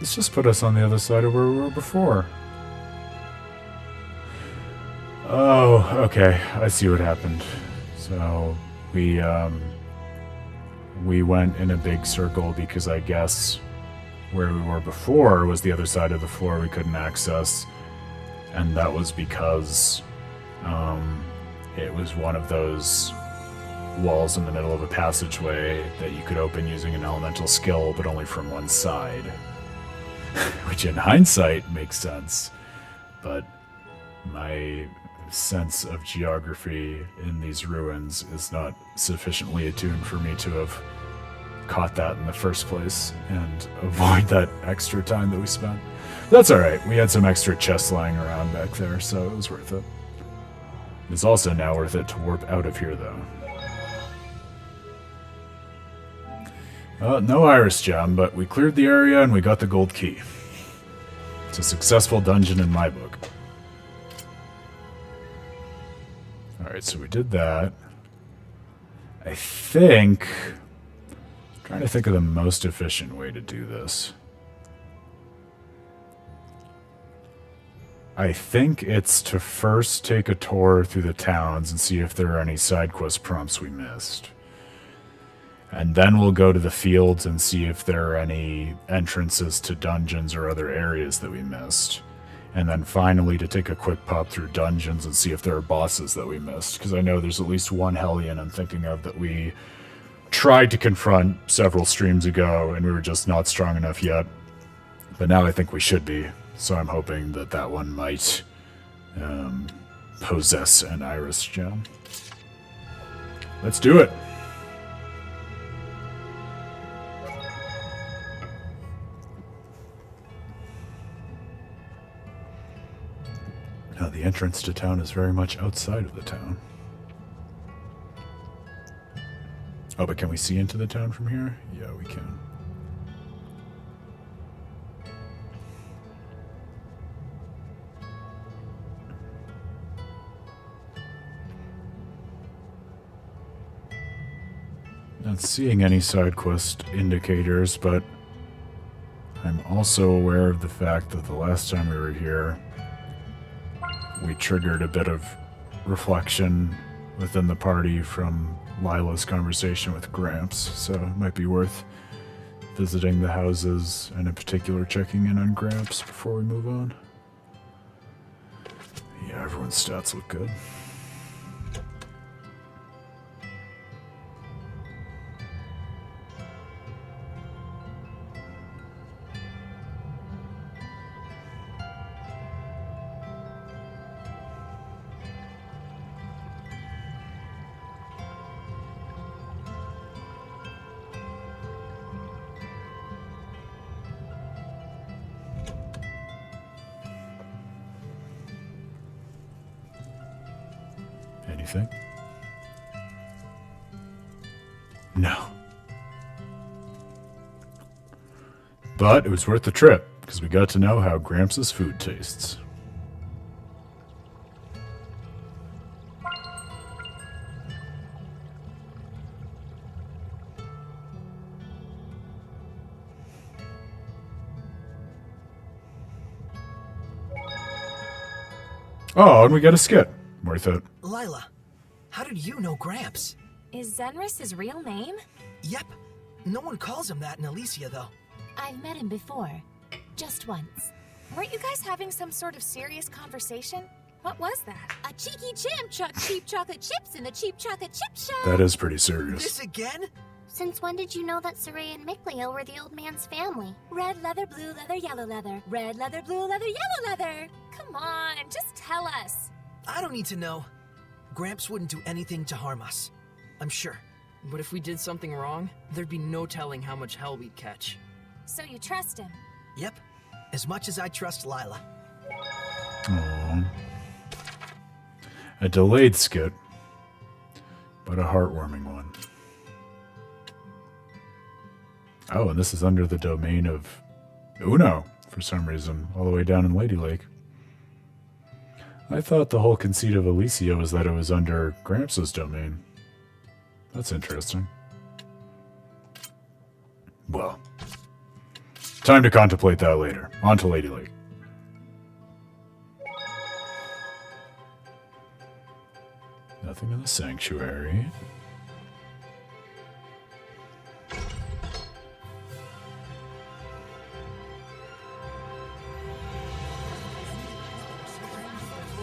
This just put us on the other side of where we were before. Oh, okay. I see what happened. So we went in a big circle because I guess where we were before was the other side of the floor we couldn't access, and that was because it was one of those walls in the middle of a passageway that you could open using an elemental skill, but only from one side. Which in hindsight makes sense, but my sense of geography in these ruins is not sufficiently attuned for me to have caught that in the first place and avoid that extra time that we spent. That's alright, we had some extra chests lying around back there, so it was worth it. It's also now worth it to warp out of here, though. No iris gem, but we cleared the area and we got the gold key. It's a successful dungeon in my book. Alright, so we did that. I think... I'm trying to think of the most efficient way to do this. I think it's to first take a tour through the towns and see if there are any side quest prompts we missed. And then we'll go to the fields and see if there are any entrances to dungeons or other areas that we missed. And then finally to take a quick pop through dungeons and see if there are bosses that we missed. Because I know there's at least one Hellion I'm thinking of that we tried to confront several streams ago and we were just not strong enough yet. But now I think we should be. So I'm hoping that that one might possess an iris gem. Let's do it! Now, the entrance to town is very much outside of the town. Oh, but can we see into the town from here? Yeah, we can. Not seeing any side quest indicators, but I'm also aware of the fact that the last time we were here, we triggered a bit of reflection within the party from Lila's conversation with Gramps, so it might be worth visiting the houses and in particular checking in on Gramps before we move on. Yeah, everyone's stats look good. anything. No. But it was worth the trip, because we got to know how Gramps' food tastes. Oh, and we got a skit. Worth it. Lila, how did you know Gramps? Is Zenris his real name? Yep. No one calls him that in Alicia, though. I've met him before. Just once. Weren't you guys having some sort of serious conversation? What was that? A cheeky chimp chucked cheap chocolate chips in the cheap chocolate chip shop. That is pretty serious. This again? Since when did you know that Sorey and Mikleo were the old man's family? Red leather, blue leather, yellow leather. Red leather, blue leather, yellow leather. Come on, just tell us. I don't need to know. Gramps wouldn't do anything to harm us. I'm sure. But if we did something wrong, there'd be no telling how much hell we'd catch. So you trust him? Yep. As much as I trust Lila. Aww. A delayed skit, but a heartwarming one. Oh, and this is under the domain of Uno, for some reason, all the way down in Lady Lake. I thought the whole conceit of Alicia was that it was under Gramps' domain. That's interesting. Well, time to contemplate that later. On to Lady Lake. Nothing in the sanctuary.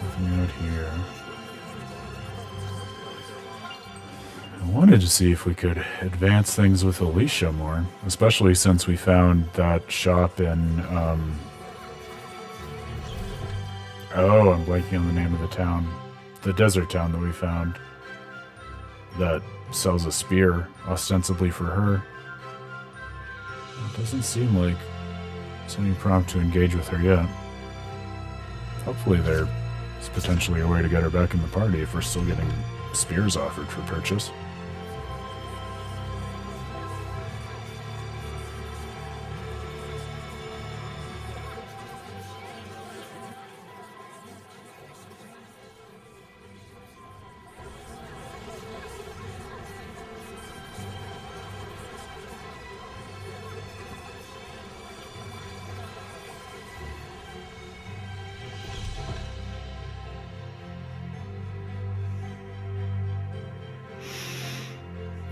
Nothing out here. I wanted to see if we could advance things with Alisha more, especially since we found that shop in, oh, I'm blanking on the name of the town. The desert town that we found that sells a spear, ostensibly for her. It doesn't seem like there's any prompt to engage with her yet. Hopefully there's potentially a way to get her back in the party if we're still getting spears offered for purchase.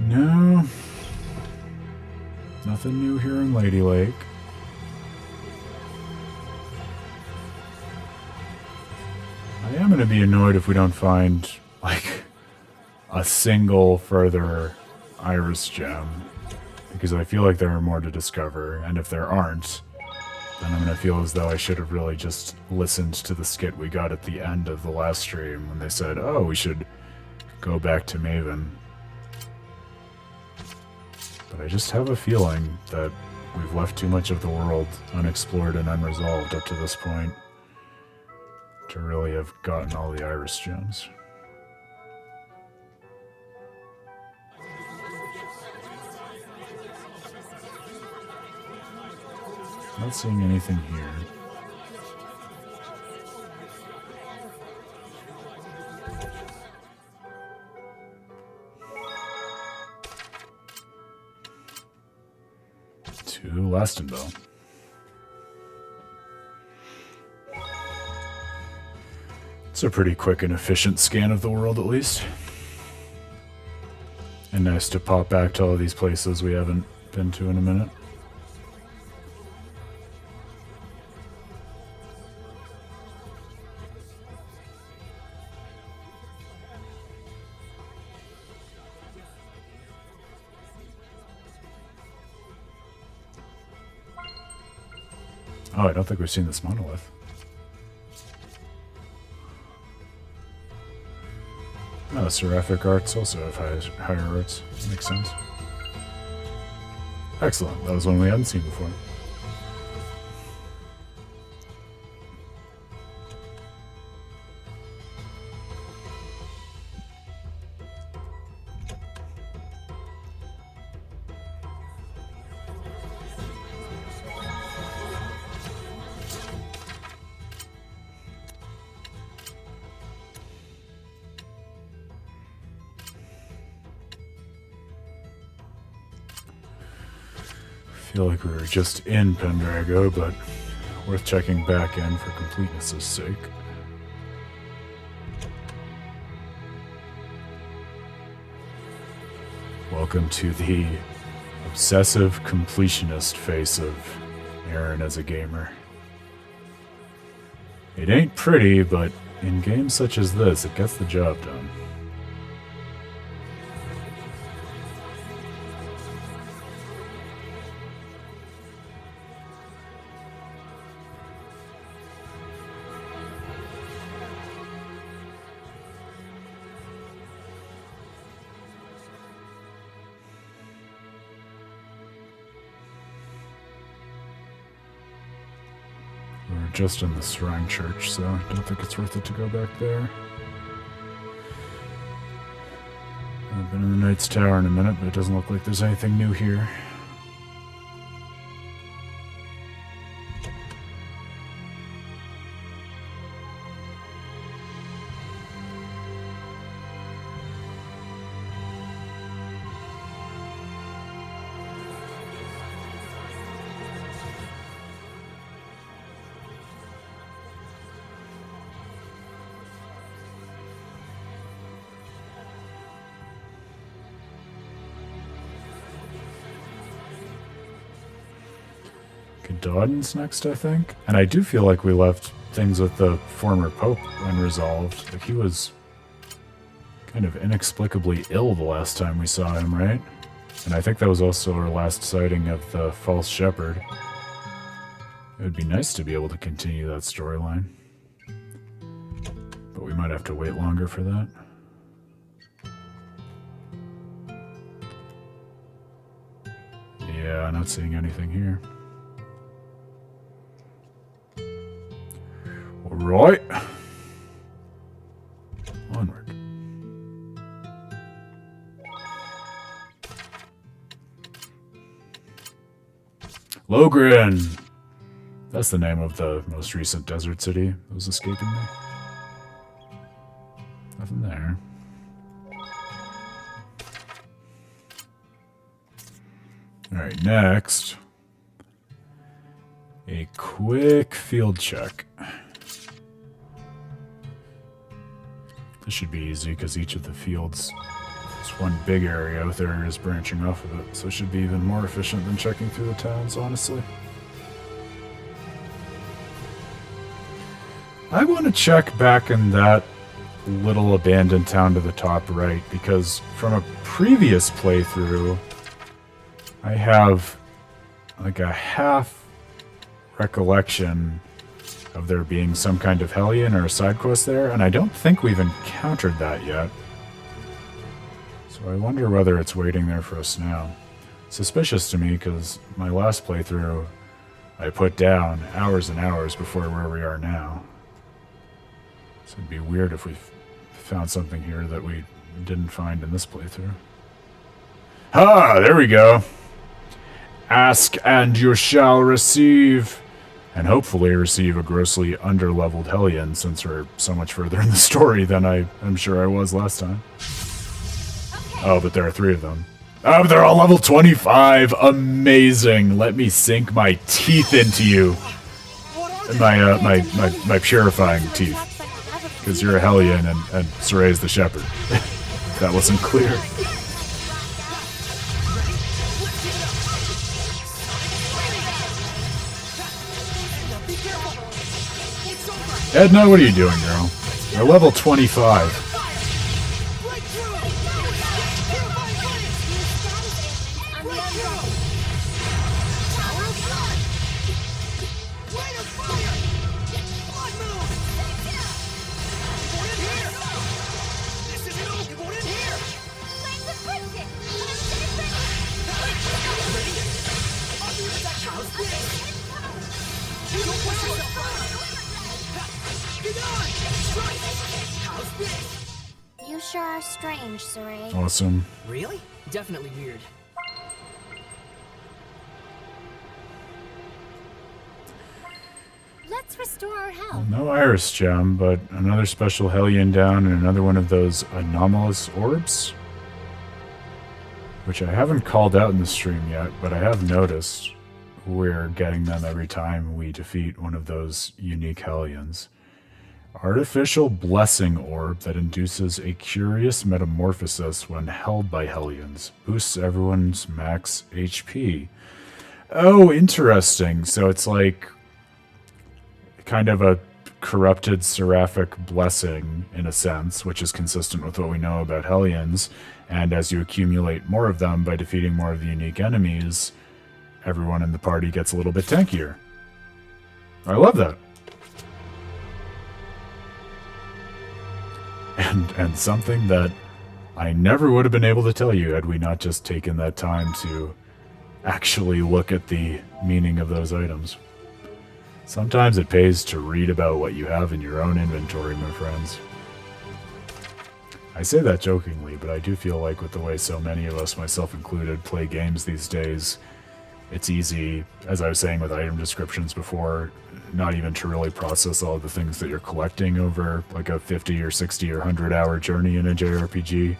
No. Nothing new here in Lady Lake. I am going to be annoyed if we don't find, like, a single further iris gem. Because I feel like there are more to discover, and if there aren't, then I'm going to feel as though I should have really just listened to the skit we got at the end of the last stream when they said, oh, we should go back to Mayvin. But I just have a feeling that we've left too much of the world unexplored and unresolved up to this point to really have gotten all the iris gems. Not seeing anything here. To Lastonville. It's a pretty quick and efficient scan of the world, at least. And nice to pop back to all these places we haven't been to in a minute. Oh, I don't think we've seen this monolith. Oh, seraphic arts also have higher arts. Makes sense. Excellent. That was one we hadn't seen before. feel like we were just in Pendrago, but worth checking back in for completeness' sake. Welcome to the obsessive completionist face of Aaron as a gamer. It ain't pretty, but in games such as this, it gets the job done. We're just in the Shrine Church, so I don't think it's worth it to go back there. I've been in the Knight's Tower in a minute, but it doesn't look like there's anything new here. Dawden's next, I think. And I do feel like we left things with the former Pope unresolved. Like, he was kind of inexplicably ill the last time we saw him, right? And I think that was also our last sighting of the false shepherd. It would be nice to be able to continue that storyline. But we might have to wait longer for that. Yeah, not seeing anything here. Right. Onward. Logren! That's the name of the most recent desert city that was escaping me. Nothing there. Alright, next. A quick field check. This should be easy because each of the fields is one big area with areas branching off of it, so it should be even more efficient than checking through the towns, honestly. I want to check back in that little abandoned town to the top right, because from a previous playthrough, I have like a half recollection of there being some kind of Hellion or a side quest there, and I don't think we've encountered that yet. So I wonder whether it's waiting there for us now. Suspicious to me, because my last playthrough I put down hours and hours before where we are now. So it'd be weird if we found something here that we didn't find in this playthrough. Ah, there we go! Ask and you shall receive! And hopefully receive a grossly underleveled Hellion, since we're so much further in the story than I'm sure I was last time. Oh, but there are 3 of them. Oh, they're all level 25! Amazing! Let me sink my teeth into you! My purifying teeth. Because you're a Hellion and Sorey's the Shepherd. If that wasn't clear. Edna, what are you doing, girl? They're level 25. You sure are strange, Sorey. Awesome. Really? Definitely weird. Let's restore our health. Well, no Iris Gem, but another special Hellion down and another one of those anomalous orbs. Which I haven't called out in the stream yet, but I have noticed. we're getting them every time we defeat one of those unique Hellions. Artificial blessing orb that induces a curious metamorphosis when held by Hellions. Boosts everyone's max HP. Oh, interesting. So it's like kind of a corrupted seraphic blessing in a sense, which is consistent with what we know about Hellions. And as you accumulate more of them by defeating more of the unique enemies, everyone in the party gets a little bit tankier. I love that. And something that I never would have been able to tell you had we not just taken that time to actually look at the meaning of those items. Sometimes it pays to read about what you have in your own inventory, my friends. I say that jokingly, but I do feel like with the way so many of us, myself included, play games these days, it's easy, as I was saying with item descriptions before, not even to really process all of the things that you're collecting over like a 50 or 60 or 100 hour journey in a JRPG,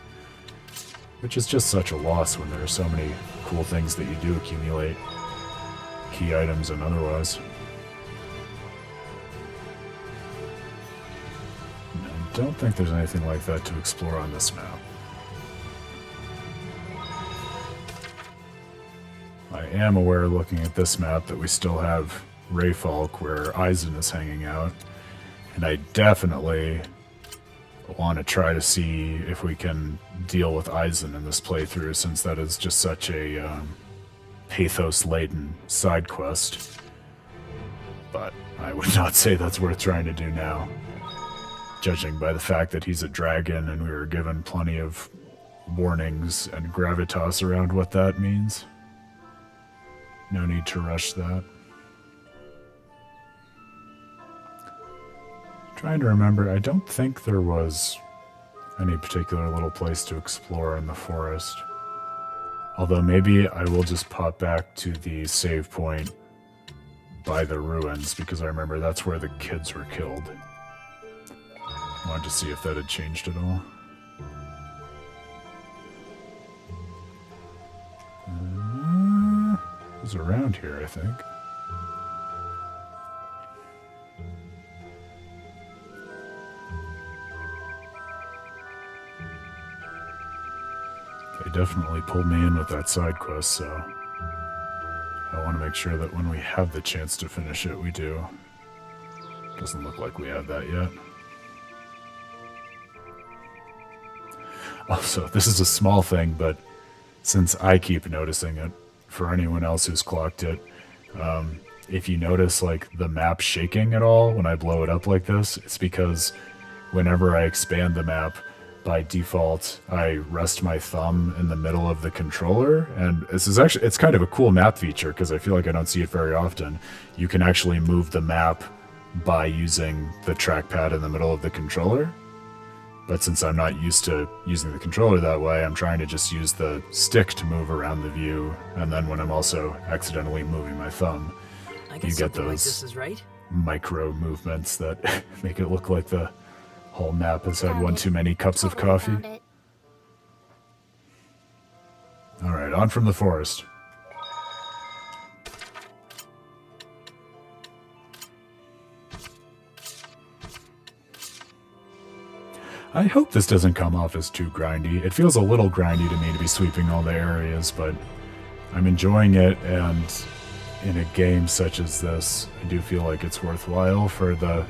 which is just such a loss when there are so many cool things that you do accumulate, key items and otherwise. I don't think there's anything like that to explore on this map. I am aware, looking at this map, that we still have Rayfalk, where Eisen is hanging out, and I definitely want to try to see if we can deal with Eisen in this playthrough, since that is just such a pathos-laden side quest. But I would not say that's worth trying to do now, judging by the fact that he's a dragon and we were given plenty of warnings and gravitas around what that means. No need to rush that. Trying to remember, I don't think there was any particular little place to explore in the forest. Although maybe I will just pop back to the save point by the ruins, because I remember that's where the kids were killed. I wanted to see if that had changed at all. It was around here, I think. They definitely pulled me in with that side quest, so I want to make sure that when we have the chance to finish it, we do. Doesn't look like we have that yet. Also, this is a small thing, but since I keep noticing it, for anyone else who's clocked it, if you notice like the map shaking at all when I blow it up like this, it's because whenever I expand the map, by default, I rest my thumb in the middle of the controller, and this is actually, it's kind of a cool map feature because I feel like I don't see it very often. You can actually move the map by using the trackpad in the middle of the controller. But since I'm not used to using the controller that way, I'm trying to just use the stick to move around the view, and then when I'm also accidentally moving my thumb, you get those like this is right. micro movements that make it look like the whole map has had one too many cups of coffee. Alright, on from the forest. I hope this doesn't come off as too grindy. It feels a little grindy to me to be sweeping all the areas, but I'm enjoying it, and in a game such as this, I do feel like it's worthwhile for the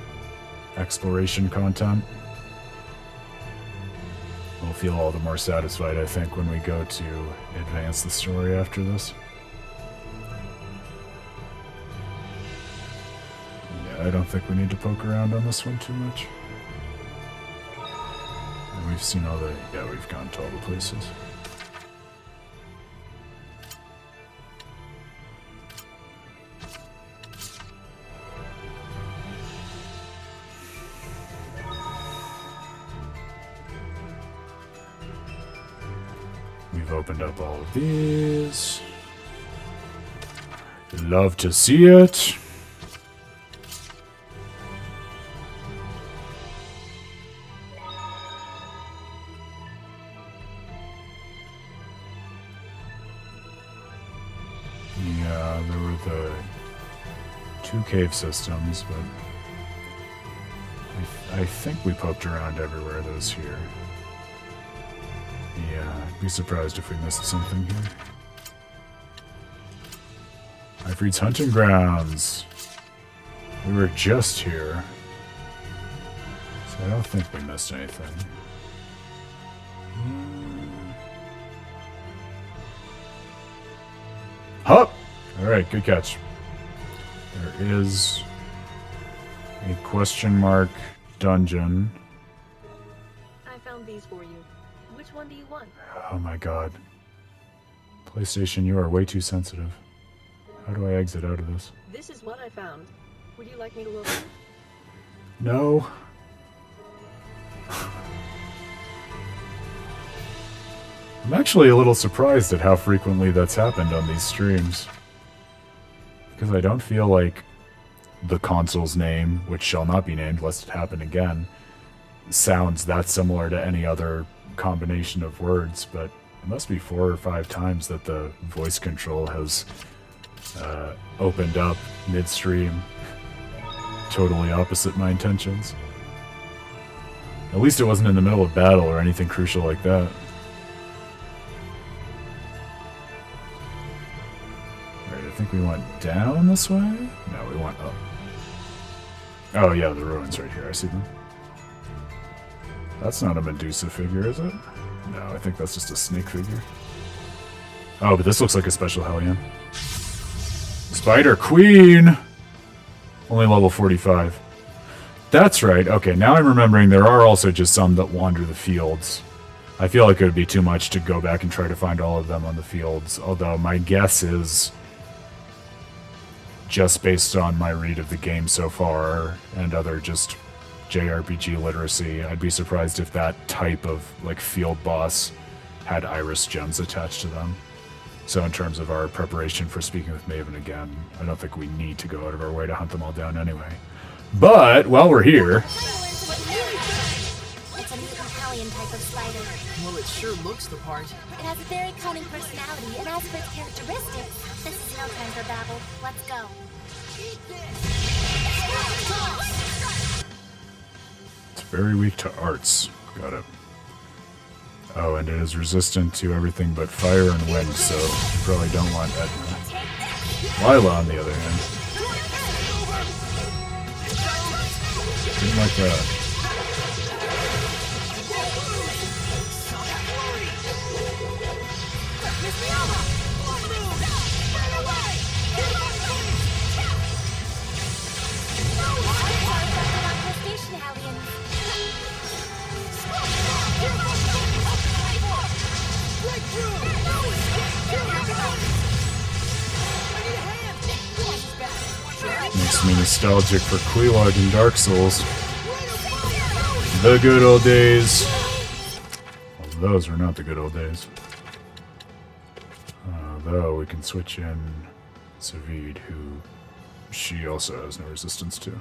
exploration content. We'll feel all the more satisfied, I think, when we go to advance the story after this. Yeah, I don't think we need to poke around on this one too much. And we've seen all the... yeah, we've gone to all the places. We've opened up all of these. Love to see it. Yeah, there were the 2 cave systems, but I think we poked around everywhere those here. Yeah, I'd be surprised if we missed something here. Ifrit's hunting grounds. We were just here, so I don't think we missed anything. Hup! Alright, good catch. There is a question mark dungeon. I found these for you. Which one do you want? Oh my god. PlayStation, you are way too sensitive. How do I exit out of this? This is what I found. Would you like me to look? No. I'm actually a little surprised at how frequently that's happened on these streams. Because I don't feel like the console's name, which shall not be named lest it happen again, sounds that similar to any other combination of words, but it must be 4 or 5 times that the voice control has opened up midstream. Totally opposite my intentions. At least it wasn't in the middle of battle or anything crucial like that. Alright, I think we went down this way? No, we went up. Oh yeah, the ruins right here, I see them. That's not a Medusa figure, is it? No, I think that's just a snake figure. Oh, but this looks like a special Hellion. Spider Queen! Only level 45. That's right. Okay, now I'm remembering there are also just some that wander the fields. I feel like it would be too much to go back and try to find all of them on the fields, although my guess is, just based on my read of the game so far, and other just JRPG literacy, I'd be surprised if that type of like field boss had iris gems attached to them. So in terms of our preparation for speaking with Mayvin again, I don't think we need to go out of our way to hunt them all down anyway. But, while we're here... It's a mutant Hellion type of spider. Well, it sure looks the part. It has a very cunning personality, and as for its characteristics, this is no time for babble. Let's go. It's very weak to arts. Got it. Oh, and it is resistant to everything but fire and wind, so you probably don't want Edna. Lila, on the other hand. Didn't like that. Makes me nostalgic for Quelaag in Dark Souls. The good old days. Well, those were not the good old days. Though we can switch in Savid, who she also has no resistance to.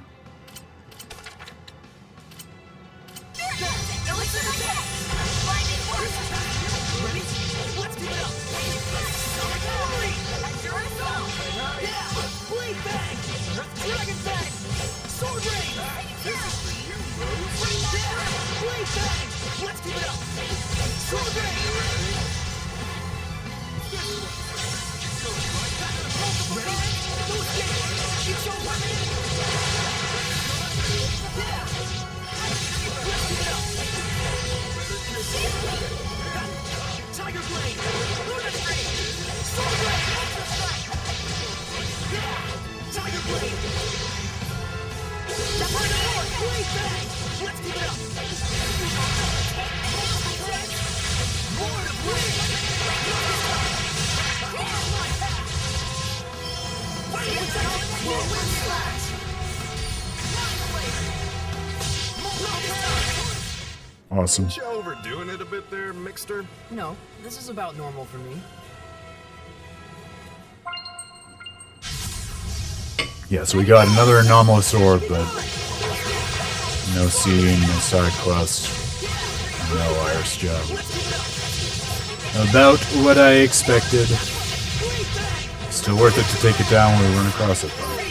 Awesome. Aren't you overdoing it a bit there, Mixter? No, this is about normal for me. Yeah, so we got another anomalous orb, but no scene, no side quest, no iris gem. About what I expected. Still worth it to take it down when we run across it, though.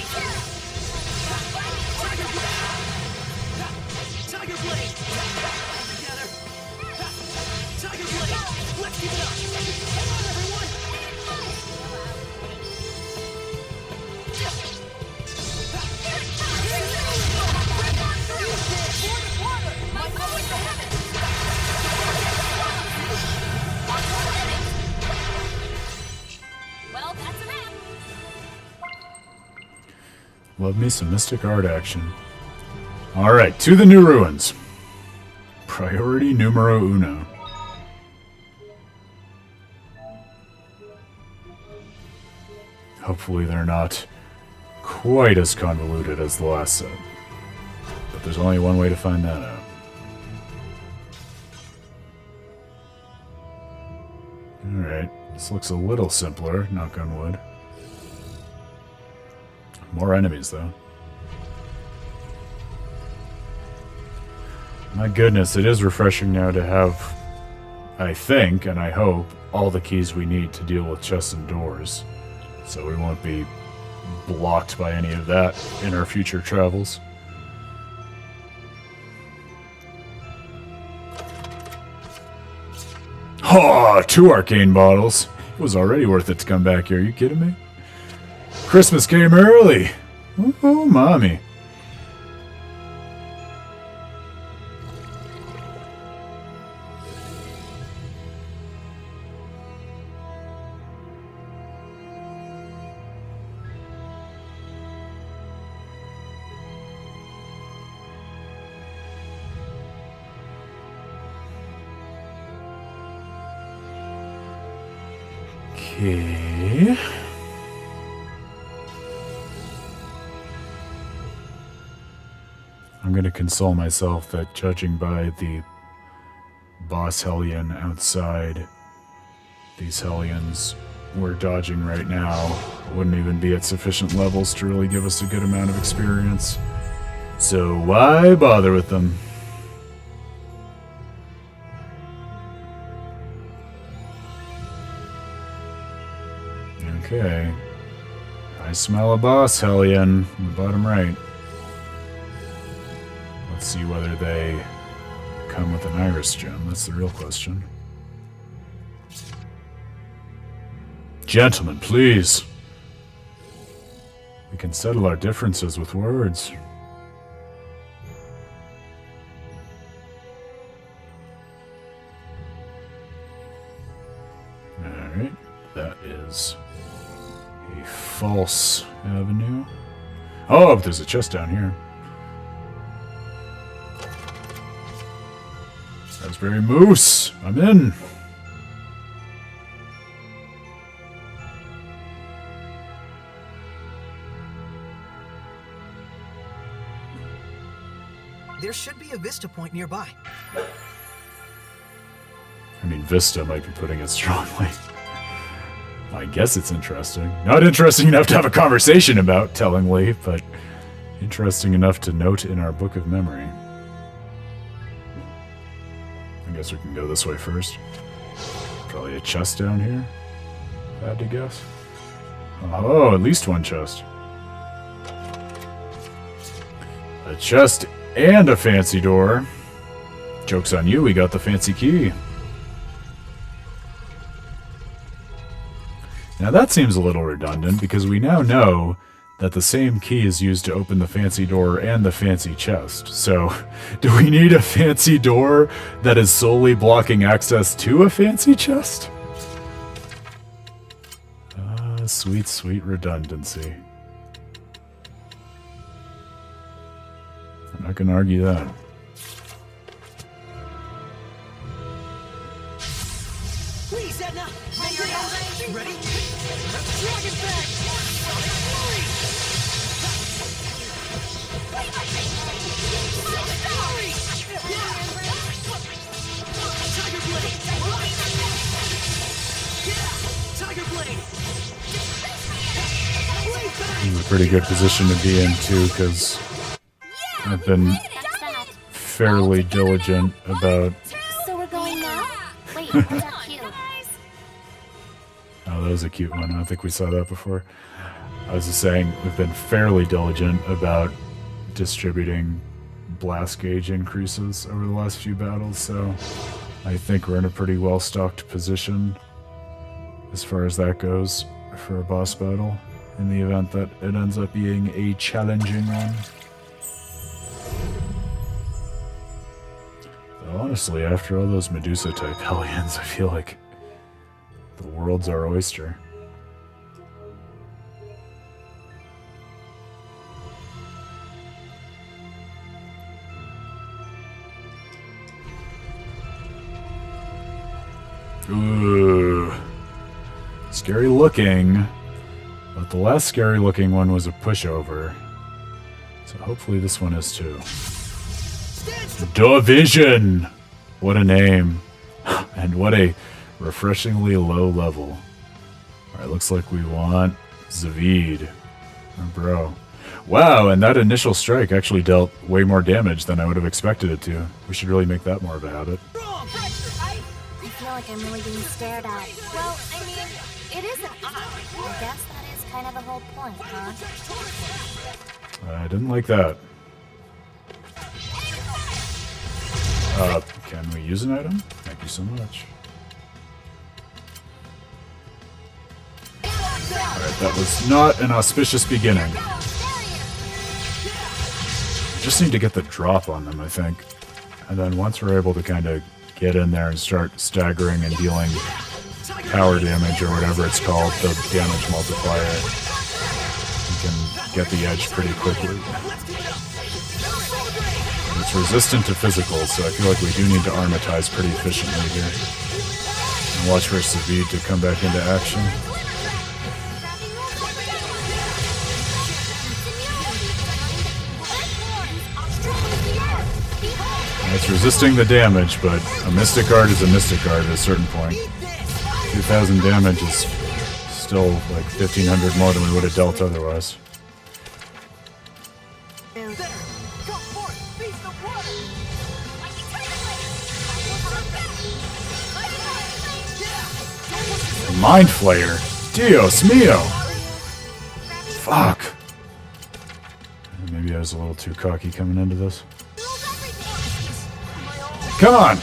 Love me some mystic art action. Alright, to the new ruins. Priority numero uno. Hopefully they're not quite as convoluted as the last set. But there's only one way to find that out. Alright, this looks a little simpler, knock on wood. More enemies, though. My goodness, it is refreshing now to have, I think, and I hope, all the keys we need to deal with chests and doors. So we won't be blocked by any of that in our future travels. Oh, 2 arcane bottles. It was already worth it to come back here. Are you kidding me? Christmas came early. Oh, mommy. Okay. I'm going to console myself that judging by the boss Hellion outside, these Hellions we're dodging right now wouldn't even be at sufficient levels to really give us a good amount of experience. So why bother with them? Okay. I smell a boss Hellion in the bottom right. Let's see whether they come with an iris gem. That's the real question. Gentlemen, please. We can settle our differences with words. Alright, that is a false avenue. Oh, but there's a chest down here. Raspberry Moose! I'm in! There should be a vista point nearby. I mean, Vista might be putting it strongly. I guess it's interesting. Not interesting enough to have a conversation about, tellingly, but interesting enough to note in our book of memory. I guess we can go this way first. Probably a chest down here, if I had to guess. Oh, at least one chest. A chest and a fancy door. Joke's on you, we got the fancy key. Now that seems a little redundant, because we now know that the same key is used to open the fancy door and the fancy chest. So, do we need a fancy door that is solely blocking access to a fancy chest? Sweet, sweet redundancy. I'm not gonna argue that. Please, Edna! Ready? Dragon back! Tiger Blade! Tiger Blade! This is a pretty good position to be in, too, because I've been fairly diligent about... So we're going now? Wait, what's that cue? Oh, that was a cute one. I don't think we saw that before. I was just saying, we've been fairly diligent about distributing blast gauge increases over the last few battles, so I think we're in a pretty well-stocked position as far as that goes for a boss battle, in the event that it ends up being a challenging one. Though honestly, after all those Medusa-type Hellions, I feel like the world's our oyster. Ooh. Scary looking, but the last scary looking one was a pushover. So hopefully this one is too. Division! What a name. And what a refreshingly low level. Alright, looks like we want Zavid. Our bro. Wow, and that initial strike actually dealt way more damage than I would have expected it to. We should really make that more of a habit. I feel like I'm really being stared at. Well, I mean, it isn't odd. I guess that is kind of the whole point, huh? I didn't like that. Can we use an item? Thank you so much. Alright, that was not an auspicious beginning. Just need to get the drop on them, I think. And then once we're able to kind of get in there and start staggering and dealing power damage or whatever it's called, the damage multiplier, we can get the edge pretty quickly. It's resistant to physical, so I feel like we do need to armatize pretty efficiently here. And watch for Zavid to come back into action. It's resisting the damage, but a Mystic Guard is a Mystic Guard at a certain point. 2,000 damage is still like 1,500 more than we would have dealt otherwise. Mind Flayer! Dios mio! Fuck! Maybe I was a little too cocky coming into this. Come on!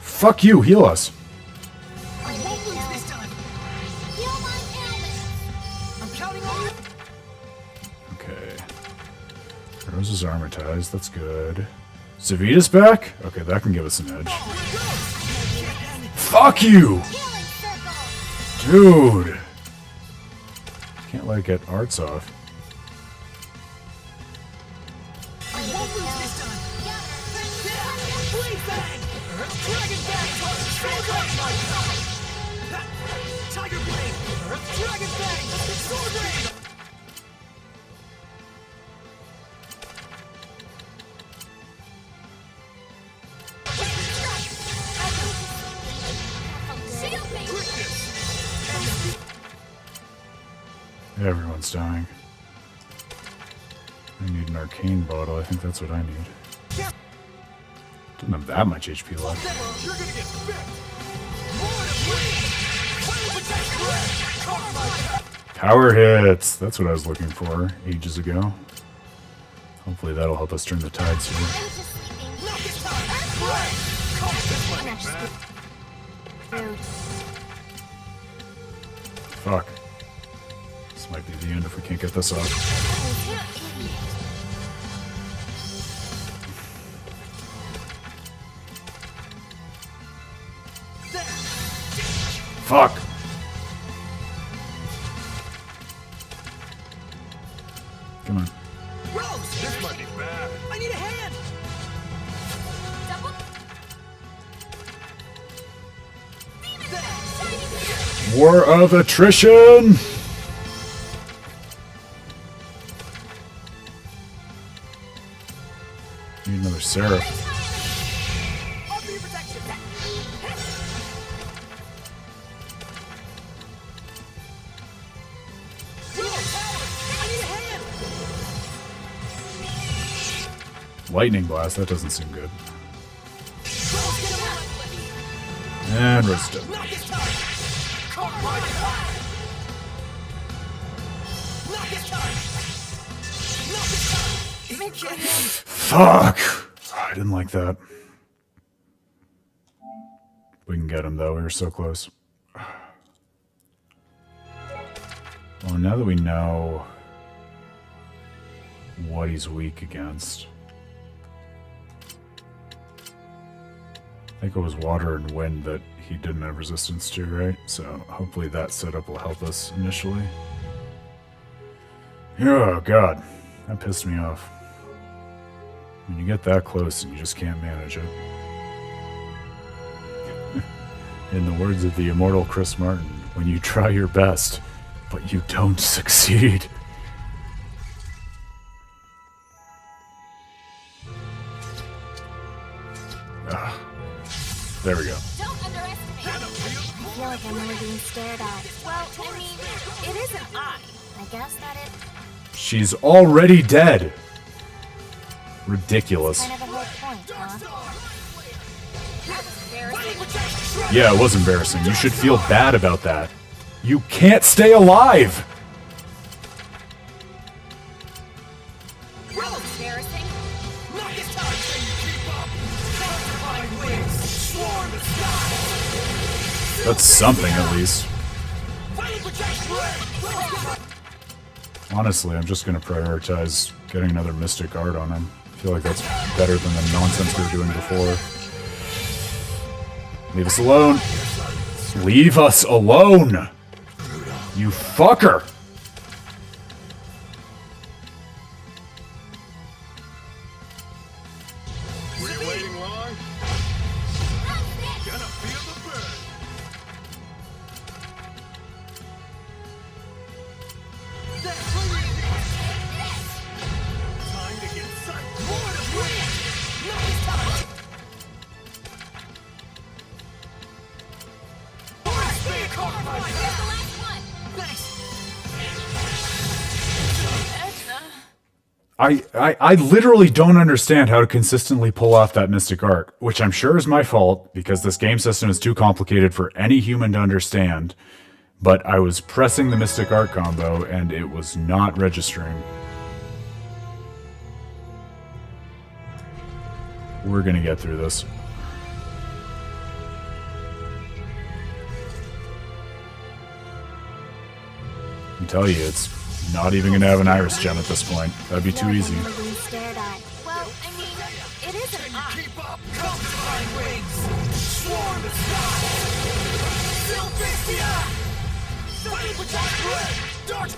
Fuck you, heal us. Okay. Rose is armatized, that's good. Zavita's back? Okay, that can give us an edge. Fuck you! Dude! Can't let it get arts off. Everyone's dying. I need an arcane bottle. I think that's what I need. Didn't have that much HP left. Power hits! That's what I was looking for ages ago. Hopefully that'll help us turn the tides here. Fuck. This might be the end if we can't get this off. Fuck! Come on. Rose! This might be bad. I need a hand! War of attrition! Need another Seraph. Lightning Blast, that doesn't seem good. And Rose dead. Fuck! I didn't like that. We can get him, though. We were so close. Well, now that we know what he's weak against, I think it was water and wind that he didn't have resistance to, right? So hopefully that setup will help us initially. Oh, God. That pissed me off. When you get that close and you just can't manage it. In the words of the immortal Chris Martin, when you try your best, but you don't succeed. There we go. Don't underestimate me. I feel like I'm really being stared at. Well, I mean, it isn't I. I guess that it She's already dead. Ridiculous. kind of the whole point, huh? Yeah, it was embarrassing. You should feel bad about that. You can't stay alive! Embarrassing. That's something, at least. Honestly, I'm just going to prioritize getting another Mystic Art on him. I feel like that's better than the nonsense we were doing before. Leave us alone. Leave us alone! You fucker! Were you waiting long? Gonna feel the burn. Time to get psyched. More to win. Nice time. Here's the last one. I literally don't understand how to consistently pull off that Mystic Art, which I'm sure is my fault, because this game system is too complicated for any human to understand, but I was pressing the Mystic Art combo, and it was not registering. We're gonna get through this. I can tell you, it's not even gonna have an Iris gem at this point. That'd be too easy. I'm really being stared at. Well, I mean, it isn't I. Keep up! Come to my wings! Swarm the sky! Sylvestia! Fighting protect red! Dark!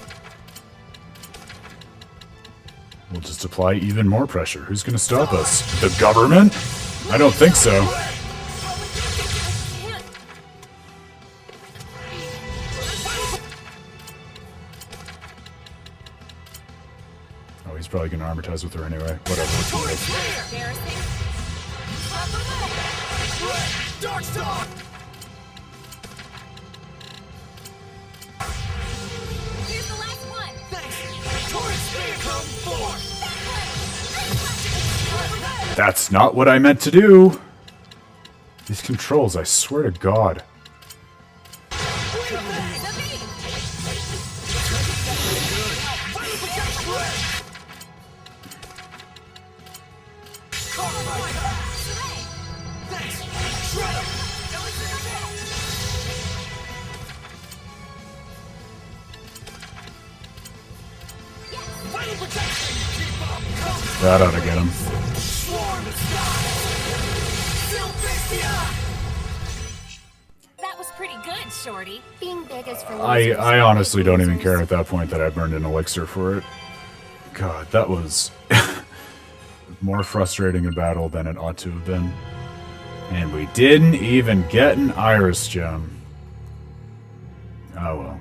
We'll just apply even more pressure. Who's gonna stop us? The government? I don't think so. Oh, he's probably gonna armortize with her anyway. Whatever. Let's move. Embarrassing. Dark Star! Here's the last one. Thanks! Torrent Spear come forth! That's not what I meant to do. These controls, I swear to God. That ought to get him. That was pretty good, Shorty. Being big is for losers. I honestly don't even care at that point that I burned an elixir for it. God, that was more frustrating a battle than it ought to have been. And we didn't even get an Iris gem. Oh well.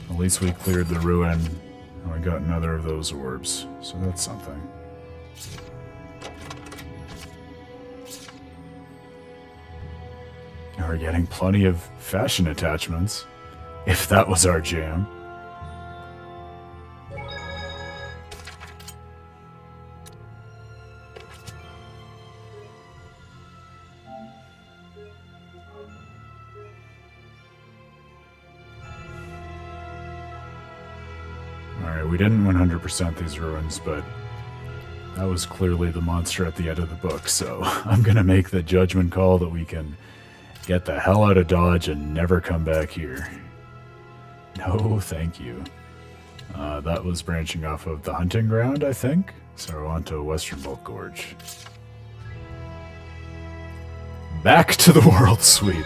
At least we cleared the ruin and we got another of those orbs. So that's something. And we're getting plenty of fashion attachments, if that was our jam. Alright, we didn't 100% these ruins, but that was clearly the monster at the end of the book, so I'm gonna make the judgment call that we can get the hell out of Dodge and never come back here. No, thank you. That was branching off of the hunting ground, I think. So we're on to Western Bulk Gorge. Back to the world sweep.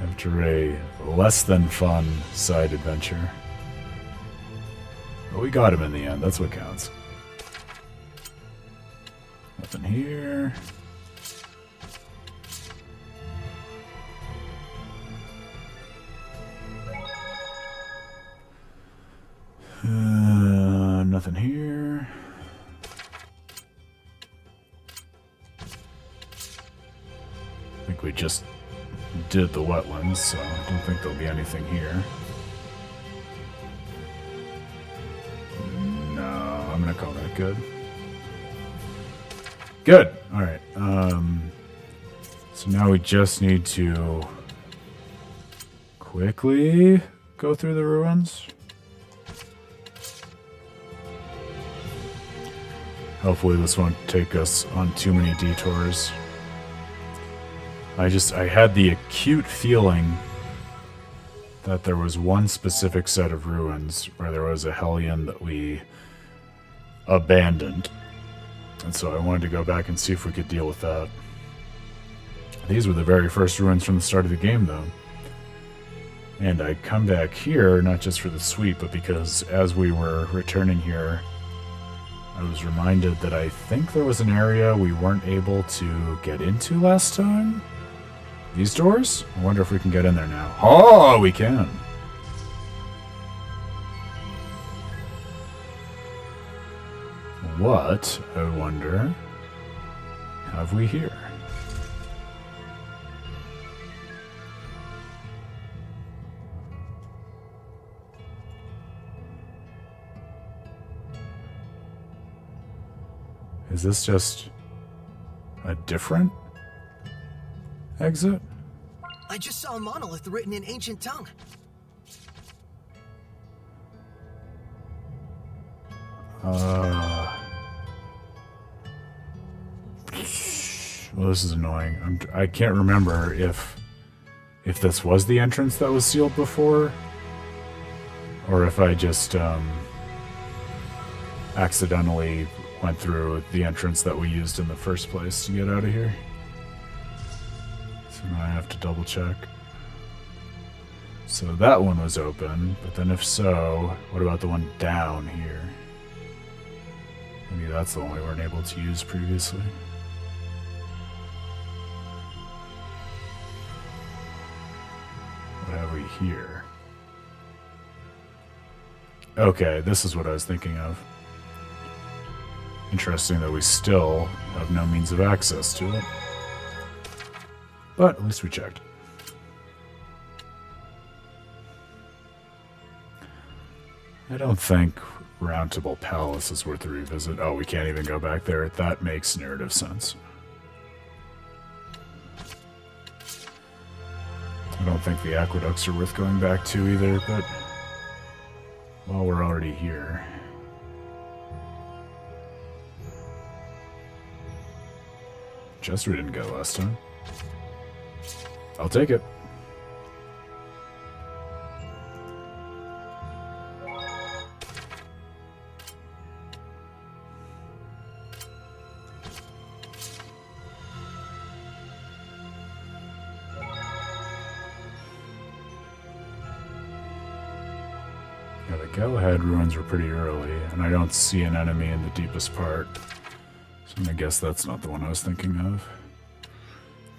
After a less than fun side adventure. But we got him in the end, that's what counts. Nothing here. Nothing here. I think we just did the wetlands, so I don't think there'll be anything here. No, I'm gonna call that good. Good! Alright, so now we just need to quickly go through the ruins. Hopefully this won't take us on too many detours. I had the acute feeling that there was one specific set of ruins where there was a Hellion that we abandoned. And so I wanted to go back and see if we could deal with that. These were the very first ruins from the start of the game, though. And I come back here, not just for the sweep, but because as we were returning here, I was reminded that I think there was an area we weren't able to get into last time. These doors? I wonder if we can get in there now. Oh, we can! What, I wonder, have we here? Is this just a different exit? I just saw a monolith written in ancient tongue. Well, this is annoying. I can't remember if this was the entrance that was sealed before, or if I just accidentally went through the entrance that we used in the first place to get out of here. So now I have to double check. So that one was open, but then if so, what about the one down here? Maybe that's the one we weren't able to use previously. What have we here? Okay, this is what I was thinking of. Interesting that we still have no means of access to it. But at least we checked. I don't think Roundtable Palace is worth a revisit. Oh, we can't even go back there. That makes narrative sense. I don't think the aqueducts are worth going back to either, but well, we're already here. Chester didn't go last time. I'll take it. Yeah, the Galahad ruins were pretty early, and I don't see an enemy in the deepest part. So I'm gonna guess that's not the one I was thinking of.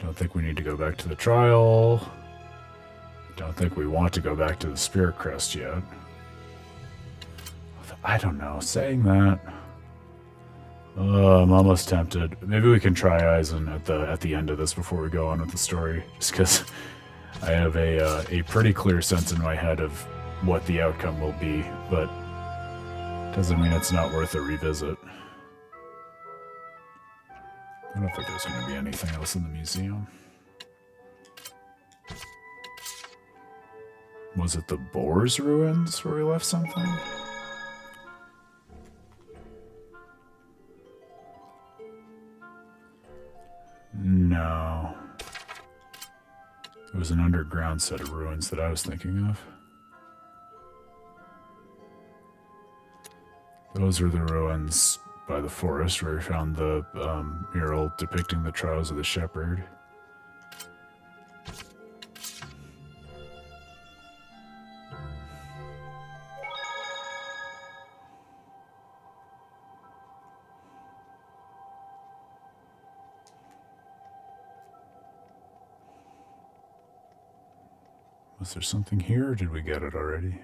Don't think we need to go back to the trial. Don't think we want to go back to the Spirit Crest yet. I don't know, saying that... I'm almost tempted. Maybe we can try Eisen at the end of this before we go on with the story. Just because I have a pretty clear sense in my head of what the outcome will be, but doesn't mean it's not worth a revisit. I don't think there's going to be anything else in the museum. Was it the Boar's ruins where we left something? No. It was an underground set of ruins that I was thinking of. Those were the ruins by the forest where we found the mural depicting the trials of the shepherd. Was there something here, or did we get it already?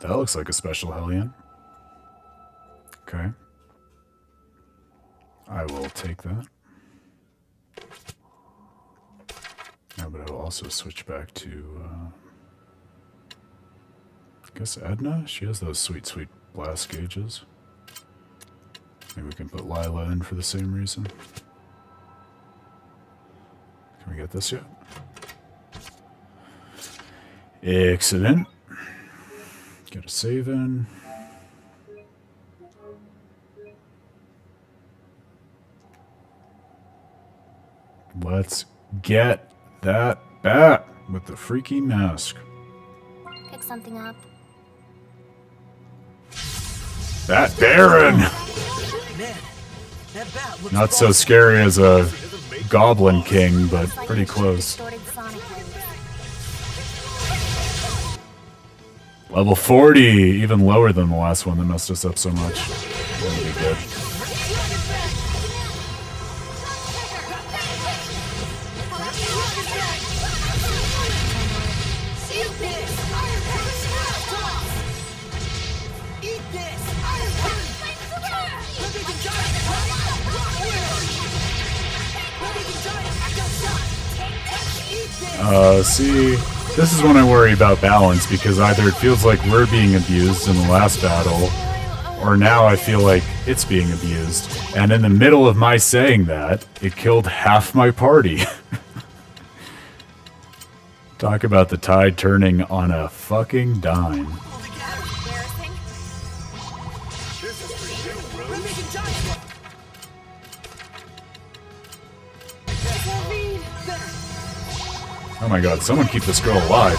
That looks like a special Hellion. Okay. I will take that. Yeah, but I will also switch back to, I guess Edna? She has those sweet, sweet blast gauges. Maybe we can put Lila in for the same reason. Can we get this yet? Excellent. Get a save in. Let's get that bat with the freaky mask. Pick something up. Bat Baron! Man, that bat looks Not so scary as a Goblin King, but pretty close. Level 40, even lower than the last one that messed us up so much. That'll be good. See, this is when I worry about balance, because either it feels like we're being abused in the last battle, or now I feel like it's being abused. And in the middle of my saying that, it killed half my party. Talk about the tide turning on a fucking dime. Oh my god, someone keep this girl alive.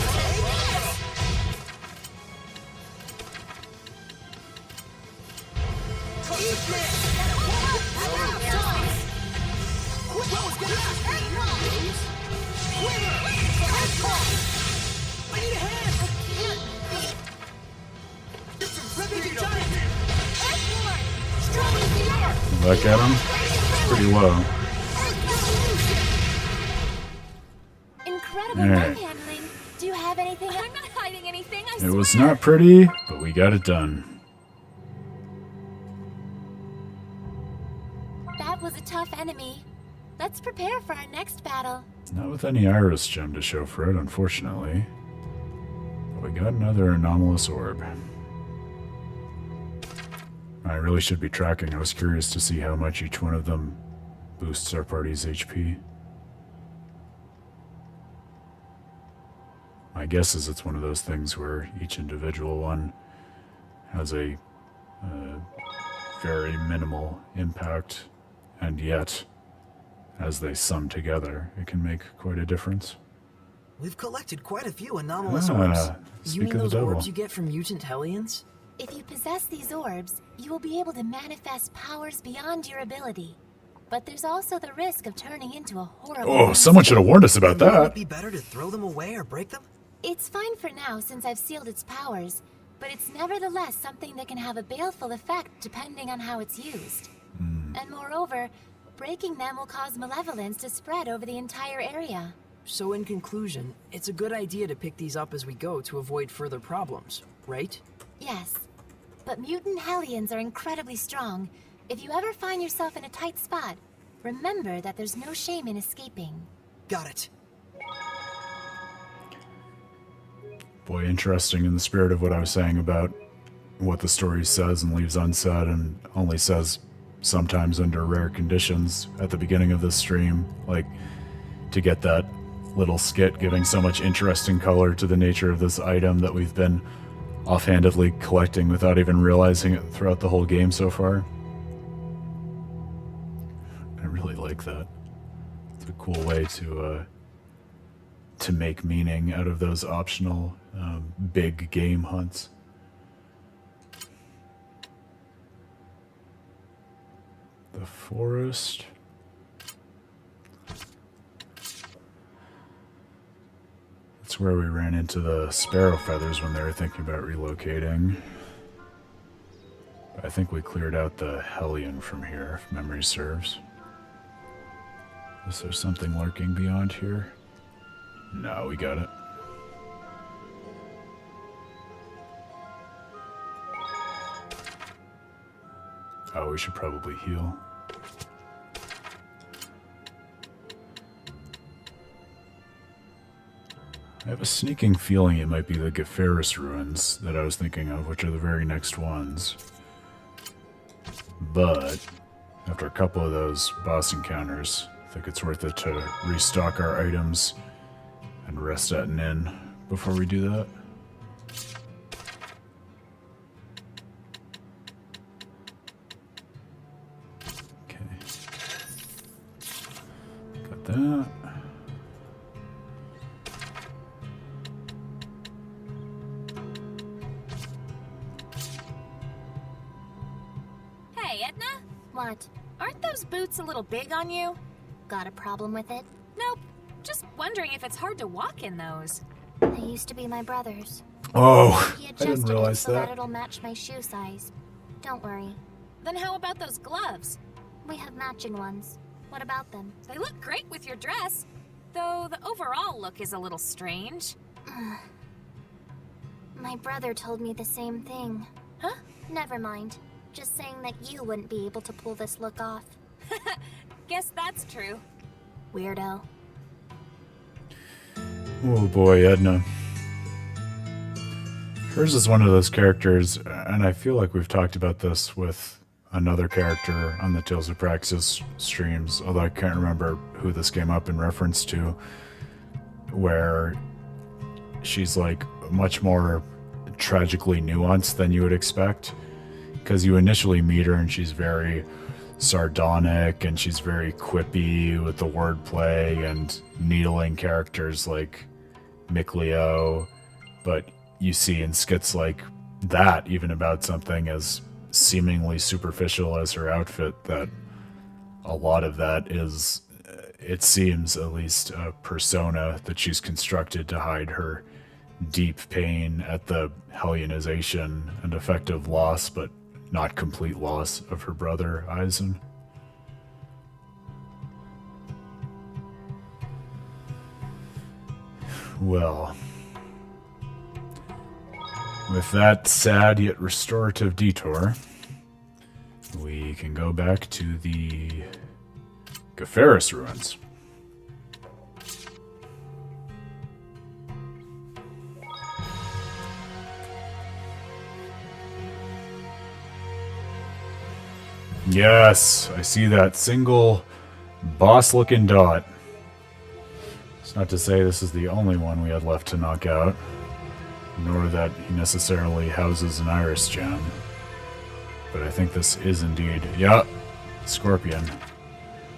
Look at him. It's pretty low. Right. Do you have anything? I'm not hiding anything, I swear. It was not pretty, but we got it done. That was a tough enemy. Let's prepare for our next battle. Not with any Iris gem to show for it, unfortunately. But we got another anomalous orb. I really should be tracking. I was curious to see how much each one of them boosts our party's HP. My guess is it's one of those things where each individual one has a very minimal impact, and yet, as they sum together, it can make quite a difference. We've collected quite a few anomalous orbs. You mean those orbs you get from mutant Hellions? If you possess these orbs, you will be able to manifest powers beyond your ability. But there's also the risk of turning into a horrible... Oh, someone should have warned us about that. Would it be better to throw them away or break them? It's fine for now since I've sealed its powers, but it's nevertheless something that can have a baleful effect depending on how it's used. And moreover, breaking them will cause malevolence to spread over the entire area. So in conclusion, it's a good idea to pick these up as we go to avoid further problems, right? Yes, but mutant Hellions are incredibly strong. If you ever find yourself in a tight spot, remember that there's no shame in escaping. Got it. Boy, interesting in the spirit of what I was saying about what the story says and leaves unsaid and only says sometimes under rare conditions at the beginning of this stream, like to get that little skit giving so much interesting color to the nature of this item that we've been offhandedly collecting without even realizing it throughout the whole game so far. I really like that. It's a cool way to make meaning out of those optional big game hunts. The forest. That's where we ran into the sparrow feathers when they were thinking about relocating. I think we cleared out the Hellion from here, if memory serves. Is there something lurking beyond here? No, we got it. Oh, we should probably heal. I have a sneaking feeling it might be the Geferis ruins that I was thinking of, which are the very next ones. But after a couple of those boss encounters, I think it's worth it to restock our items and rest at an inn before we do that. Okay. Got that. Hey, Edna? What? Aren't those boots a little big on you? Got a problem with it? Nope. Just wondering if it's hard to walk in those. They used to be my brother's. Oh, He I adjusted didn't it realize so that that. it'll match my shoe size. Don't worry. Then how about those gloves? We have matching ones. What about them? They look great with your dress, though the overall look is a little strange. My brother told me the same thing. Huh? Never mind. Just saying that you wouldn't be able to pull this look off. Guess that's true. Weirdo. Oh boy, Edna. Hers is one of those characters, and I feel like we've talked about this with another character on the Tales of Praxis streams, although I can't remember who this came up in reference to, where she's like much more tragically nuanced than you would expect, because you initially meet her and she's very sardonic and she's very quippy with the wordplay and needling characters like Mikleo, but you see in skits like that, even about something as seemingly superficial as her outfit, that a lot of that is, it seems at least, a persona that she's constructed to hide her deep pain at the Hellionization and effective loss, but not complete loss, of her brother, Eisen. Well, with that sad yet restorative detour, we can go back to the Geferis ruins. Yes, I see that single boss-looking dot. It's not to say this is the only one we had left to knock out, nor that he necessarily houses an iris gem. But I think this is indeed, yeah, Scorpion.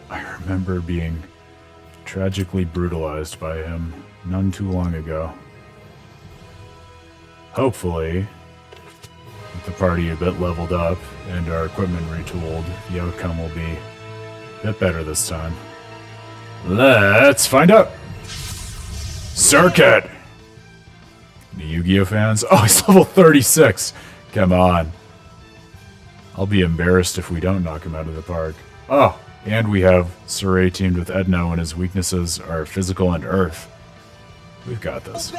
I remember being tragically brutalized by him none too long ago. Hopefully, with the party a bit leveled up and our equipment retooled, the outcome will be a bit better this time. Let's find out! Circuit! The Yu-Gi-Oh fans? Oh, he's level 36! Come on. I'll be embarrassed if we don't knock him out of the park. Oh, and we have Sorey teamed with Edna when his weaknesses are physical and earth. We've got this. So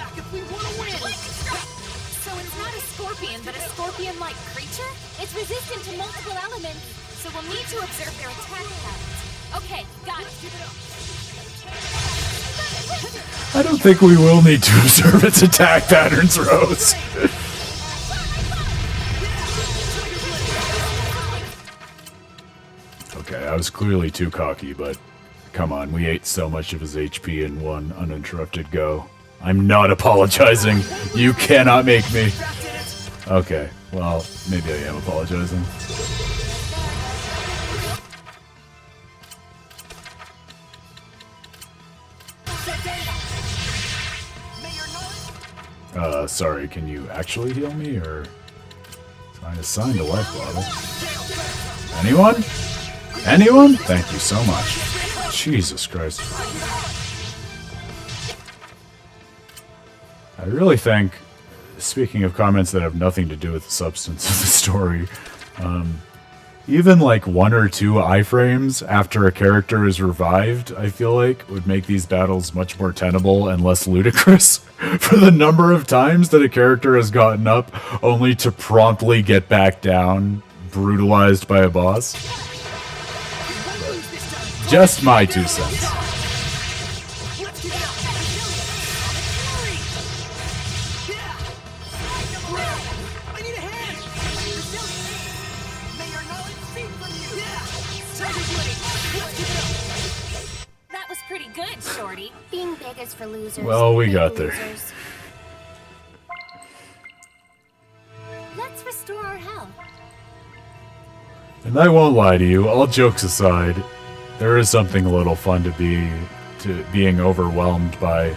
it's not a scorpion, but a scorpion-like creature? It's resistant to multiple elements, so we'll need to observe their attack patterns. Okay, got it. I don't think we will need to observe its attack patterns, Rose. Okay, I was clearly too cocky, but come on, we ate so much of his HP in one uninterrupted go. I'm not apologizing. You cannot make me. Okay, well, maybe I am apologizing. Sorry, can you actually heal me, or find a sign to life bottle? Anyone? Anyone? Thank you so much. Jesus Christ. I really think, speaking of comments that have nothing to do with the substance of the story, even like 1 or 2 iframes after a character is revived, I feel like, would make these battles much more tenable and less ludicrous for the number of times that a character has gotten up only to promptly get back down, brutalized by a boss. But just my 2 cents. Being big is for losers. Well, we got there. Let's restore our health. And I won't lie to you, all jokes aside, there is something a little fun to being overwhelmed by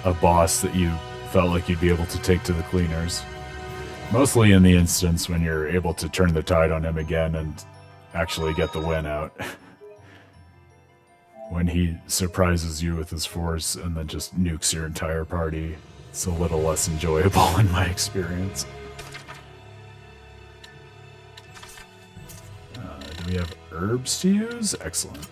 a boss that you felt like you'd be able to take to the cleaners. Mostly in the instance when you're able to turn the tide on him again and actually get the win out. When he surprises you with his force and then just nukes your entire party, it's a little less enjoyable in my experience. Do we have herbs to use? Excellent.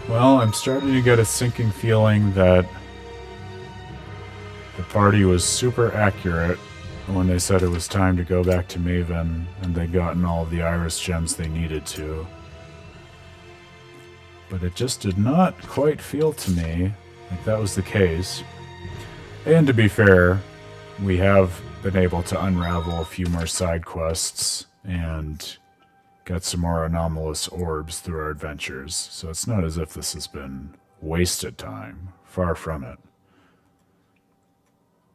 Well, I'm starting to get a sinking feeling that the party was super accurate when they said it was time to go back to Mayvin, and they'd gotten all of the iris gems they needed to. But it just did not quite feel to me like that was the case. And to be fair, we have been able to unravel a few more side quests and got some more anomalous orbs through our adventures, so it's not as if this has been wasted time. Far from it.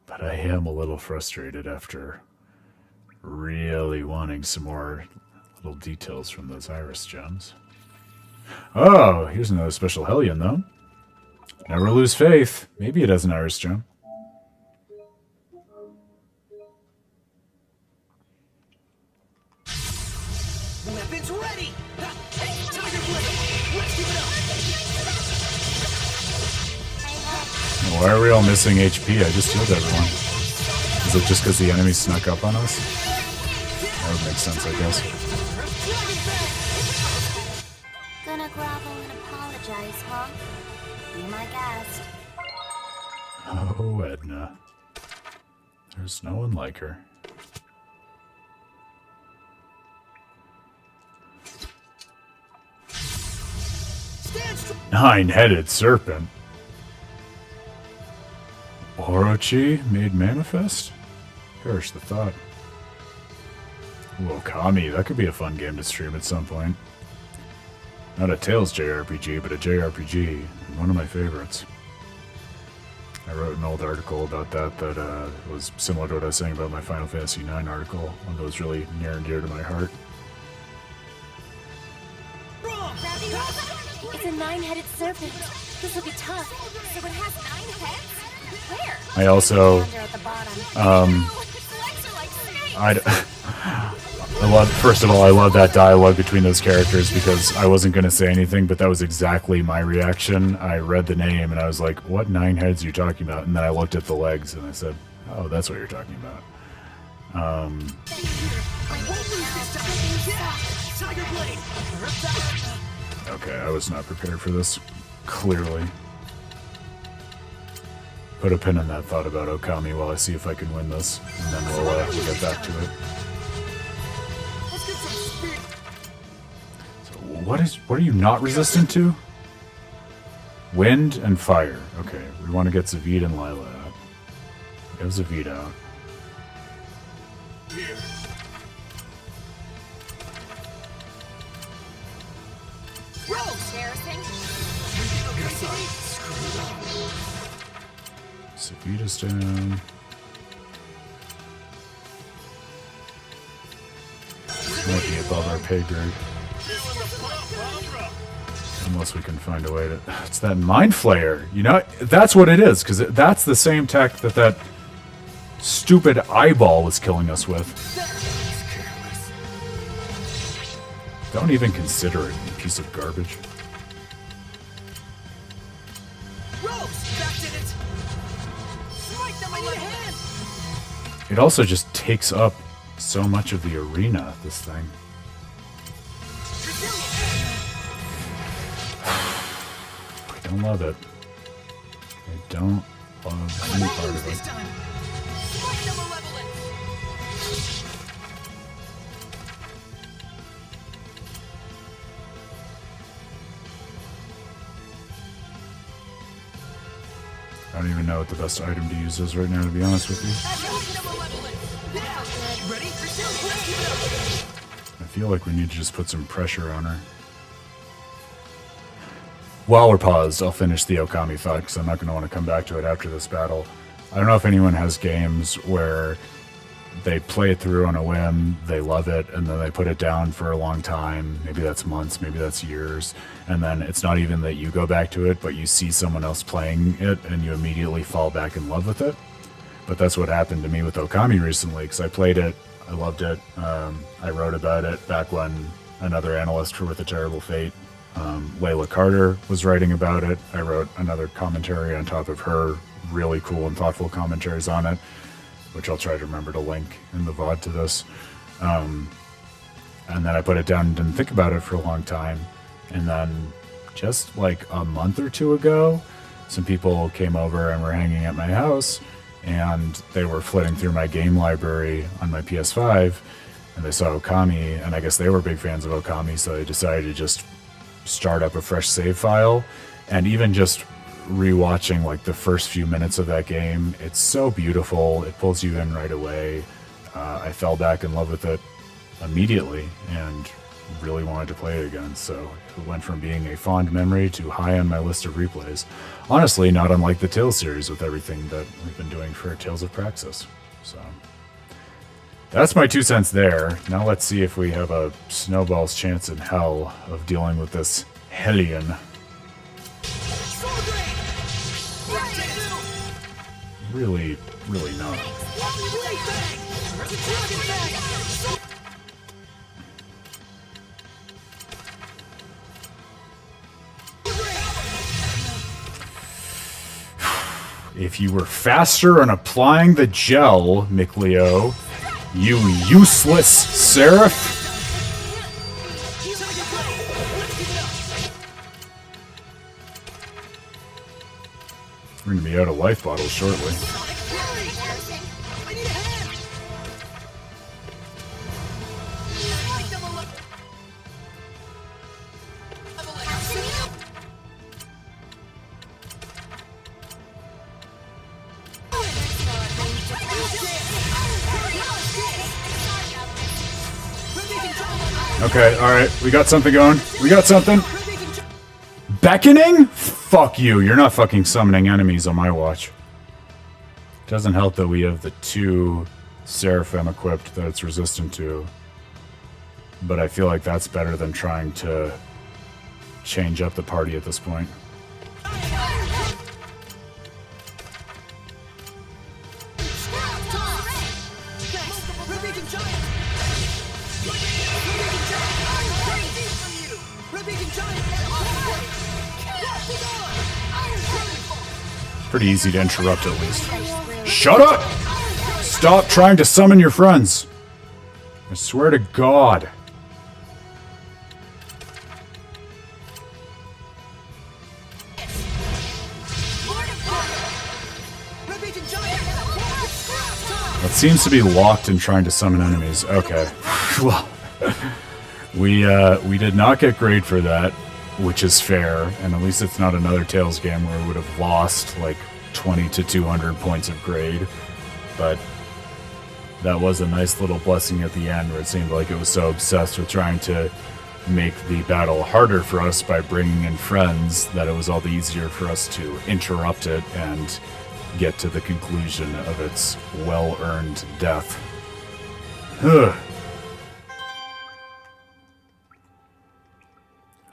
But I am a little frustrated after really wanting some more little details from those iris gems. Oh, here's another special Hellion, though. Never lose faith. Maybe it has an iris gem. Weapons ready! Why are we all missing HP? I just healed everyone. Is it just because the enemy snuck up on us? That would make sense, I guess. Gonna grovel and apologize, huh? Be my guest. Oh, Edna. There's no one like her. Nine-headed serpent. Orochi made manifest? Perish the thought. Ooh, Okami, that could be a fun game to stream at some point. Not a Tales JRPG, but a JRPG, and one of my favorites. I wrote an old article about that was similar to what I was saying about my Final Fantasy IX article, one that was really near and dear to my heart. It's a 9-headed serpent. This will be tough. So it has 9 heads? Where? I also, I love, first of all, I love that dialogue between those characters because I wasn't going to say anything, but that was exactly my reaction. I read the name and I was like, what 9 heads are you talking about? And then I looked at the legs and I said, oh, that's what you're talking about. Okay, I was not prepared for this. Clearly. Put a pin in that thought about Okami while I see if I can win this, and then we'll get back to it. So what are you not resistant to? Wind and fire. Okay, we want to get Zavid and Lila out. Get Zavid out. Zavid is down. This might be above our pay grade. Unless we can find a way to... It's that Mind Flayer. You know, that's what it is, because that's the same tech that stupid eyeball was killing us with. Don't even consider it, you piece of garbage. It also just takes up so much of the arena, this thing. I don't love it. I don't love any part of it. I don't even know what the best item to use is right now, to be honest with you. I feel like we need to just put some pressure on her. While we're paused, I'll finish the Okami thought, because I'm not going to want to come back to it after this battle. I don't know if anyone has games where they play it through on a whim, they love it, and then they put it down for a long time. Maybe that's months, maybe that's years. And then it's not even that you go back to it, but you see someone else playing it, and you immediately fall back in love with it. But that's what happened to me with Okami recently, because I played it, I loved it. I wrote about it back when another analyst for With a Terrible Fate, Layla Carter, was writing about it. I wrote another commentary on top of her, really cool and thoughtful commentaries on it, which I'll try to remember to link in the VOD to this. And then I put it down and didn't think about it for a long time. And then just like a month or two ago, some people came over and were hanging at my house, and they were flitting through my game library on my PS5, and they saw Okami, and I guess they were big fans of Okami, so they decided to just start up a fresh save file. And even just rewatching like the first few minutes of that game, it's so beautiful. It pulls you in right away. I fell back in love with it immediately and really wanted to play it again. So it went from being a fond memory to high on my list of replays. Honestly, not unlike the Tales series with everything that we've been doing for Tales of Praxis. So that's my 2 cents there. Now let's see if we have a snowball's chance in hell of dealing with this Hellion. Really, really not. If you were faster in applying the gel, Mikleo, you useless seraph. We're going to be out of life bottles shortly. Okay, alright, we got something going. We got something. Beckoning? Fuck you, you're not fucking summoning enemies on my watch. Doesn't help that we have the 2 Seraphim equipped that it's resistant to. But I feel like that's better than trying to change up the party at this point. Pretty easy to interrupt at least. Shut up! Stop trying to summon your friends. I swear to God. seems to be locked in trying to summon enemies. Okay. Well, we did not get grade for that, which is fair, and at least it's not another Tales game where we would have lost like 20 to 200 points of grade. But that was a nice little blessing at the end, where it seemed like it was so obsessed with trying to make the battle harder for us by bringing in friends that it was all the easier for us to interrupt it and get to the conclusion of its well-earned death. Ugh.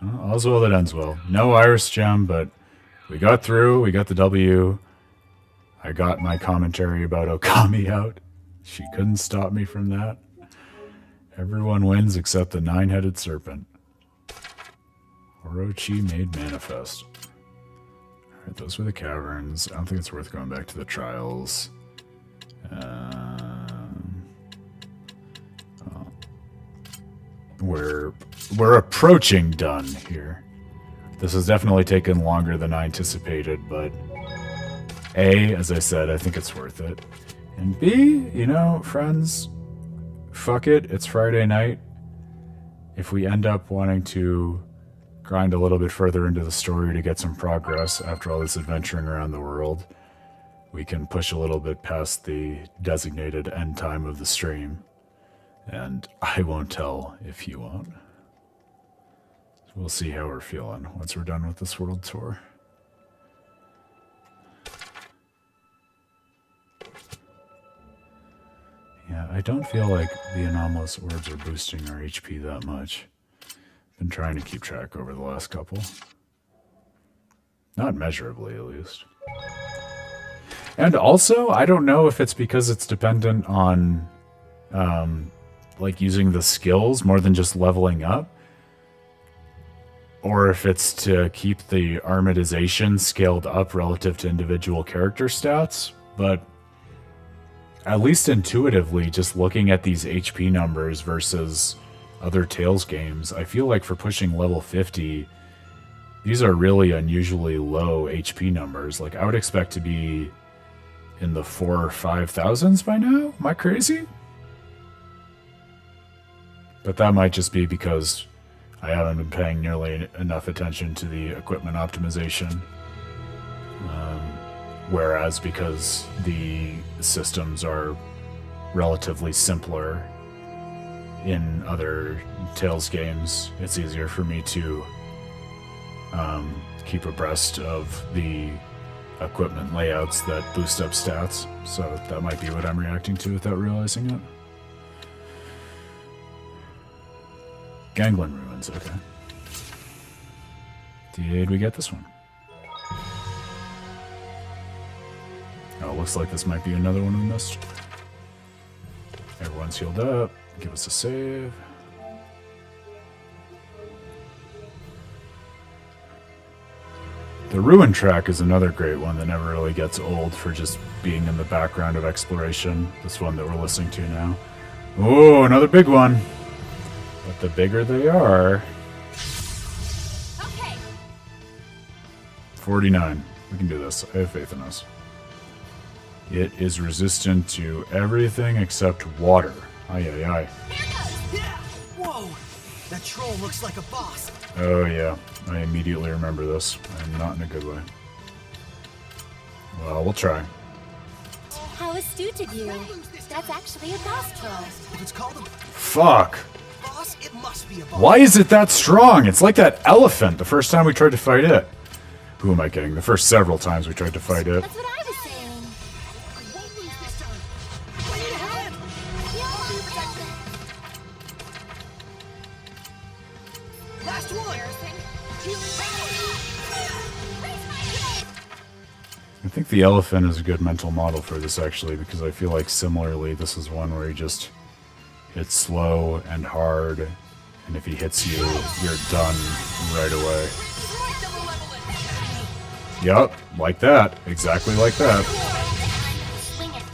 Well, all's well that ends well. No Iris Gem, but we got through. We got the W. I got my commentary about Okami out. She couldn't stop me from that. Everyone wins except the nine-headed serpent. Orochi made manifest. Alright, those were the caverns. I don't think it's worth going back to the trials. We're approaching done here. This has definitely taken longer than I anticipated, but A, as I said, I think it's worth it. And B, you know, friends, fuck it, it's Friday night. If we end up wanting to grind a little bit further into the story to get some progress after all this adventuring around the world, we can push a little bit past the designated end time of the stream. And I won't tell if you won't. So we'll see how we're feeling once we're done with this world tour. Yeah, I don't feel like the anomalous orbs are boosting our HP that much. Been trying to keep track over the last couple. Not measurably, at least. And also, I don't know if it's because it's dependent on like using the skills more than just leveling up, or if it's to keep the armatization scaled up relative to individual character stats, but at least intuitively, just looking at these HP numbers versus other Tales games, I feel like for pushing level 50, these are really unusually low HP numbers. Like, I would expect to be in the 4,000 or 5,000s by now? Am I crazy? But that might just be because I haven't been paying nearly enough attention to the equipment optimization. Whereas because the systems are relatively simpler in other Tales games, it's easier for me to keep abreast of the equipment layouts that boost up stats. So that might be what I'm reacting to without realizing it. Ganglin Ruins, okay. Did we get this one? Oh, looks like this might be another one we missed. Everyone's healed up. Give us a save. The Ruin track is another great one that never really gets old for just being in the background of exploration. This one that we're listening to now. Oh, another big one. But the bigger they are... Okay. 49. We can do this. I have faith in us. It is resistant to everything except water. Ay, ay, ay. Yeah! Whoa! That troll looks like a boss. Oh, yeah. I immediately remember this. And not in a good way. Well, we'll try. How astute of you. That's actually a boss troll. If it's called a Fuck! boss, it must be a boss. Why is it that strong? It's like that elephant the first time we tried to fight it. Who am I kidding? The first several times we tried to fight it. That's what I was saying. I won't lose this time. Wait ahead! Last one! I think the elephant is a good mental model for this, actually, because I feel like similarly this is one where he just hits slow and hard, and if he hits you, you're done right away. Yup, like that. Exactly like that. Swing it.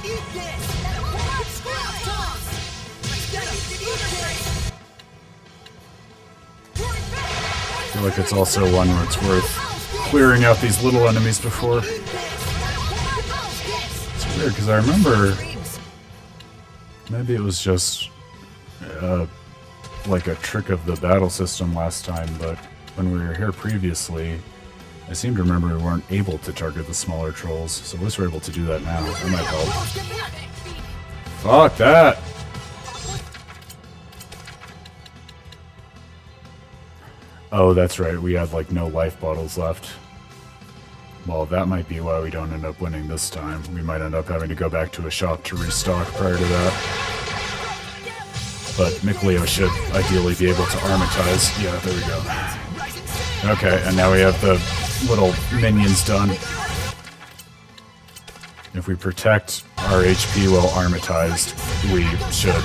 Eat this! Let's get him! I feel like it's also one where it's worth clearing out these little enemies before. It's weird, because I remember... Maybe it was just... like a trick of the battle system last time, but when we were here previously, I seem to remember we weren't able to target the smaller trolls, so at least we're able to do that now. That might help. Fuck that! Oh, that's right, we had like no life bottles left. Well, that might be why we don't end up winning this time. We might end up having to go back to a shop to restock prior to that. But Mikleo should ideally be able to armatize. Yeah, there we go. Okay, and now we have the little minions done. If we protect our HP while armatized, we should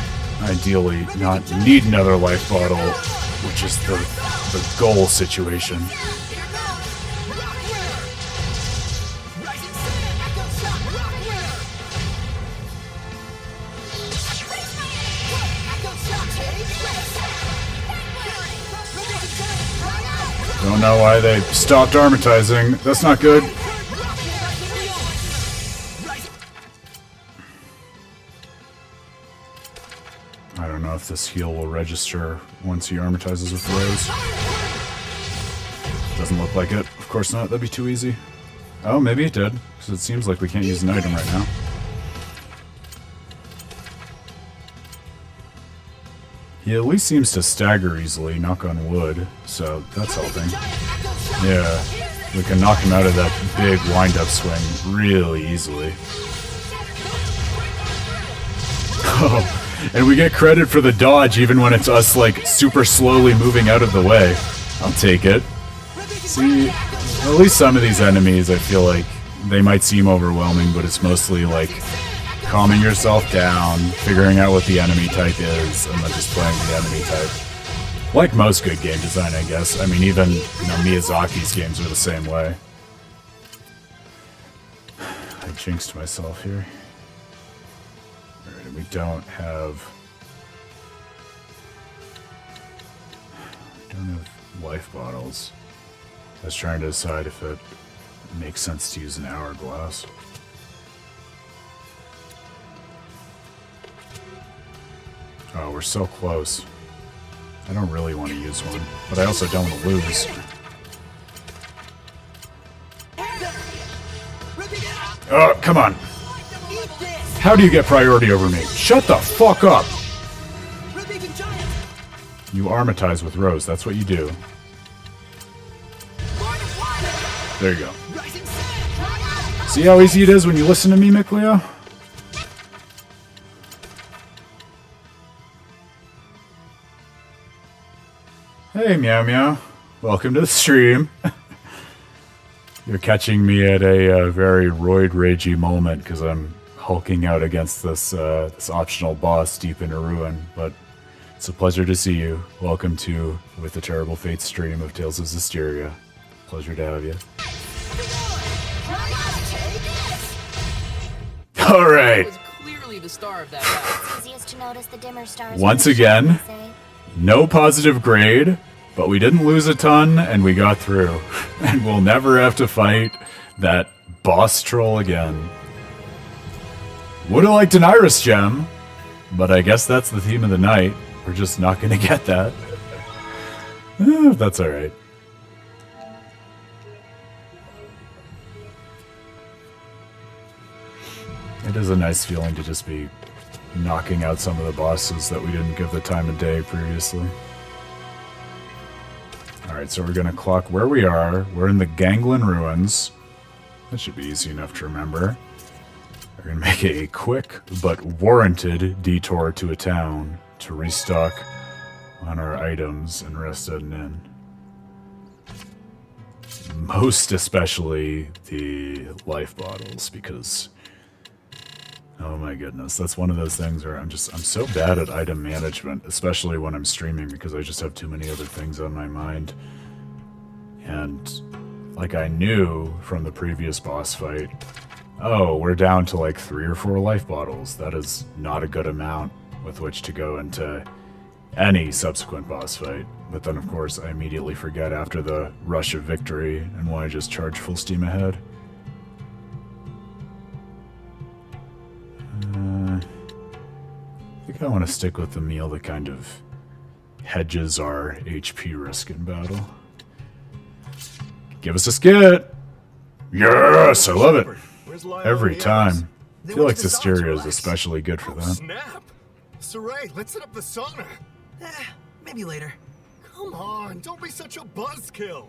ideally not need another life bottle, which is the goal situation. Don't know why they stopped armatizing. That's not good. I don't know if this heal will register once he armatizes with Rose. Doesn't look like it. Of course not. That'd be too easy. Oh, maybe it did. Because it seems like we can't use an item right now. He at least seems to stagger easily, knock on wood, so that's helping. Yeah, we can knock him out of that big wind-up swing really easily. Oh, and we get credit for the dodge even when it's us, like, super slowly moving out of the way. I'll take it. See, at least some of these enemies, I feel like, they might seem overwhelming, but it's mostly, like, calming yourself down, figuring out what the enemy type is, and then just playing the enemy type. Like most good game design, I guess. I mean, even, you know, Miyazaki's games are the same way. I jinxed myself here. Alright, we don't have life bottles. I was trying to decide if it makes sense to use an hourglass. Oh, we're so close. I don't really want to use one, but I also don't want to lose. Oh, come on. How do you get priority over me? Shut the fuck up! You armatize with Rose, that's what you do. There you go. See how easy it is when you listen to me, Mikleo? Hey, Meow Meow. Welcome to the stream. You're catching me at a very roid ragey moment because I'm hulking out against this this optional boss deep in a ruin. But it's a pleasure to see you. Welcome to With the Terrible Fate stream of Tales of Zestiria. Pleasure to have you. All right. Once again, no positive grade, but we didn't lose a ton, and we got through. And we'll never have to fight that boss troll again. Would've liked an Iris gem, but I guess that's the theme of the night. We're just not gonna get that. That's alright. It is a nice feeling to just be knocking out some of the bosses that we didn't give the time of day previously. Alright, so we're gonna clock where we are. We're in the Ganglin Ruins. That should be easy enough to remember. We're gonna make a quick but warranted detour to a town to restock on our items and rest at an inn. Most especially the life bottles, because oh my goodness, that's one of those things where I'm so bad at item management, especially when I'm streaming, because I just have too many other things on my mind. And like I knew from the previous boss fight, oh, we're down to like 3 or 4 life bottles. That is not a good amount with which to go into any subsequent boss fight. But then, of course, I immediately forget after the rush of victory and want to just charge full steam ahead. I think I want to stick with the meal that kind of hedges our HP risk in battle. Give us a skit! Yes, I love it! Every time. I feel like Zestiria is especially good for that. Snap! Sorey, let's set up the sauna. Maybe later. Come on, don't be such a buzzkill.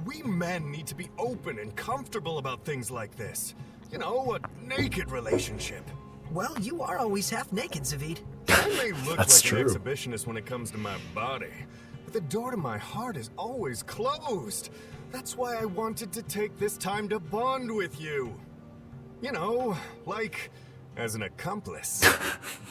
We men need to be open and comfortable about things like this. You know, a naked relationship. Well, you are always half naked, Zavid. I may look That's like true. an exhibitionist when it comes to my body, but the door to my heart is always closed. That's why I wanted to take this time to bond with you. You know, like, as an accomplice.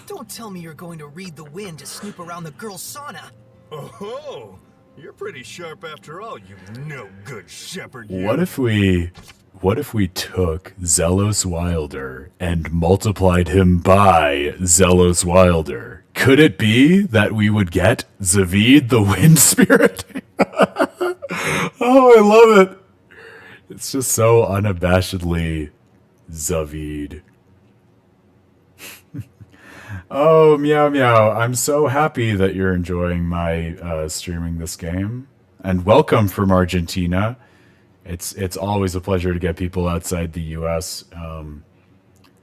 Don't tell me you're going to read the wind to snoop around the girl's sauna. Oh, you're pretty sharp after all, you no-good shepherd. You. What if we took Zelos Wilder and multiplied him by Zelos Wilder? Could it be that we would get Zavid the Wind Spirit? Oh, I love it. It's just so unabashedly Zavid. Oh, meow meow. I'm so happy that you're enjoying my streaming this game. And welcome from Argentina. It's always a pleasure to get people outside the US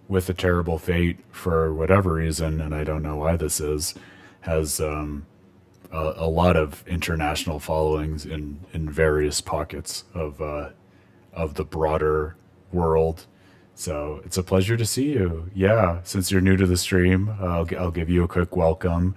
with a terrible fate for whatever reason, and I don't know why this is, has a lot of international followings in various pockets of the broader world. So it's a pleasure to see you. Yeah, since you're new to the stream, I'll give you a quick welcome.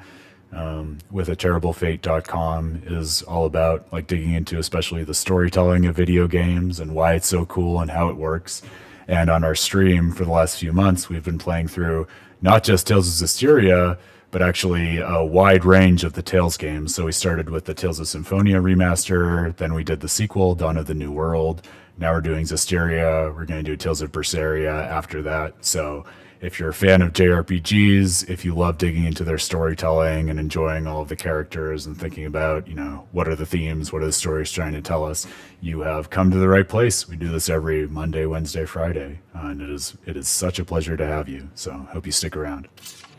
With-a-terrible-fate.com is all about like digging into especially the storytelling of video games and why it's so cool and how it works. And on our stream for the last few months, we've been playing through not just Tales of Zestiria, but actually a wide range of the Tales games. So we started with the Tales of Symphonia remaster, then we did the sequel, Dawn of the New World. Now we're doing Zestiria. We're going to do Tales of Berseria after that. So if you're a fan of JRPGs, if you love digging into their storytelling and enjoying all of the characters and thinking about, you know, what are the themes, what are the stories trying to tell us, you have come to the right place. We do this every Monday, Wednesday, Friday, and it is such a pleasure to have you. So hope you stick around.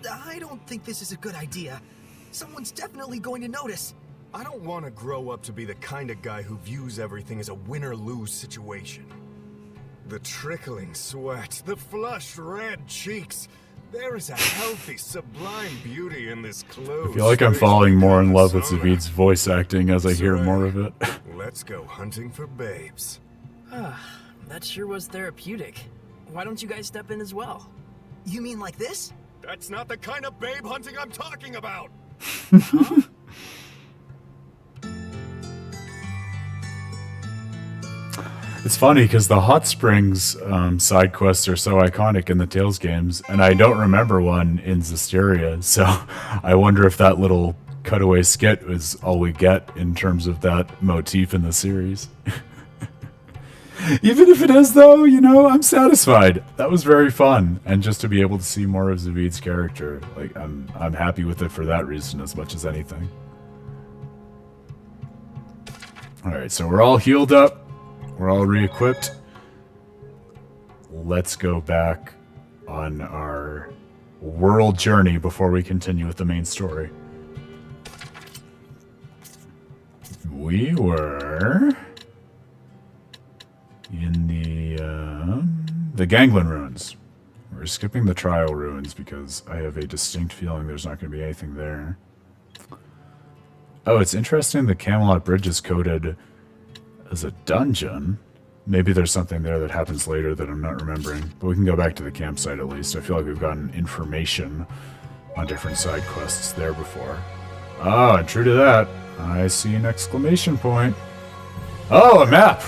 I don't think this is a good idea. Someone's definitely going to notice. I don't want to grow up to be the kind of guy who views everything as a win-or-lose situation. The trickling sweat, the flushed red cheeks. There is a healthy, sublime beauty in this clothes. I feel like I'm falling more in love with Zavid's voice acting as I hear more of it. Let's go hunting for babes. That sure was therapeutic. Why don't you guys step in as well? You mean like this? That's not the kind of babe hunting I'm talking about. Huh? It's funny because the hot springs side quests are so iconic in the Tales games, and I don't remember one in Zestiria, so I wonder if that little cutaway skit is all we get in terms of that motif in the series. Even if it is, though, you know, I'm satisfied. That was very fun, and just to be able to see more of Zavid's character, like I'm happy with it for that reason as much as anything. All right, so we're all healed up. We're all re-equipped. Let's go back on our world journey before we continue with the main story. We were in the Ganglin ruins. We're skipping the trial ruins because I have a distinct feeling there's not going to be anything there. Oh, it's interesting the Camelot Bridge is coded as a dungeon. Maybe there's something there that happens later that I'm not remembering. But we can go back to the campsite at least. I feel like we've gotten information on different side quests there before. Oh, and true to that, I see an exclamation point. Oh, a map!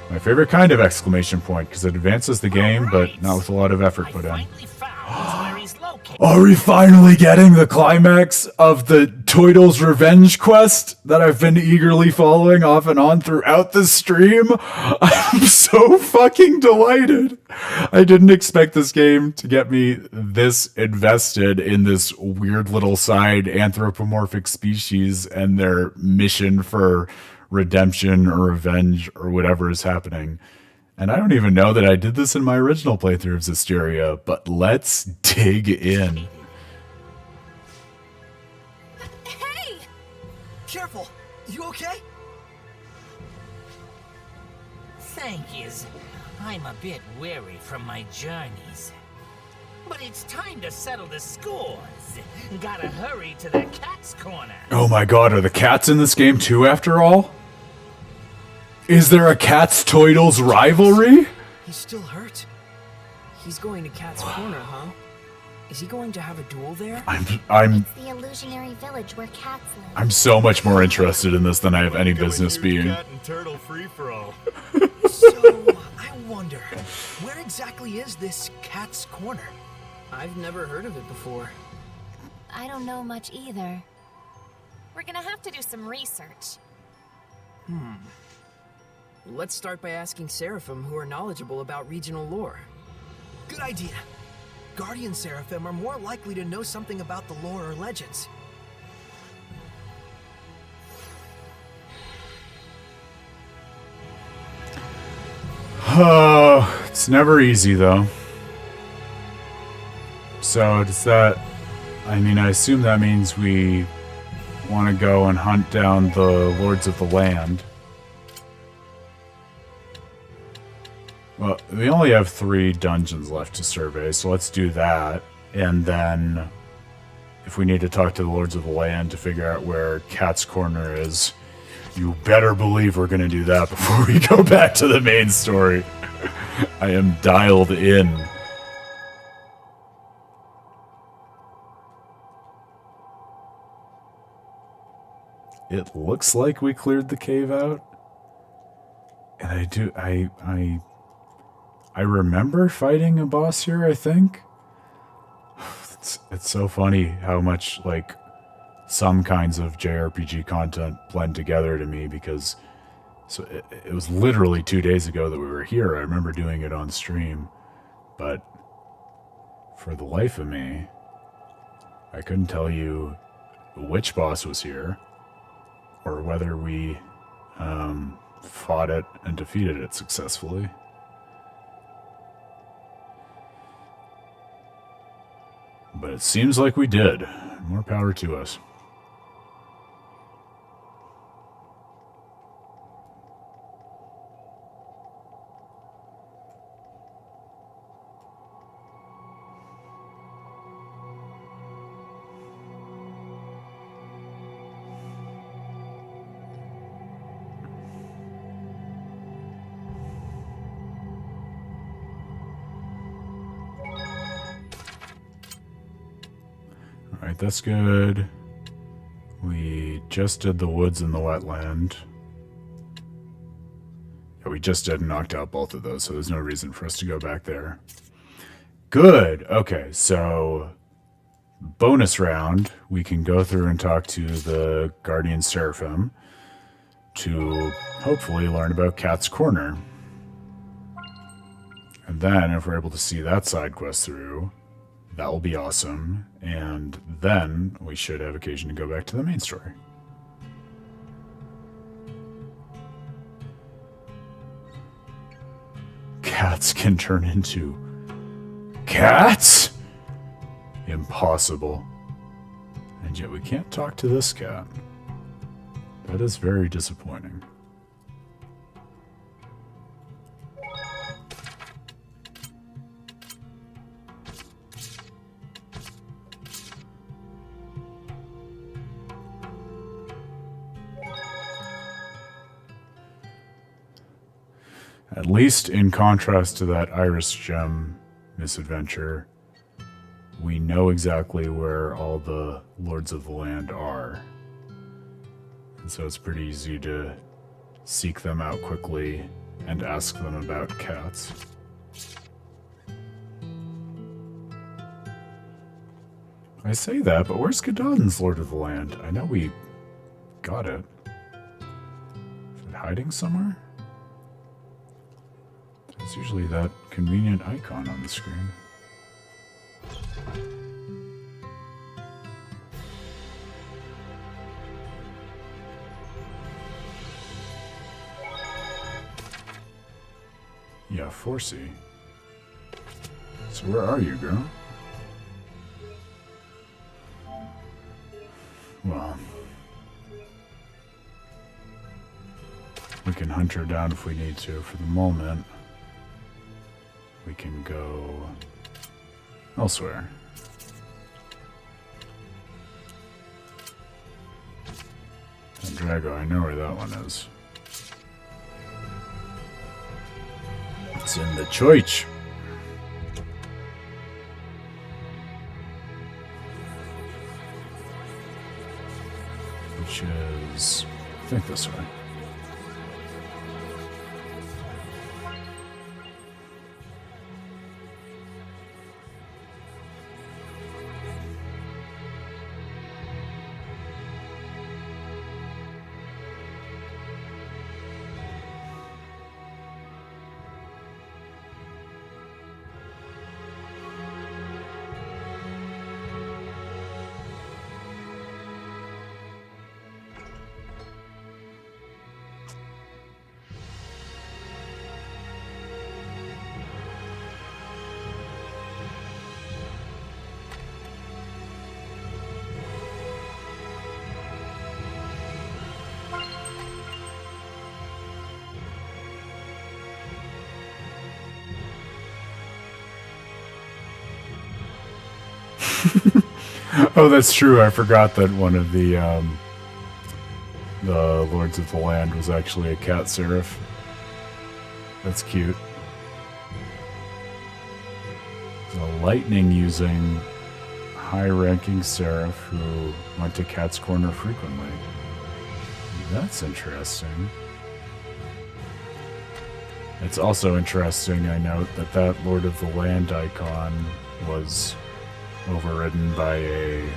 My favorite kind of exclamation point, because it advances the game, but not with a lot of effort put in. Finally found where he's Okay. Are we finally getting the climax of the Toidle's Revenge quest that I've been eagerly following off and on throughout the stream? I'm so fucking delighted. I didn't expect this game to get me this invested in this weird little side anthropomorphic species and their mission for redemption or revenge or whatever is happening. And I don't even know that I did this in my original playthrough of Zestiria, but let's dig in. Hey! Careful! You okay? Thank yous. I'm a bit weary from my journeys. But it's time to settle the scores. Gotta hurry to the cat's corner. Oh my god, are the cats in this game too after all? Is there a Cat's Toidles rivalry? He's still hurt. He's going to Cat's Corner, huh? Is he going to have a duel there? I'm It's the illusionary village where cats live. I'm so much more interested in this than I have any business being. Cat and turtle free-for-all. So, I wonder, where exactly is this Cat's Corner? I've never heard of it before. I don't know much either. We're gonna have to do some research. Let's start by asking Seraphim, who are knowledgeable about regional lore. Good idea. Guardian Seraphim are more likely to know something about the lore or legends. Oh, it's never easy though. So does that... I mean, I assume that means we want to go and hunt down the Lords of the Land. Well, we only have 3 dungeons left to survey, so let's do that. And then, if we need to talk to the Lords of the Land to figure out where Cat's Corner is, you better believe we're going to do that before we go back to the main story. I am dialed in. It looks like we cleared the cave out. And I remember fighting a boss here, I think. It's so funny how much, like, some kinds of JRPG content blend together to me, because it was literally 2 days ago that we were here. I remember doing it on stream, but for the life of me, I couldn't tell you which boss was here, or whether we fought it and defeated it successfully. But it seems like we did. More power to us. Alright, that's good. We just did the woods and the wetland. Yeah, we just did and knocked out both of those, so there's no reason for us to go back there. Good! Okay, so bonus round, we can go through and talk to the Guardian Seraphim to hopefully learn about Cat's Corner. And then, if we're able to see that side quest through, that will be awesome, and then we should have occasion to go back to the main story. Cats can turn into cats? Impossible. And yet we can't talk to this cat. That is very disappointing. At least in contrast to that Iris Gem misadventure, we know exactly where all the Lords of the Land are. And so it's pretty easy to seek them out quickly and ask them about cats. I say that, but where's Gadon's Lord of the Land? I know we got it. Is it hiding somewhere? There's usually that convenient icon on the screen. Yeah, Forsey. So where are you, girl? Well, we can hunt her down if we need to. For the moment, we can go elsewhere. And Drago, I know where that one is. It's in the church. Which is, I think, this way. Oh, that's true. I forgot that one of the Lords of the Land was actually a cat seraph. That's cute. It's a lightning-using, high-ranking seraph who went to Cat's Corner frequently. That's interesting. It's also interesting, I note, that Lord of the Land icon was overridden by a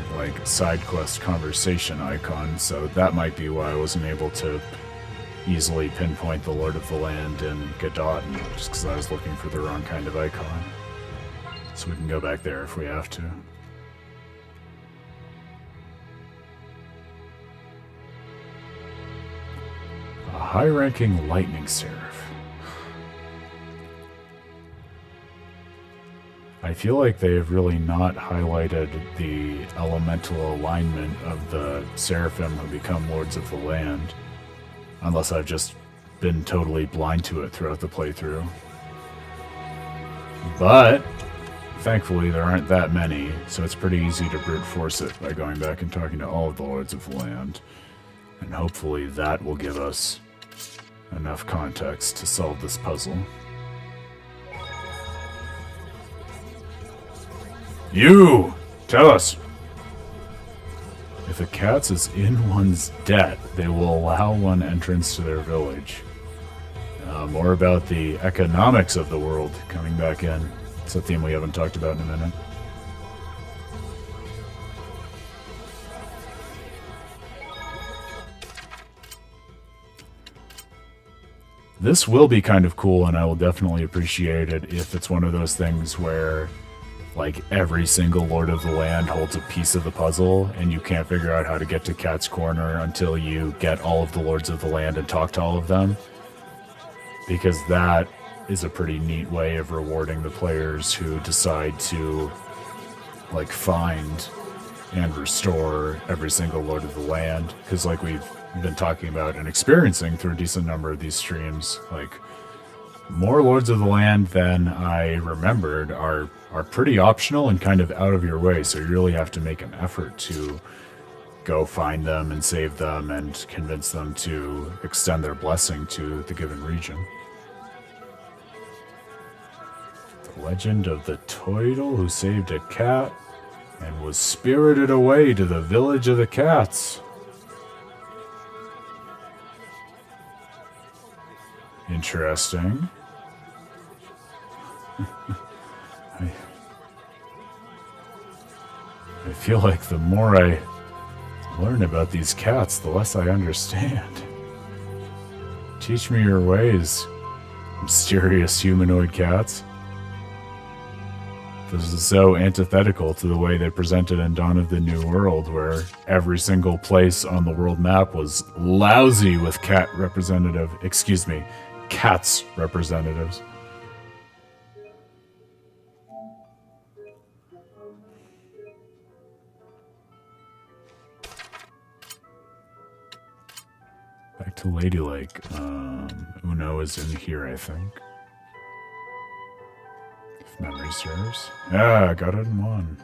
side quest conversation icon, so that might be why I wasn't able to easily pinpoint the Lord of the Land in Gadon, just because I was looking for the wrong kind of icon. So we can go back there if we have to. A high-ranking lightning seraph. I feel like they have really not highlighted the elemental alignment of the Seraphim who become Lords of the Land, unless I've just been totally blind to it throughout the playthrough. But thankfully there aren't that many, so it's pretty easy to brute force it by going back and talking to all of the Lords of the Land, and hopefully that will give us enough context to solve this puzzle. You! Tell us! If a cat is in one's debt, they will allow one entrance to their village. More about the economics of the world coming back in. It's a theme we haven't talked about in a minute. This will be kind of cool, and I will definitely appreciate it if it's one of those things where every single Lord of the Land holds a piece of the puzzle, and you can't figure out how to get to Cat's Corner until you get all of the Lords of the Land and talk to all of them. Because that is a pretty neat way of rewarding the players who decide to, find and restore every single Lord of the Land. Because, we've been talking about and experiencing through a decent number of these streams, more Lords of the Land than I remembered are pretty optional and kind of out of your way, so you really have to make an effort to go find them and save them and convince them to extend their blessing to the given region. The legend of the Toidle who saved a cat and was spirited away to the village of the cats. Interesting. I feel like the more I learn about these cats, the less I understand. Teach me your ways, mysterious humanoid cats. This is so antithetical to the way they presented in Dawn of the New World, where every single place on the world map was lousy with cats representatives. Back to Lady Lake. Uno is in here, I think. If memory serves. Yeah, I got it in one.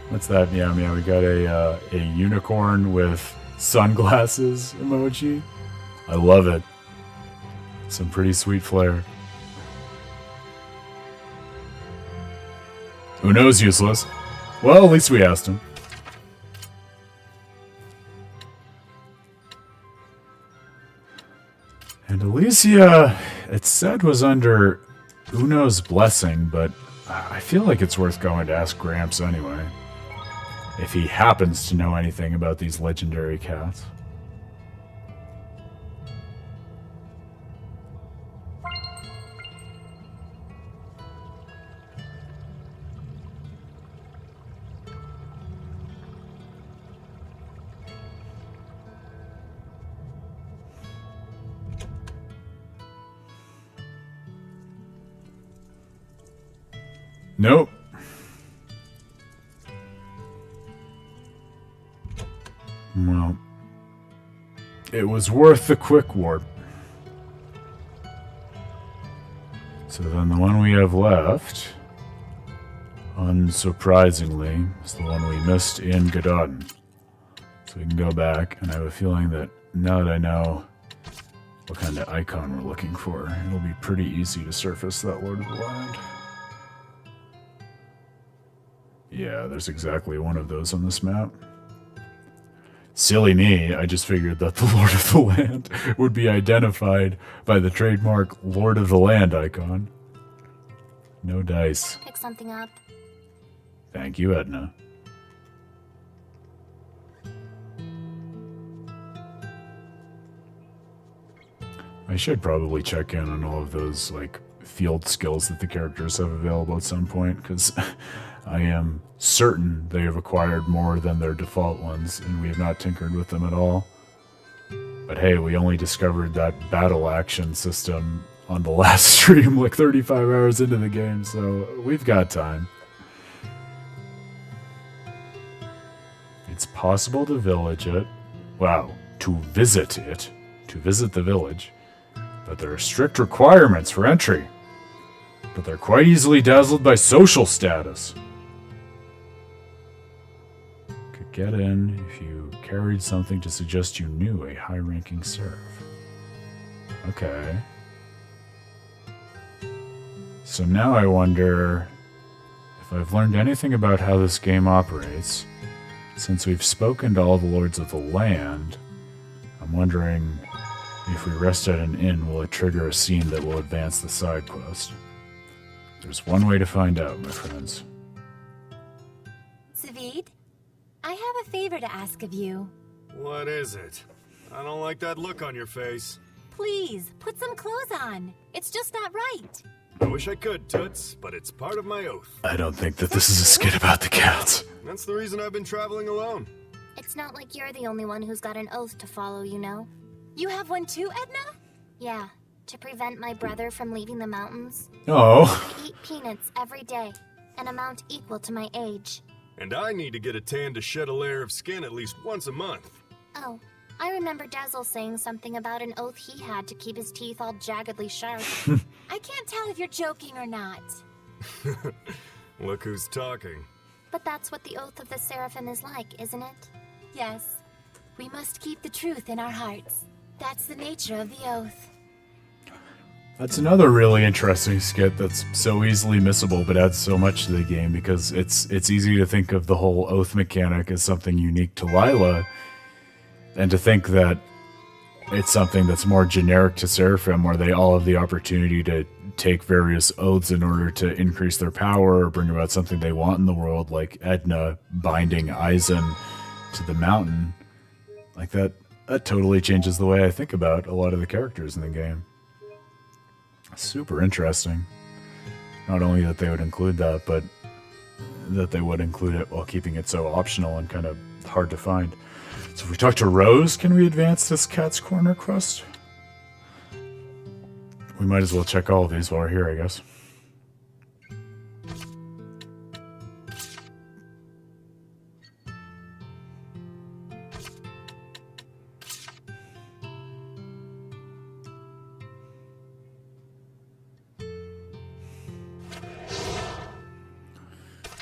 What's that? Yeah, we got a unicorn with sunglasses emoji. I love it. Some pretty sweet flair. Uno's useless. Well, at least we asked him. And Alicia, it said, was under Uno's blessing, but I feel like it's worth going to ask Gramps anyway. If he happens to know anything about these legendary cats. Nope. Well, it was worth the quick warp. So then the one we have left, unsurprisingly, is the one we missed in Gadon. So we can go back, and I have a feeling that now that I know what kind of icon we're looking for, it'll be pretty easy to surface that Lord of the Land. Yeah, there's exactly one of those on this map. Silly me, I just figured that the Lord of the Land would be identified by the trademark Lord of the Land icon. No dice. Pick something up. Thank you, Edna. I should probably check in on all of those, like, field skills that the characters have available at some point, because I am certain they have acquired more than their default ones, and we have not tinkered with them at all. But hey, we only discovered that battle action system on the last stream, like 35 hours into the game, so we've got time. It's possible to village it. Wow, to visit the village. But there are strict requirements for entry. But they're quite easily dazzled by social status. Could get in if you carried something to suggest you knew a high-ranking seraph. Okay. So now I wonder if I've learned anything about how this game operates. Since we've spoken to all the Lords of the Land, I'm wondering if we rest at an inn, will it trigger a scene that will advance the side quest? There's one way to find out, my friends. Savid, I have a favor to ask of you. What is it? I don't like that look on your face. Please, put some clothes on. It's just not right. I wish I could, Toots, but it's part of my oath. I don't think that this is a skit about the cats. That's the reason I've been traveling alone. It's not like you're the only one who's got an oath to follow, you know? You have one too, Edna? Yeah, to prevent my brother from leaving the mountains. Oh. I eat peanuts every day, an amount equal to my age. And I need to get a tan to shed a layer of skin at least once a month. Oh, I remember Dazzle saying something about an oath he had to keep his teeth all jaggedly sharp. I can't tell if you're joking or not. Look who's talking. But that's what the oath of the Seraphim is like, isn't it? Yes. We must keep the truth in our hearts. That's the nature of the oath. That's another really interesting skit that's so easily missable but adds so much to the game, because it's easy to think of the whole oath mechanic as something unique to Lila, and to think that it's something that's more generic to Seraphim, where they all have the opportunity to take various oaths in order to increase their power or bring about something they want in the world, like Edna binding Aizen to the mountain. Like that totally changes the way I think about a lot of the characters in the game. Super interesting. Not only that they would include that, but that they would include it while keeping it so optional and kind of hard to find. So if we talk to Rose, can we advance this Cat's Corner quest? We might as well check all of these while we're here, I guess.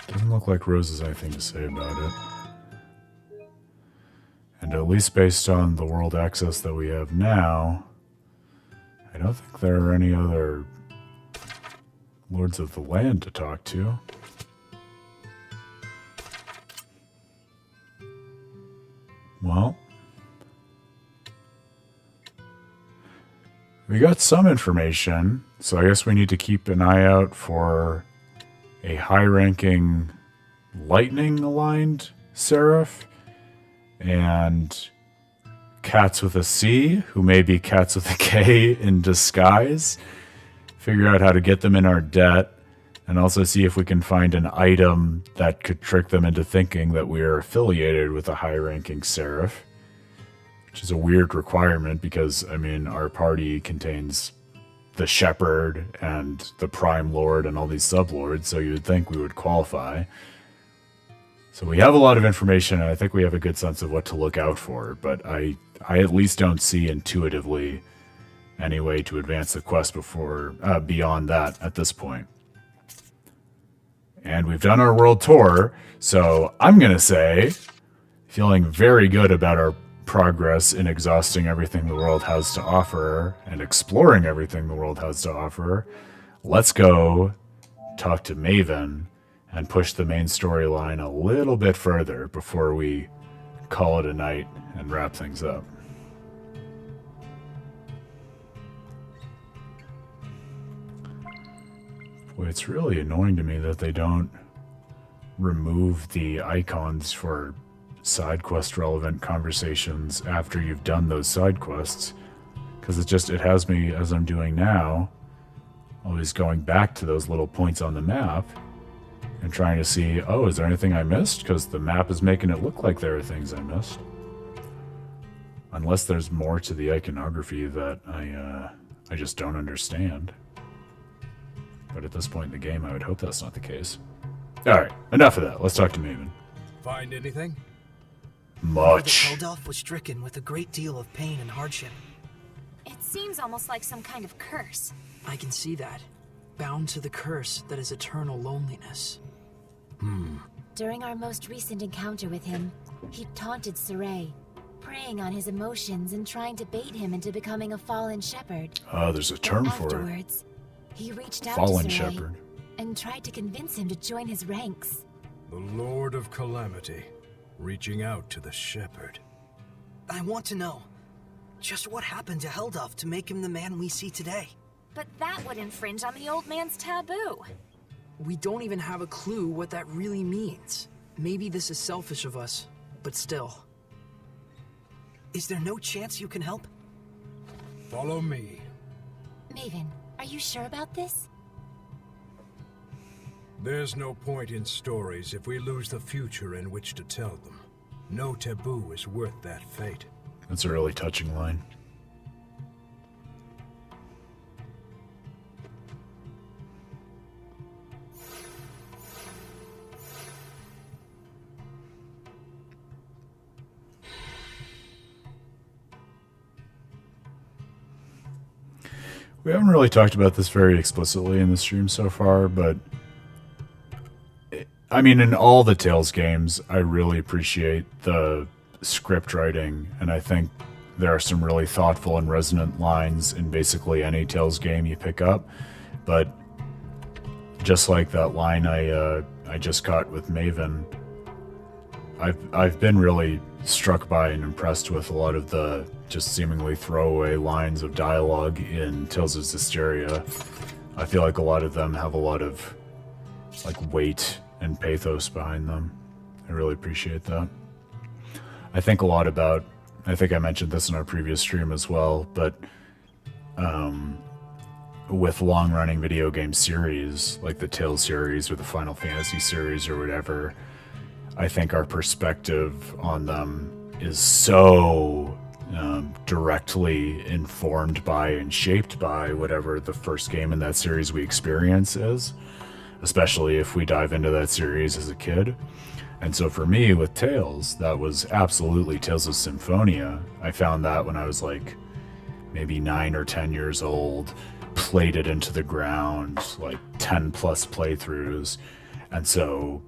Doesn't look like Rose has anything to say about it. And at least based on the world access that we have now, I don't think there are any other Lords of the Land to talk to. Well, we got some information, so I guess we need to keep an eye out for a high-ranking lightning-aligned seraph, and cats with a C, who may be cats with a K in disguise. Figure out how to get them in our debt, and also see if we can find an item that could trick them into thinking that we are affiliated with a high-ranking seraph, which is a weird requirement because, I mean, our party contains the Shepherd and the Prime Lord and all these sublords, so you would think we would qualify. So we have a lot of information, and I think we have a good sense of what to look out for, but I at least don't see intuitively any way to advance the quest beyond that at this point. And we've done our world tour, so I'm going to say, feeling very good about our progress in exhausting everything the world has to offer and exploring everything the world has to offer, let's go talk to Mayvin and push the main storyline a little bit further before we call it a night and wrap things up. Boy, it's really annoying to me that they don't remove the icons for side quest relevant conversations after you've done those side quests, because it has me, as I'm doing now, always going back to those little points on the map and trying to see, oh, is there anything I missed? Because the map is making it look like there are things I missed. Unless there's more to the iconography that I just don't understand. But at this point in the game, I would hope that's not the case. Alright, enough of that. Let's talk to Mayvin. Find anything? Much. Heldalf was stricken with a great deal of pain and hardship. It seems almost like some kind of curse. I can see that. Bound to the curse that is eternal loneliness. During our most recent encounter with him, he taunted Sorey, preying on his emotions and trying to bait him into becoming a fallen shepherd. There's a term for it. Afterwards, he reached out Fallen to Sorey shepherd. and tried to convince him to join his ranks. The Lord of Calamity, reaching out to the shepherd. I want to know, just what happened to Heldalf to make him the man we see today? But that would infringe on the old man's taboo. We don't even have a clue what that really means. Maybe this is selfish of us, but still. Is there no chance you can help? Follow me. Mayvin, are you sure about this? There's no point in stories if we lose the future in which to tell them. No taboo is worth that fate. That's a really touching line. We haven't really talked about this very explicitly in the stream so far, but I mean, in all the Tales games, I really appreciate the script writing, and I think there are some really thoughtful and resonant lines in basically any Tales game you pick up. But just like that line I just got with Mayvin, I've been really struck by and impressed with a lot of the just seemingly throwaway lines of dialogue in Tales of Zestiria. I feel like a lot of them have a lot of like weight and pathos behind them. I really appreciate that. I think a lot about, I think I mentioned this in our previous stream as well, but with long-running video game series, like the Tales series or the Final Fantasy series or whatever, I think our perspective on them is so directly informed by and shaped by whatever the first game in that series we experience is, especially if we dive into that series as a kid. And so for me, with Tales, that was absolutely Tales of Symphonia. I found that when I was like maybe 9 or 10 years old, played it into the ground, like 10 plus playthroughs. And so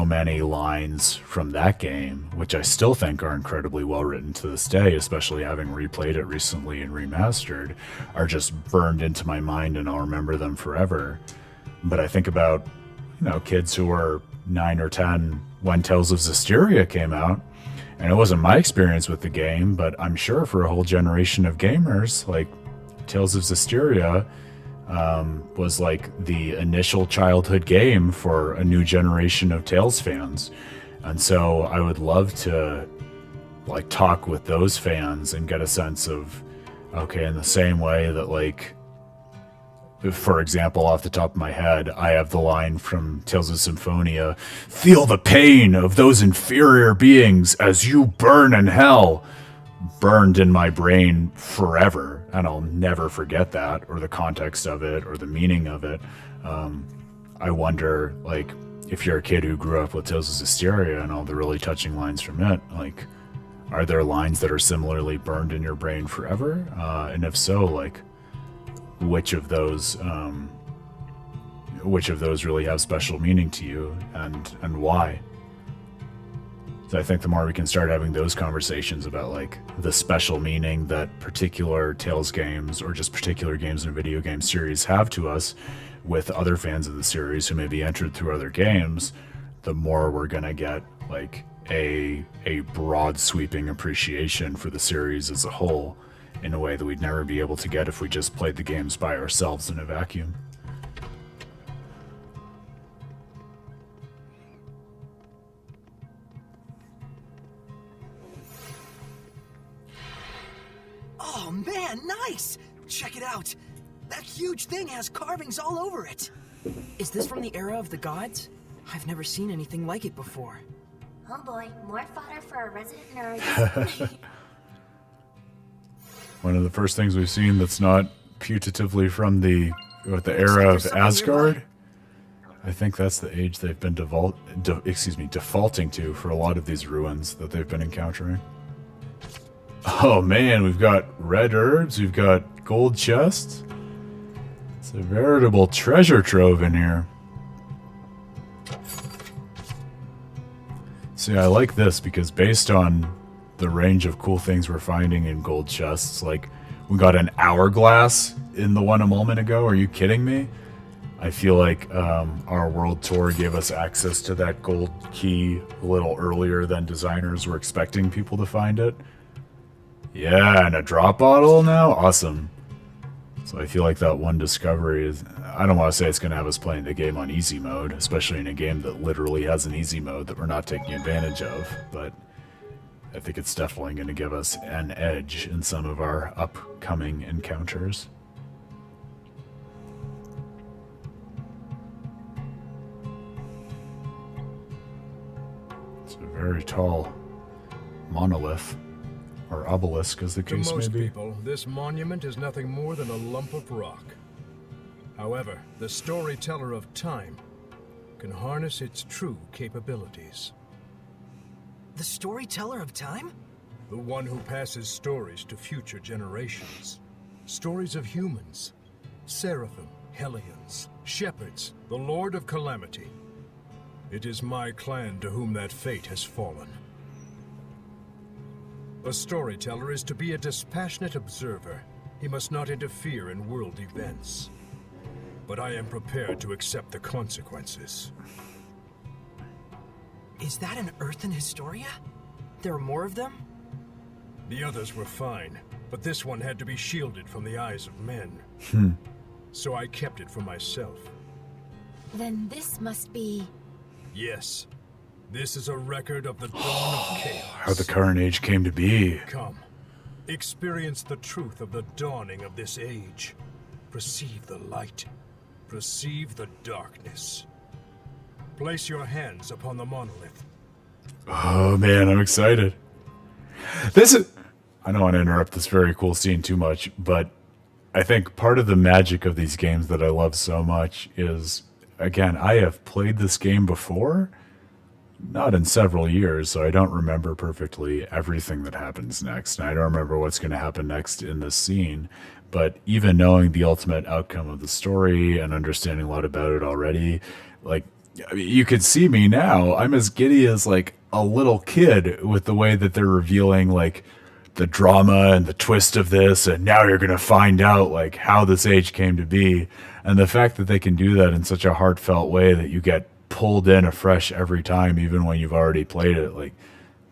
many lines from that game, which I still think are incredibly well written to this day, especially having replayed it recently and remastered, are just burned into my mind and I'll remember them forever. But I think about, you know, kids who were 9 or 10 when Tales of Zestiria came out, and it wasn't my experience with the game, but I'm sure for a whole generation of gamers, like, Tales of Zestiria was like the initial childhood game for a new generation of Tales fans. And so I would love to like talk with those fans and get a sense of, okay, in the same way that, like, for example, off the top of my head, I have the line from Tales of Symphonia, "Feel the pain of those inferior beings as you burn in hell," burned in my brain forever, and I'll never forget that, or the context of it, or the meaning of it. I wonder, like, if you're a kid who grew up with Tales of Zestiria and all the really touching lines from it, like, are there lines that are similarly burned in your brain forever? And if so, like, which of those really have special meaning to you, and why? So I think the more we can start having those conversations about, like, the special meaning that particular Tales games or just particular games in a video game series have to us with other fans of the series who may be entered through other games, the more we're gonna get, like, a broad sweeping appreciation for the series as a whole in a way that we'd never be able to get if we just played the games by ourselves in a vacuum. Oh man, nice! Check it out! That huge thing has carvings all over it! Is this from the era of the gods? I've never seen anything like it before. Oh boy, more fodder for our resident nerds. One of the first things we've seen that's not putatively from the era of Asgard. I think that's the age they've been defaulting to for a lot of these ruins that they've been encountering. Oh man, we've got red herbs, we've got gold chests. It's a veritable treasure trove in here. See, I like this because based on the range of cool things we're finding in gold chests, like, we got an hourglass in the one a moment ago. Are you kidding me? I feel like our world tour gave us access to that gold key a little earlier than designers were expecting people to find it. Yeah, and a drop bottle now? Awesome. So I feel like that one discovery is... I don't want to say it's going to have us playing the game on easy mode, especially in a game that literally has an easy mode that we're not taking advantage of, but I think it's definitely going to give us an edge in some of our upcoming encounters. It's a very tall monolith, or obelisk as the case may be. To most people, this monument is nothing more than a lump of rock. However, the storyteller of time can harness its true capabilities. The storyteller of time? The one who passes stories to future generations. Stories of humans, seraphim, Hellions, shepherds, the Lord of Calamity. It is my clan to whom that fate has fallen. A storyteller is to be a dispassionate observer. He must not interfere in world events. But I am prepared to accept the consequences. Is that an earthen Historia? there are more of them? The others were fine, but this one had to be shielded from the eyes of men. So I kept it for myself. Then this must be... Yes. This is a record of the dawn of chaos. How the current age came to be. Come. Experience the truth of the dawning of this age. Perceive the light. Perceive the darkness. Place your hands upon the monolith. Oh man, I'm excited. This is... I don't want to interrupt this very cool scene too much, but I think part of the magic of these games that I love so much is, again, I have played this game before, not in several years, so I don't remember perfectly everything that happens next, and I don't remember what's going to happen next in this scene, but even knowing the ultimate outcome of the story and understanding a lot about it already, like, you could see me now, I'm as giddy as, like, a little kid with the way that they're revealing, like, the drama and the twist of this, and now you're going to find out, like, how this age came to be, and the fact that they can do that in such a heartfelt way that you get pulled in afresh every time, even when you've already played it, like,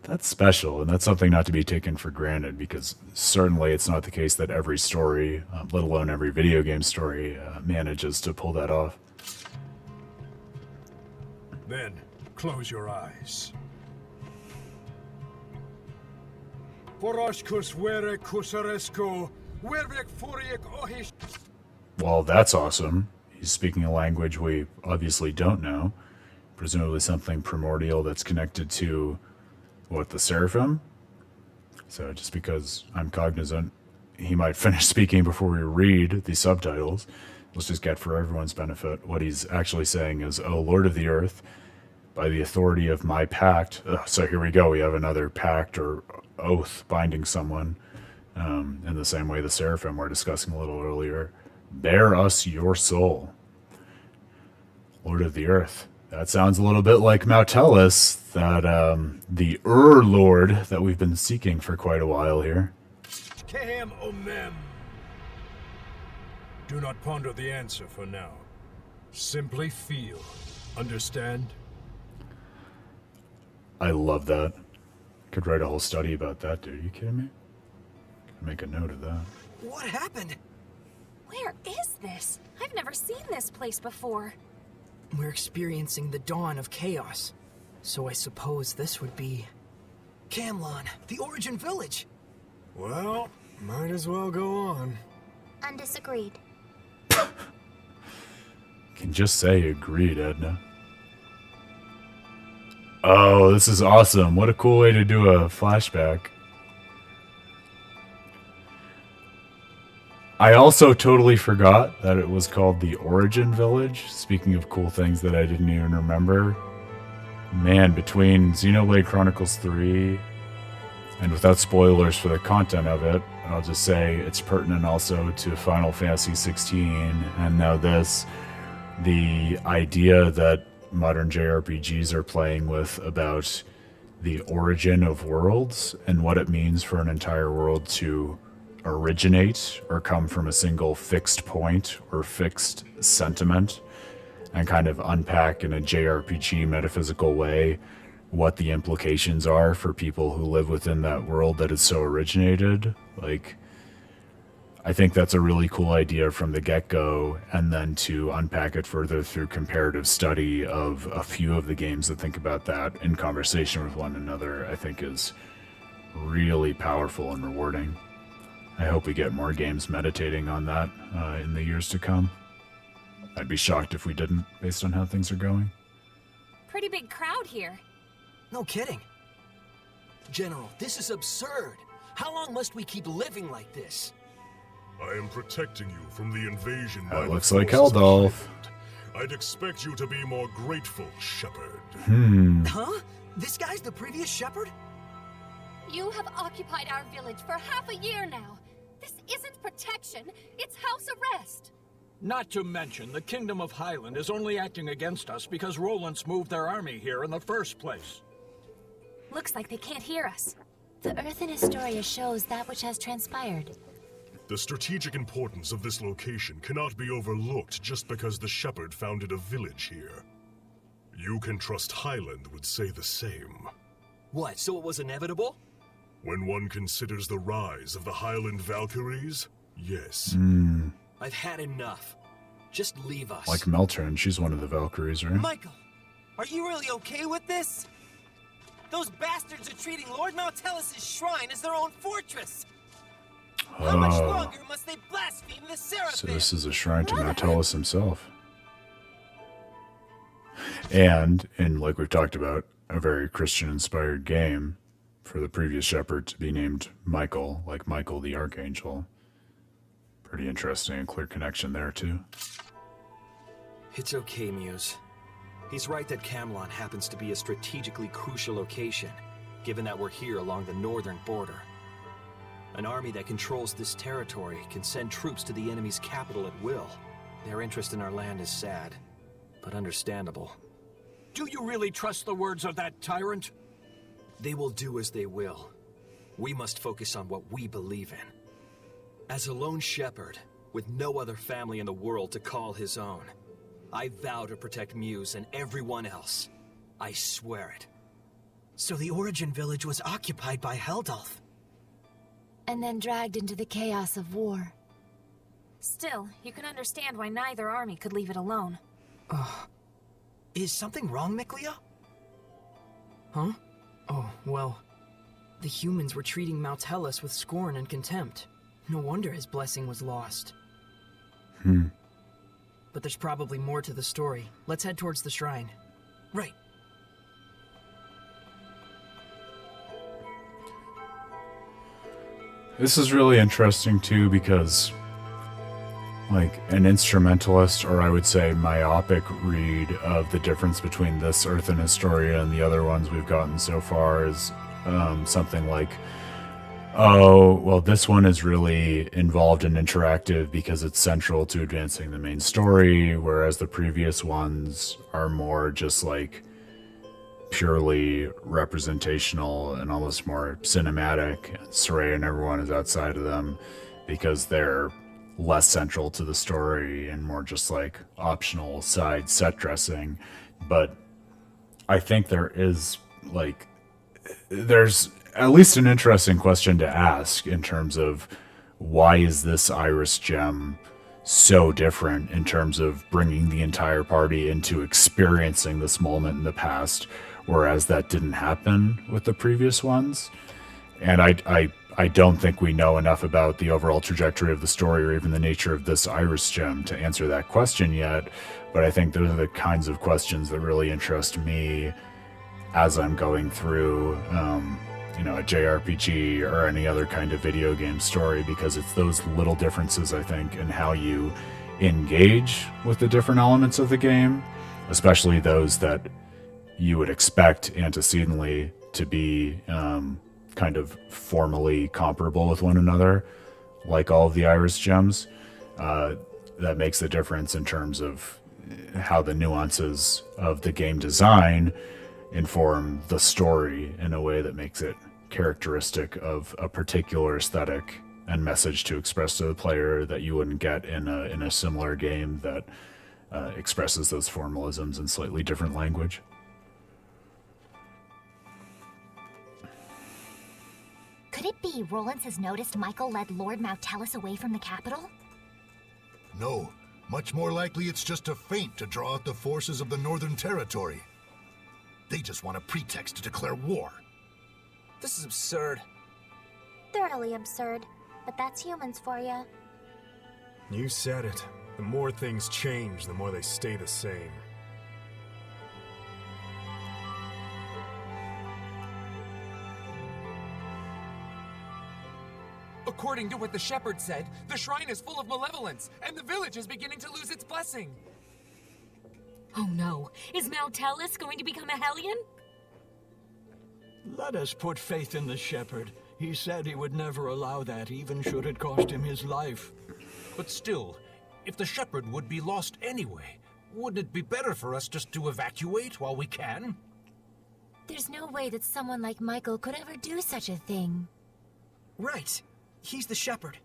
that's special, and that's something not to be taken for granted, because certainly it's not the case that every story, let alone every video game story, manages to pull that off. Then, close your eyes. Well, that's awesome. He's speaking a language we obviously don't know. Presumably something primordial that's connected to, what, the Seraphim? So just because I'm cognizant he might finish speaking before we read the subtitles, let's just get for everyone's benefit. What he's actually saying is, "O Lord of the Earth, by the authority of my pact," so here we go, we have another pact or oath binding someone, in the same way the Seraphim were discussing a little earlier. "Bear us your soul." Lord of the Earth. That sounds a little bit like Maotelus, that the Lord that we've been seeking for quite a while here. Do not ponder the answer for now. Simply feel. Understand? I love that. Could write a whole study about that, dude. Are you kidding me? Could make a note of that. What happened? Where is this? I've never seen this place before. We're experiencing the dawn of chaos. So I suppose this would be... Camlon, the Origin Village. Well, might as well go on. Undisagreed. Can just say agreed, Edna. Oh, this is awesome. What a cool way to do a flashback. I also totally forgot that it was called the Origin Village. Speaking of cool things that I didn't even remember. Man, between Xenoblade Chronicles 3 and without spoilers for the content of it, I'll just say it's pertinent also to Final Fantasy 16 and now this. The idea that modern JRPGs are playing with about the origin of worlds and what it means for an entire world to originate or come from a single fixed point or fixed sentiment, and kind of unpack in a JRPG metaphysical way what the implications are for people who live within that world that is so originated. Like, I think that's a really cool idea from the get-go, and then to unpack it further through comparative study of a few of the games that think about that in conversation with one another, I think is really powerful and rewarding. I hope we get more games meditating on that in the years to come. I'd be shocked if we didn't, based on how things are going. Pretty big crowd here. No kidding. General, this is absurd. How long must we keep living like this? I am protecting you from the invasion by That the looks like forces of Heldalf. Highland. I'd expect you to be more grateful, Shepherd. Huh? This guy's the previous shepherd? You have occupied our village for half a year now. This isn't protection, it's house arrest. Not to mention, the Kingdom of Highland is only acting against us because Roland's moved their army here in the first place. Looks like they can't hear us. The Earth in Historia shows that which has transpired. The strategic importance of this location cannot be overlooked just because the Shepherd founded a village here. You can trust Highland would say the same. What, so it was inevitable? When one considers the rise of the Highland Valkyries, yes. I've had enough. Just leave us. Like Meltern, she's one of the Valkyries, right? Michael, are you really okay with this? Those bastards are treating Lord Maotelus' shrine as their own fortress. How much longer must they blaspheme the Seraphim? So this is a shrine to Maotelus himself. And, like we've talked about, a very Christian-inspired game for the previous shepherd to be named Michael, like Michael the Archangel. Pretty interesting and clear connection there, too. It's okay, Muse. He's right that Camelot happens to be a strategically crucial location, given that we're here along the northern border. An army that controls this territory can send troops to the enemy's capital at will. Their interest in our land is sad, but understandable. Do you really trust the words of that tyrant? They will do as they will. We must focus on what we believe in. As a lone shepherd, with no other family in the world to call his own, I vow to protect Muse and everyone else. I swear it. So the Origin Village was occupied by Heldalf. And then dragged into the chaos of war. Still, you can understand why neither army could leave it alone. Is something wrong, Mikleo? Huh? Oh, well, the humans were treating Maotelus with scorn and contempt. No wonder his blessing was lost. But there's probably more to the story. Let's head towards the shrine. Right. This is really interesting, too, because, like, an instrumentalist, or I would say myopic read of the difference between this Earthen Historia and the other ones we've gotten so far is something like, oh, well, this one is really involved and interactive because it's central to advancing the main story, whereas the previous ones are more just, like, purely representational and almost more cinematic. Sorey and everyone is outside of them because they're less central to the story and more just like optional side set dressing. But I think there's at least an interesting question to ask in terms of why is this Iris gem so different in terms of bringing the entire party into experiencing this moment in the past, whereas that didn't happen with the previous ones. And I don't think we know enough about the overall trajectory of the story or even the nature of this Iris gem to answer that question yet, but I think those are the kinds of questions that really interest me as I'm going through a JRPG or any other kind of video game story, because it's those little differences, I think, in how you engage with the different elements of the game, especially those that you would expect antecedently to be kind of formally comparable with one another, like all of the Iris gems. That makes the difference in terms of how the nuances of the game design inform the story in a way that makes it characteristic of a particular aesthetic and message to express to the player that you wouldn't get in a similar game that expresses those formalisms in slightly different language. Could it be Rollins has noticed Michael led Lord Maotelus away from the capital? No. Much more likely it's just a feint to draw out the forces of the Northern Territory. They just want a pretext to declare war. This is absurd. Thoroughly absurd. But that's humans for you. You said it. The more things change, the more they stay the same. According to what the shepherd said, the shrine is full of malevolence, and the village is beginning to lose its blessing. Oh no, is Maotelus going to become a Hellion? Let us put faith in the shepherd. He said he would never allow that, even should it cost him his life. But still, if the shepherd would be lost anyway, wouldn't it be better for us just to evacuate while we can? There's no way that someone like Michael could ever do such a thing. Right. He's the shepherd.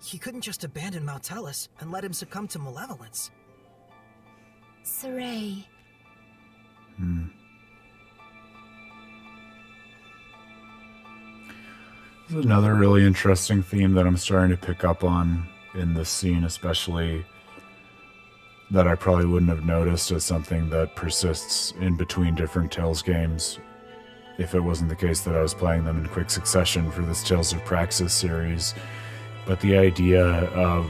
He couldn't just abandon Maotelus and let him succumb to malevolence. Sorey. This is another really interesting theme that I'm starting to pick up on in this scene, especially that I probably wouldn't have noticed as something that persists in between different Tales games if it wasn't the case that I was playing them in quick succession for this Tales of Praxis series. But the idea of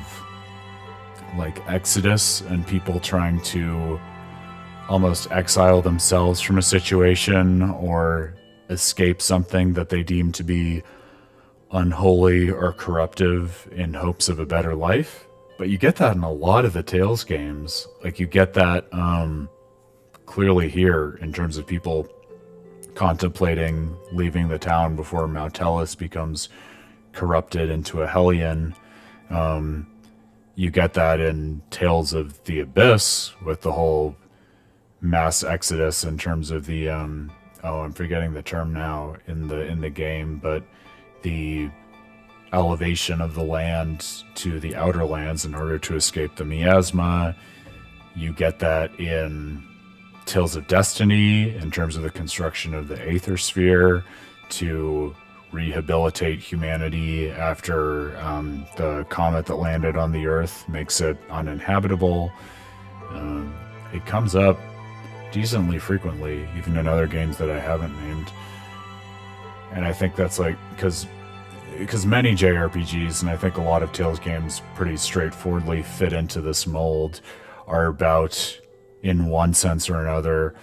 like exodus and people trying to almost exile themselves from a situation or escape something that they deem to be unholy or corruptive in hopes of a better life. But you get that in a lot of the Tales games. Like, you get that clearly here in terms of people contemplating leaving the town before Maotelus becomes corrupted into a Hellion. You get that in Tales of the Abyss with the whole mass exodus in terms of the I'm forgetting the term now in the game, but the elevation of the land to the outer lands in order to escape the miasma. You get that in Tales of Destiny in terms of the construction of the Aether Sphere to rehabilitate humanity after the comet that landed on the Earth makes it uninhabitable. It comes up decently frequently, even in other games that I haven't named. And I think that's like, because many JRPGs, and I think a lot of Tales games pretty straightforwardly fit into this mold, are about, in one sense or another,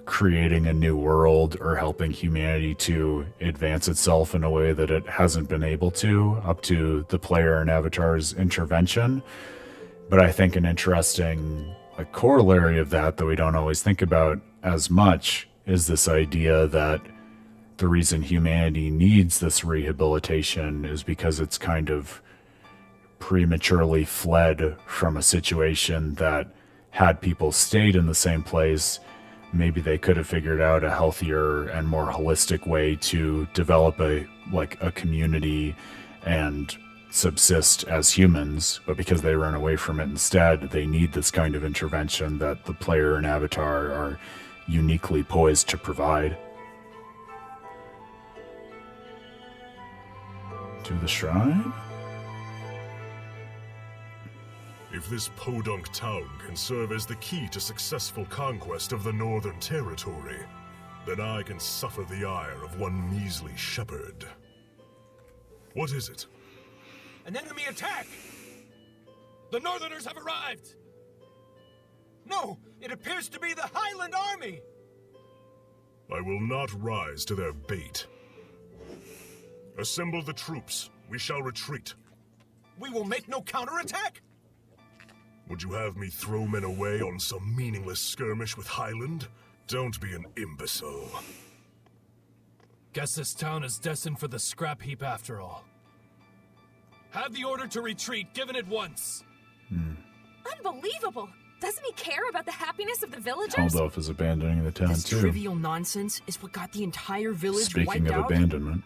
creating a new world or helping humanity to advance itself in a way that it hasn't been able to up to the player and avatar's intervention. But I think an interesting corollary of that we don't always think about as much is this idea that the reason humanity needs this rehabilitation is because it's kind of prematurely fled from a situation that, had people stayed in the same place, maybe they could have figured out a healthier and more holistic way to develop a community and subsist as humans. But because they run away from it instead, they need this kind of intervention that the player and avatar are uniquely poised to provide. To the shrine? If this podunk town can serve as the key to successful conquest of the Northern Territory, then I can suffer the ire of one measly shepherd. What is it? An enemy attack! The Northerners have arrived! No, it appears to be the Highland Army! I will not rise to their bait. Assemble the troops. We shall retreat. We will make no counterattack! Would you have me throw men away on some meaningless skirmish with Highland? Don't be an imbecile. Guess this town is destined for the scrap heap after all. Have the order to retreat given at once. Unbelievable! Doesn't he care about the happiness of the villagers? Heldalf is abandoning the town this too. Trivial nonsense is what got the entire village wiped out. Speaking of abandonment.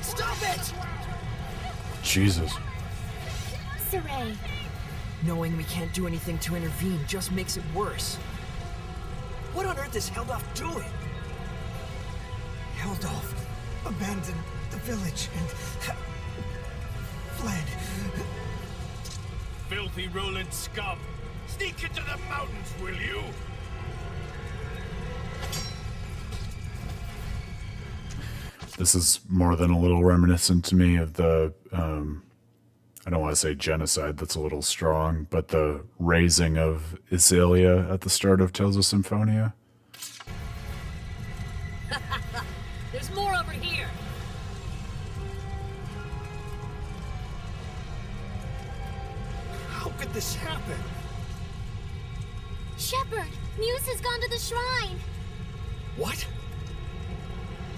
Stop it! Jesus. Sorey. Knowing we can't do anything to intervene just makes it worse. What on earth is Heldalf doing? Heldalf abandoned the village and fled. Filthy Roland scum! Sneak into the mountains, will you? This is more than a little reminiscent to me of the, I don't want to say genocide, that's a little strong, but the raising of Isilia at the start of Tales of Symphonia. There's more over here. How could this happen? Shepherd, Muse has gone to the shrine. What?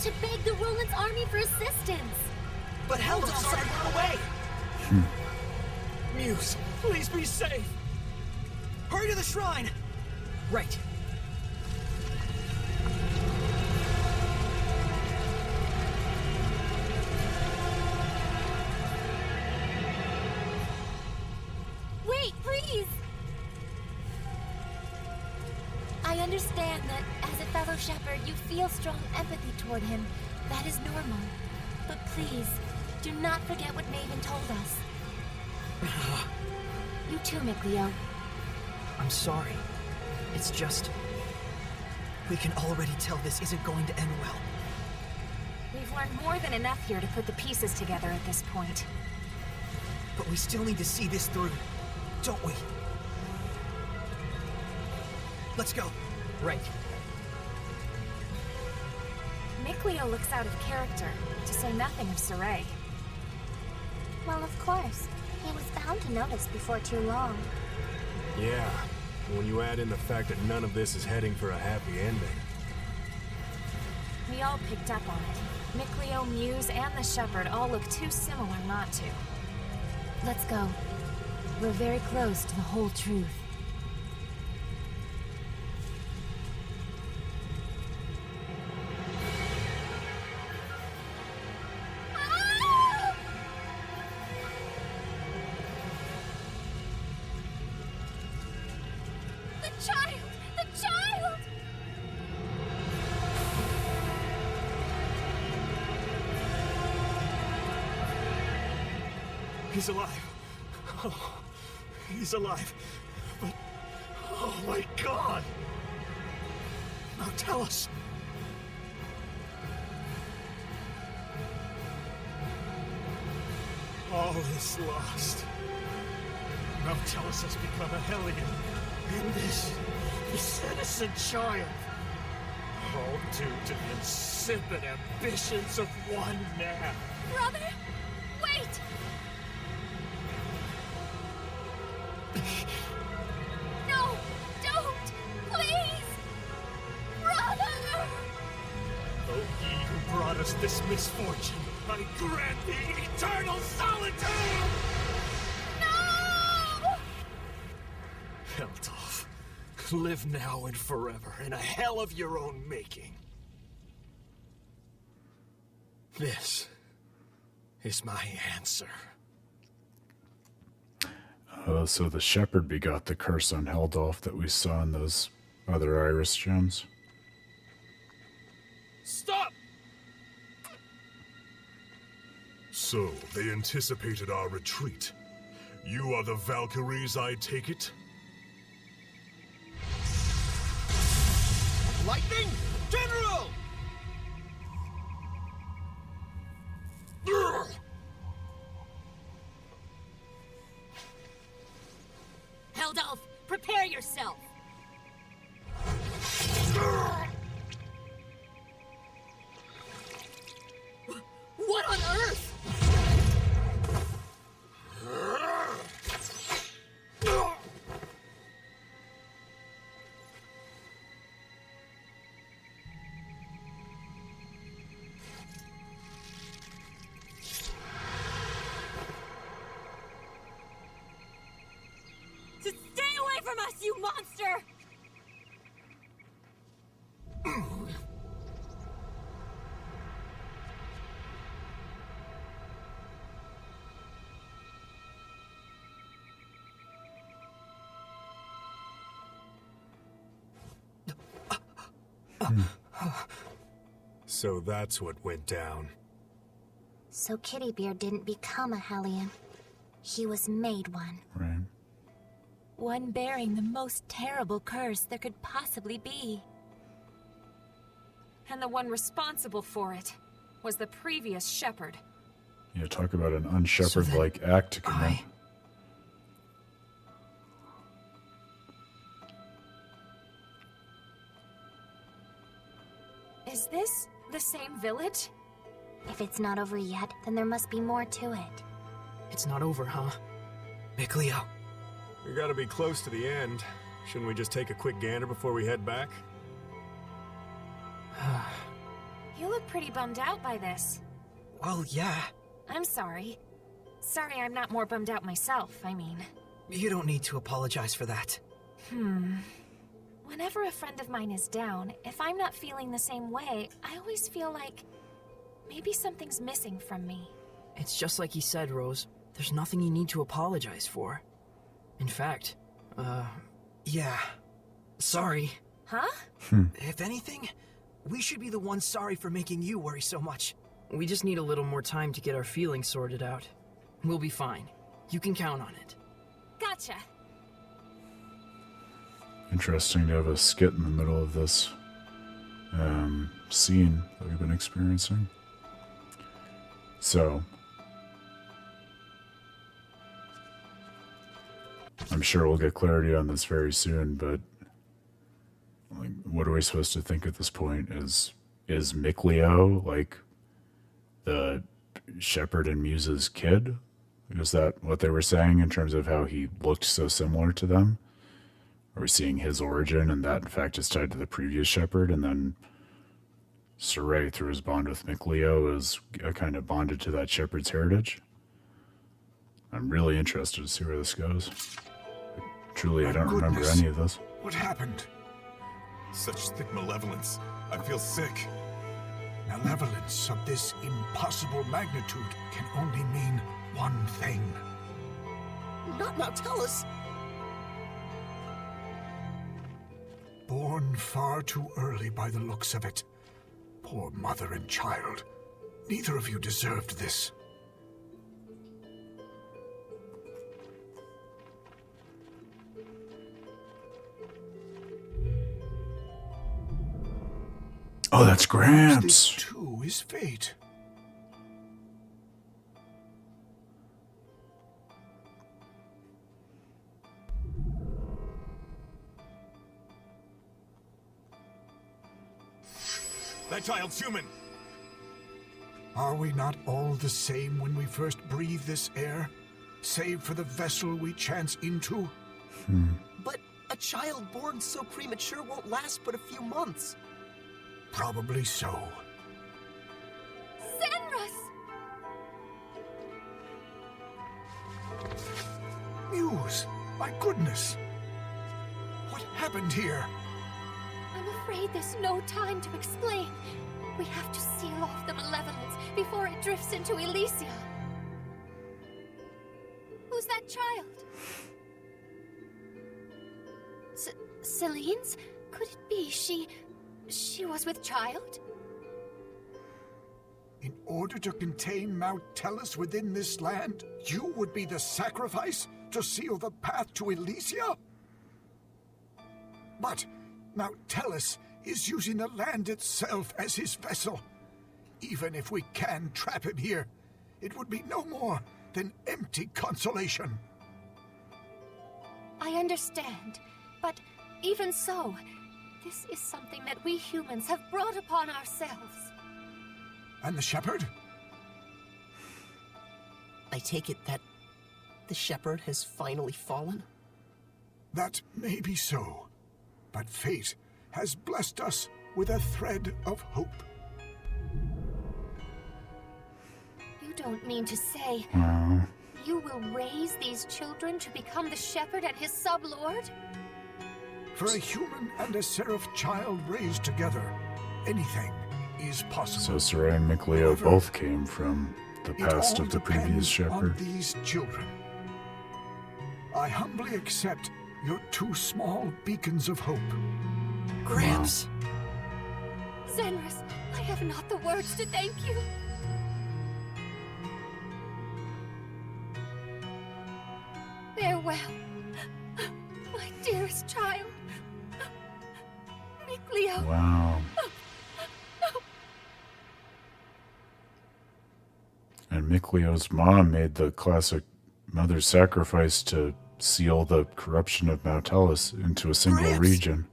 To beg the Roland's army for assistance. But Heldalf's already run away. Muse, please be safe. Hurry to the shrine. Right. Wait, please. I understand feel strong empathy toward him, that is normal. But please, do not forget what Mayvin told us. You too, Mikleo. I'm sorry. It's just... we can already tell this isn't going to end well. We've learned more than enough here to put the pieces together at this point. But we still need to see this through, don't we? Let's go. Right. Mikleo looks out of character, to say nothing of Sorey. Well, of course. He was bound to notice before too long. Yeah, when you add in the fact that none of this is heading for a happy ending. We all picked up on it. Mikleo, Muse, and the Shepherd all look too similar not to. Let's go. We're very close to the whole truth. He's alive. Oh, he's alive. But, oh my God! Maotelus! All is lost. Maotelus has become a Hellion. And this innocent child. All due to the insipid ambitions of one man. Brother, wait! No, don't! Please! Brother! O ye who brought us this misfortune, I grant thee eternal solitude! No! Heldalf, live now and forever in a hell of your own making. This is my answer. So the Shepherd begot the curse on Heldalf that we saw in those other iris gems. Stop! So, they anticipated our retreat. You are the Valkyries, I take it? Lightning! General! Heldalf, prepare yourself! What on earth? Stay away from us, you monster! So that's what went down. So Kittybeard didn't become a Hellion. He was made one. Right. One bearing the most terrible curse there could possibly be. And the one responsible for it was the previous Shepherd. Yeah, talk about an unshepherd-like act to commit. Is this the same village? If it's not over yet, then there must be more to it. It's not over, huh? Mikleo. We gotta be close to the end. Shouldn't we just take a quick gander before we head back? You look pretty bummed out by this. Well, yeah. I'm sorry. Sorry I'm not more bummed out myself, I mean. You don't need to apologize for that. Whenever a friend of mine is down, if I'm not feeling the same way, I always feel like maybe something's missing from me. It's just like he said, Rose. There's nothing you need to apologize for. In fact, yeah. Sorry. Huh? If anything, We should be the ones sorry for making you worry so much. We just need a little more time to get our feelings sorted out. We'll be fine. You can count on it. Gotcha. Interesting to have a skit in the middle of this scene that we've been experiencing. So, I'm sure we'll get clarity on this very soon, but like, what are we supposed to think at this point? Is Mikleo like the Shepherd and Muse's kid? Is that what they were saying in terms of how he looked so similar to them? Are we seeing his origin, and that in fact is tied to the previous Shepherd, and then Sorey, through his bond with Mikleo, is kind of bonded to that Shepherd's heritage? I'm really interested to see where this goes. Truly, I don't remember any of this. What happened? Such thick malevolence. I feel sick. Malevolence of this impossible magnitude can only mean one thing. Not Maotelus! Born far too early by the looks of it. Poor mother and child. Neither of you deserved this. Oh, that's Gramps. This too is fate. That child's human. Are we not all the same when we first breathe this air? Save for the vessel we chance into? But a child born so premature won't last but a few months. Probably so. Zenrus! Muse, my goodness. What happened here? I'm afraid there's no time to explain. We have to seal off the malevolence before it drifts into Elysia. Who's that child? Celine's? Could it be she was with child? In order to contain Maotelus within this land, you would be the sacrifice to seal the path to Elysia? But Maotelus is using the land itself as his vessel. Even if we can trap him here, it would be no more than empty consolation. I understand, but even so, this is something that we humans have brought upon ourselves. And the Shepherd? I take it that the Shepherd has finally fallen? That may be so, but fate has blessed us with a thread of hope. You don't mean to say you will raise these children to become the Shepherd and his sub-lord? For a human and a seraph child raised together, anything is possible. So Sorey and Mikleo both came from the past of the previous Shepherd. On these children. I humbly accept your two small beacons of hope. Gramps! Zenrus, I have not the words to thank you. Farewell, my dearest child. Mikleo. Wow. And Mikleo's mom made the classic mother sacrifice to seal the corruption of Maotelus into a single region.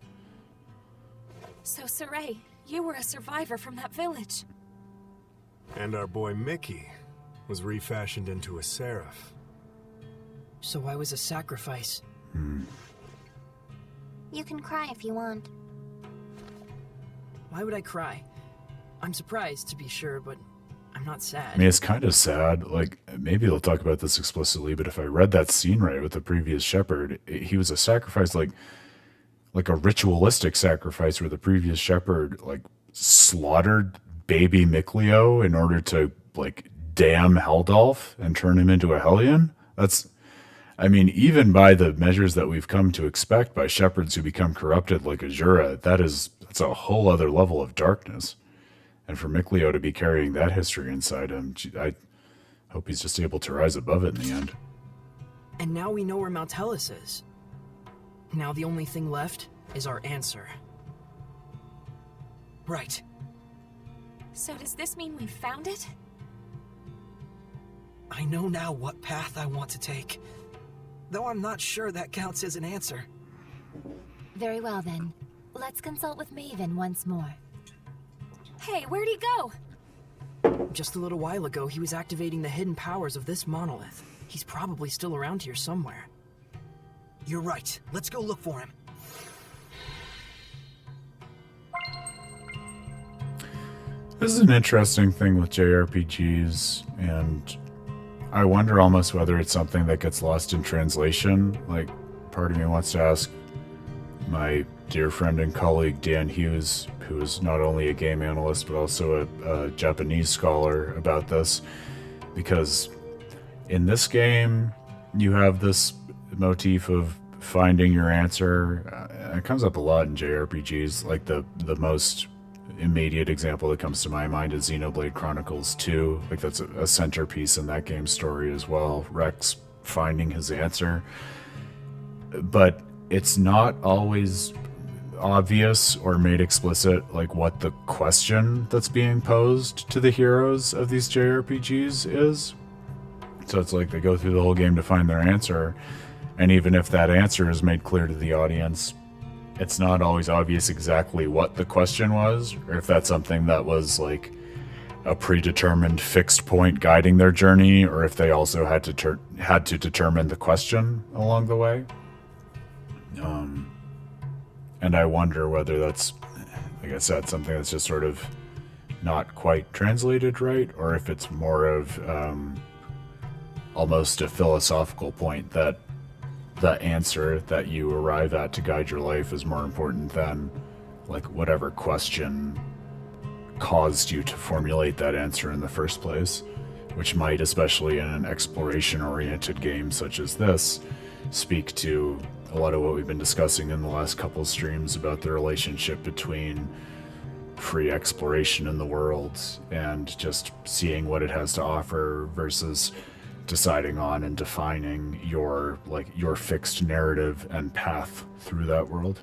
So, Sorey, you were a survivor from that village. And our boy Mickey was refashioned into a seraph. So I was a sacrifice. You can cry if you want. Why would I cry? I'm surprised, to be sure, but I'm not sad. I mean, it's kind of sad. Like, maybe they'll talk about this explicitly, but if I read that scene right with the previous Shepherd, he was a sacrifice, like a ritualistic sacrifice where the previous Shepherd, like, slaughtered baby Mikleo in order to, like, damn Heldalf and turn him into a Hellion. I mean, even by the measures that we've come to expect by shepherds who become corrupted like Azura, that's a whole other level of darkness. And for Mikleo to be carrying that history inside him, I hope he's just able to rise above it in the end. And now we know where Maotelus is. Now the only thing left is our answer. Right. So does this mean we found it? I know now what path I want to take. Though I'm not sure that counts as an answer. Very well then. Let's consult with Mayvin once more. Hey, where'd he go? Just a little while ago, he was activating the hidden powers of this monolith. He's probably still around here somewhere. You're right. Let's go look for him. This is an interesting thing with JRPGs, and I wonder almost whether it's something that gets lost in translation. Like, part of me wants to ask my dear friend and colleague Dan Hughes, who is not only a game analyst but also a Japanese scholar, about this, because in this game you have this motif of finding your answer. It comes up a lot in JRPGs. Like the most immediate example that comes to my mind is Xenoblade Chronicles 2. Like, that's a centerpiece in that game's story as well, Rex finding his answer. But it's not always obvious or made explicit, like, what the question that's being posed to the heroes of these JRPGs is. So it's like they go through the whole game to find their answer, and even if that answer is made clear to the audience, it's not always obvious exactly what the question was, or if that's something that was like a predetermined fixed point guiding their journey, or if they also had to determine the question along the way. And I wonder whether that's, like I said, something that's just sort of not quite translated right, or if it's more of almost a philosophical point that the answer that you arrive at to guide your life is more important than like whatever question caused you to formulate that answer in the first place, which might, especially in an exploration-oriented game such as this, speak to a lot of what we've been discussing in the last couple streams about the relationship between free exploration in the world and just seeing what it has to offer versus deciding on and defining your fixed narrative and path through that world.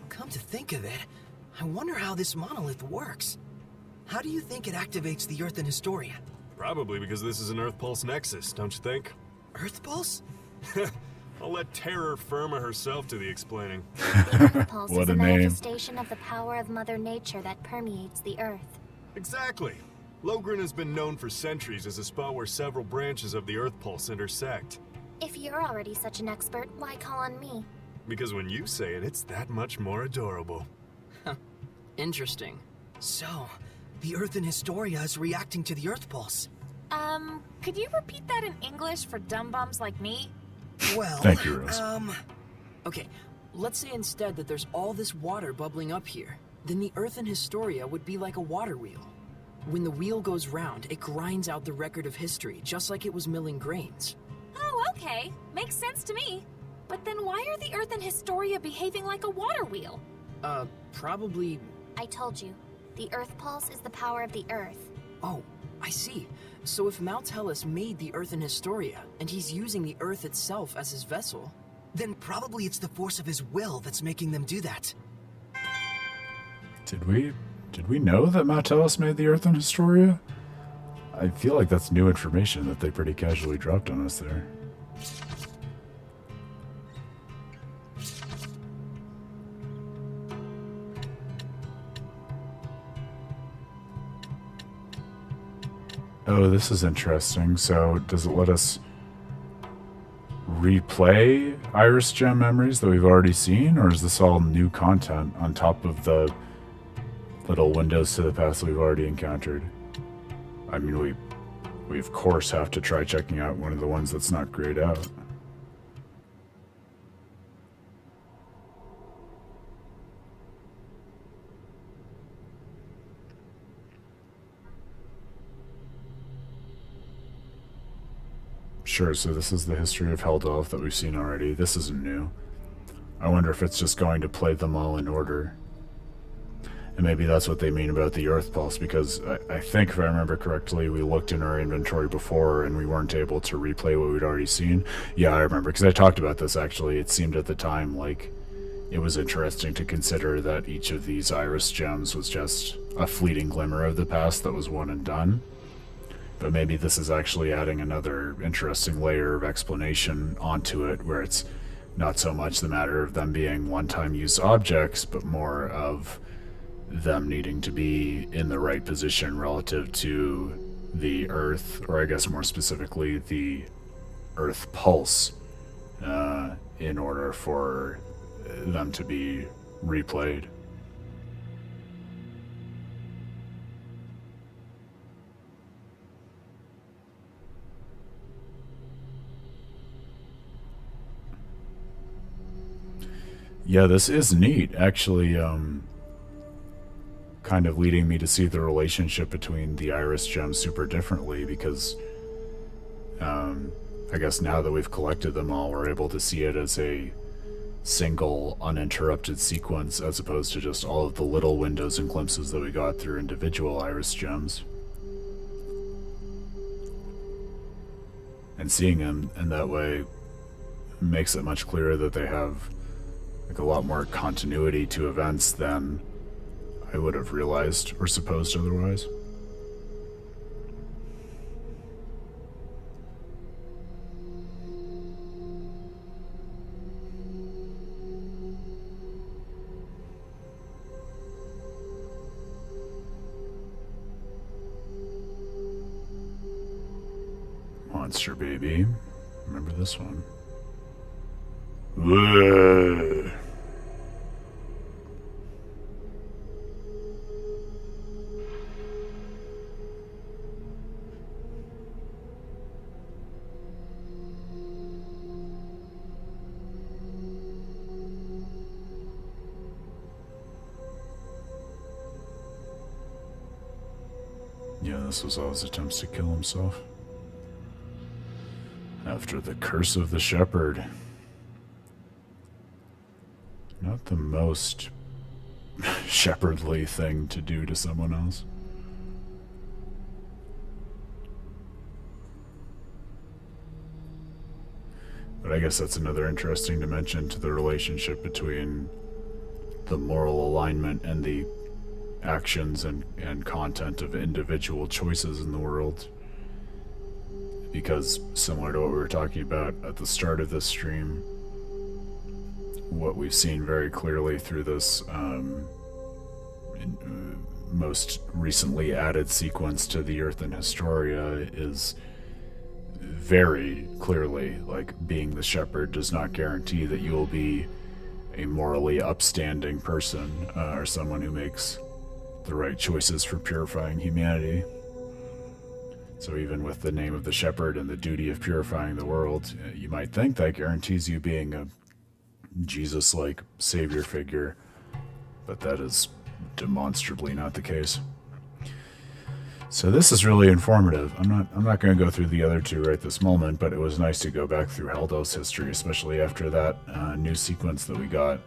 Come to think of it, I wonder how this monolith works. How do you think it activates the Earth and Historia? Probably because this is an Earth Pulse Nexus, don't you think? Earth Pulse? I'll let Terror Firma herself do the explaining. The Earth Pulse What is a a name. manifestation of the power of Mother Nature that permeates the Earth. Exactly. Logren has been known for centuries as a spot where several branches of the Earth Pulse intersect. If you're already such an expert, why call on me? Because when you say it, it's that much more adorable. Interesting. So, the Earth and Historia is reacting to the Earth Pulse. Could you repeat that in English for dumb bums like me? Well, Thank you, Rose. Okay, let's say instead that there's all this water bubbling up here. Then the Earth and Historia would be like a water wheel. When the wheel goes round, it grinds out the record of history, just like it was milling grains. Oh, okay. Makes sense to me. But then why are the Earth and Historia behaving like a water wheel? Probably... I told you, the Earth Pulse is the power of the Earth. Oh, I see. So if Maotelus made the Earth and Historia, and he's using the Earth itself as his vessel... Then probably it's the force of his will that's making them do that. Did we know that Maotelus made the Earth and Historia? I feel like that's new information that they pretty casually dropped on us there. Oh, this is interesting. So, does it let us replay Iris Gem memories that we've already seen, or is this all new content on top of the little windows to the past we've already encountered? I mean, we of course have to try checking out one of the ones that's not grayed out. Sure, so this is the history of Heldalf that we've seen already. This isn't new. I wonder if it's just going to play them all in order. And maybe that's what they mean about the Earth Pulse, because I think, if I remember correctly, we looked in our inventory before and we weren't able to replay what we'd already seen. Yeah, I remember, because I talked about this, actually. It seemed at the time like it was interesting to consider that each of these Iris gems was just a fleeting glimmer of the past that was one and done. But maybe this is actually adding another interesting layer of explanation onto it, where it's not so much the matter of them being one-time use objects, but more of them needing to be in the right position relative to the Earth, or I guess more specifically the Earth Pulse, in order for them to be replayed. Yeah, this is neat, actually, kind of leading me to see the relationship between the Iris gems super differently, because I guess now that we've collected them all, we're able to see it as a single, uninterrupted sequence, as opposed to just all of the little windows and glimpses that we got through individual Iris gems. And seeing them in that way makes it much clearer that they have like a lot more continuity to events than I would have realized or supposed otherwise. Monster Baby. Remember this one. Whoa. Yeah, this was all his attempts to kill himself. After the curse of the shepherd. Not the most shepherdly thing to do to someone else. But I guess that's another interesting dimension to the relationship between the moral alignment and the actions and content of individual choices in the world. Because similar to what we were talking about at the start of this stream, what we've seen very clearly through this most recently added sequence to the Earth and Historia is very clearly, like, being the shepherd does not guarantee that you will be a morally upstanding person or someone who makes the right choices for purifying humanity. So even with the name of the shepherd and the duty of purifying the world, you might think that guarantees you being a Jesus-like savior figure, but that is demonstrably not the case. So this is really informative. I'm not going to go through the other two right this moment, but it was nice to go back through Heldalf's history, especially after that new sequence that we got.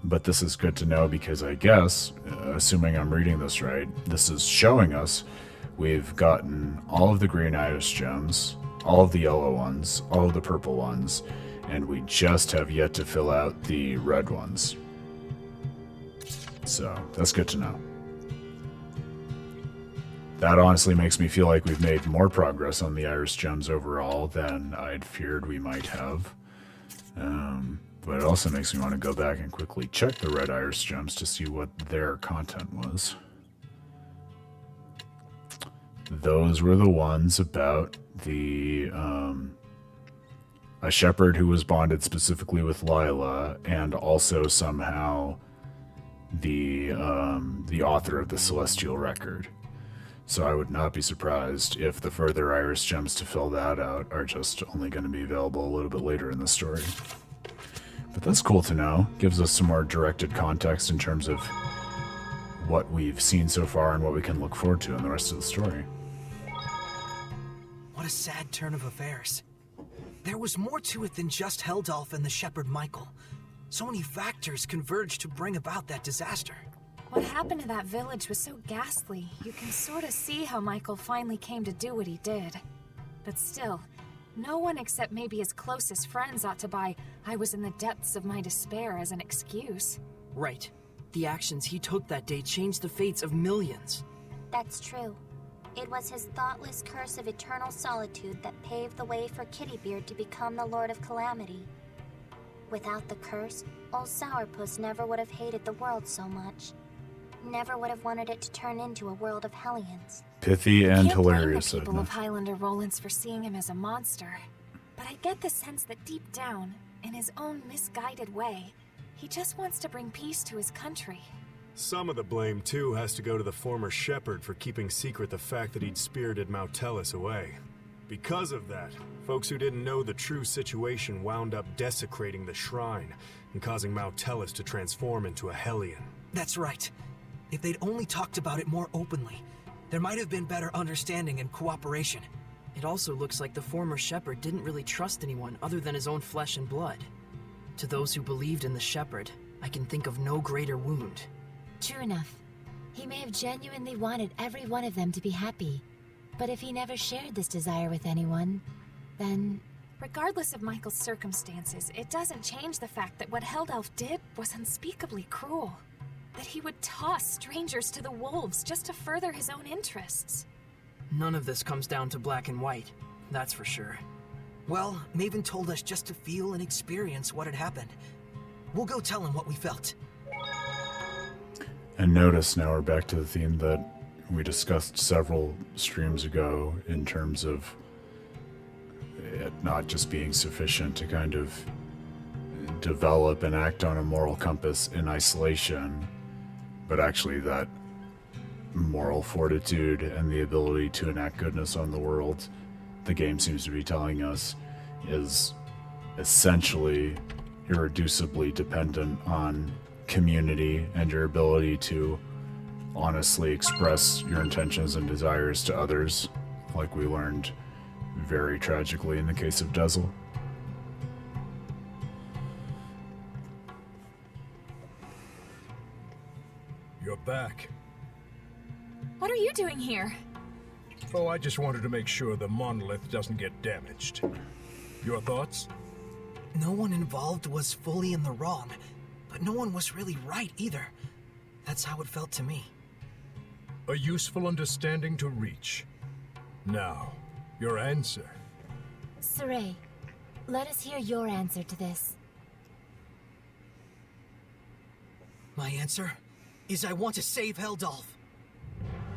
But this is good to know because I guess, assuming I'm reading this right, this is showing us we've gotten all of the green Iris gems, all of the yellow ones, all of the purple ones, and we just have yet to fill out the red ones. So that's good to know. That honestly makes me feel like we've made more progress on the Iris gems overall than I'd feared we might have. But it also makes me want to go back and quickly check the red Iris gems to see what their content was. Those were the ones about the a shepherd who was bonded specifically with Lila, and also somehow the author of the Celestial Record. So I would not be surprised if the further Iris gems to fill that out are just only going to be available a little bit later in the story. But that's cool to know. Gives us some more directed context in terms of what we've seen so far and what we can look forward to in the rest of the story. What a sad turn of affairs. There was more to it than just Heldalf and the shepherd Michael. So many factors converged to bring about that disaster. What happened to that village was so ghastly, you can sort of see how Michael finally came to do what he did. But still, no one except maybe his closest friends ought to buy "I was in the depths of my despair" as an excuse. Right. The actions he took that day changed the fates of millions. That's true. It was his thoughtless curse of eternal solitude that paved the way for Kittybeard to become the Lord of Calamity. Without the curse, old Sourpuss never would have hated the world so much. Never would have wanted it to turn into a world of Hellions. Pithy and Can't blame hilarious. the people of Highlander Rollins for seeing him as a monster, but I get the sense that deep down, in his own misguided way, he just wants to bring peace to his country. Some of the blame, too, has to go to the former shepherd for keeping secret the fact that he'd spirited Maotelus away. Because of that, folks who didn't know the true situation wound up desecrating the shrine and causing Maotelus to transform into a Hellion. That's right. If they'd only talked about it more openly, there might have been better understanding and cooperation. It also looks like the former shepherd didn't really trust anyone other than his own flesh and blood. To those who believed in the shepherd, I can think of no greater wound. True enough. He may have genuinely wanted every one of them to be happy. But if he never shared this desire with anyone, then... Regardless of Michael's circumstances, it doesn't change the fact that what Heldalf did was unspeakably cruel. That he would toss strangers to the wolves just to further his own interests. None of this comes down to black and white, that's for sure. Well, Mayvin told us just to feel and experience what had happened. We'll go tell him what we felt. And notice now we're back to the theme that we discussed several streams ago in terms of it not just being sufficient to kind of develop and act on a moral compass in isolation, but actually that moral fortitude and the ability to enact goodness on the world, the game seems to be telling us, is essentially irreducibly dependent on community and your ability to honestly express your intentions and desires to others, like we learned very tragically in the case of Dezel. You're back. What are you doing here? Oh, I just wanted to make sure the monolith doesn't get damaged. Your thoughts? No one involved was fully in the wrong, but no one was really right either. That's how it felt to me. A useful understanding to reach. Now, your answer. Sorey, let us hear your answer to this. My answer is I want to save Heldalf.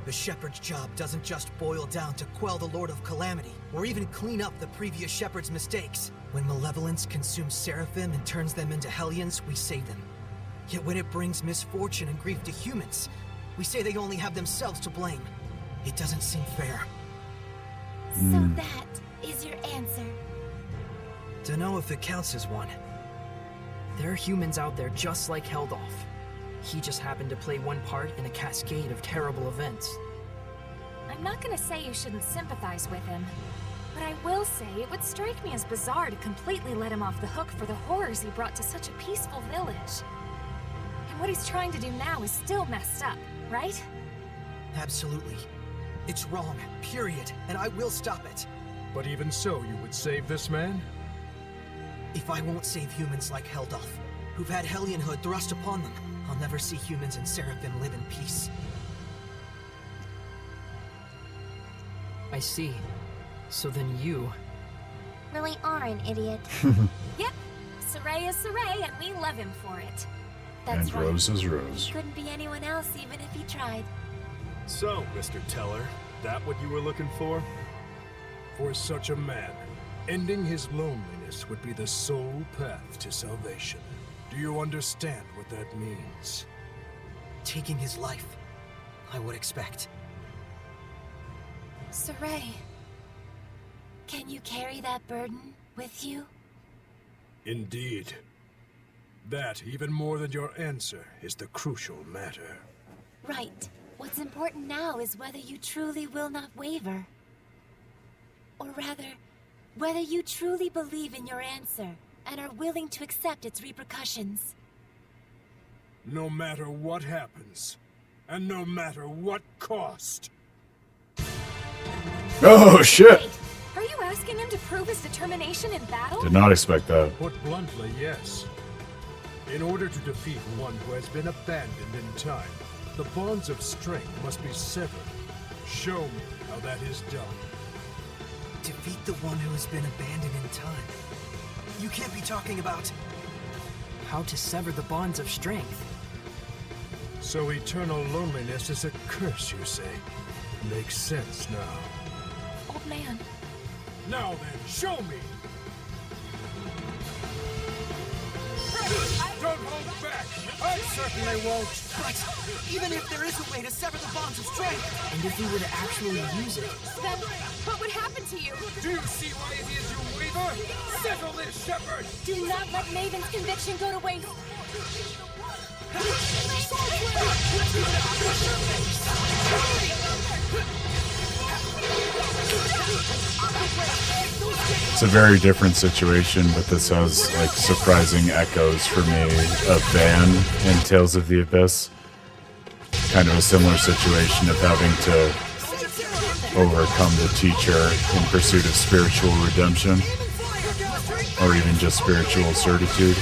The shepherd's job doesn't just boil down to quell the Lord of Calamity, or even clean up the previous shepherd's mistakes. When malevolence consumes seraphim and turns them into Hellions, we save them. Yet when it brings misfortune and grief to humans, we say they only have themselves to blame. It doesn't seem fair. So that is your answer. Dunno if it counts as one. There are humans out there just like Heldalf. He just happened to play one part in a cascade of terrible events. I'm not gonna say you shouldn't sympathize with him, but I will say it would strike me as bizarre to completely let him off the hook for the horrors he brought to such a peaceful village. And what he's trying to do now is still messed up, right? Absolutely. It's wrong, period, and I will stop it. But even so, you would save this man? If I won't save humans like Heldalf, who've had Hellionhood thrust upon them, I'll never see humans and Seraphim live in peace. I see. So then you... really are an idiot. Yep. Sorey is Sorey, and we love him for it. That's and right. Rose is Rose. He couldn't be anyone else even if he tried. So, Mr. Teller, that what you were looking for? For such a man, ending his loneliness would be the sole path to salvation. Do you understand what that means? Taking his life, I would expect. Sorey, can you carry that burden with you? Indeed. That, even more than your answer, is the crucial matter. Right. What's important now is whether you truly will not waver. Or rather, Whether you truly believe in your answer and are willing to accept its repercussions. No matter what happens, and no matter what cost. Oh, shit! Wait, are you asking him to prove his determination in battle? Did not expect that. Put bluntly, yes. In order to defeat one who has been abandoned in time, the bonds of strength must be severed. Show me how that is done. Defeat the one who has been abandoned in time. You can't be talking about how to sever the bonds of strength. So eternal loneliness is a curse, you say? Makes sense now. Old man. Now then, show me! Don't hold back! I certainly won't! But even if there is a way to sever the bonds of strength, and if we were to actually use it, Then what would happen to you? Do you see why it is you waver? Settle this, Shepherd! Do not let Mayvin's conviction go to waste. It's a very different situation, but this has like surprising echoes for me of Van in Tales of the Abyss. Kind of a similar situation of having to overcome the teacher in pursuit of spiritual redemption, or even just spiritual certitude.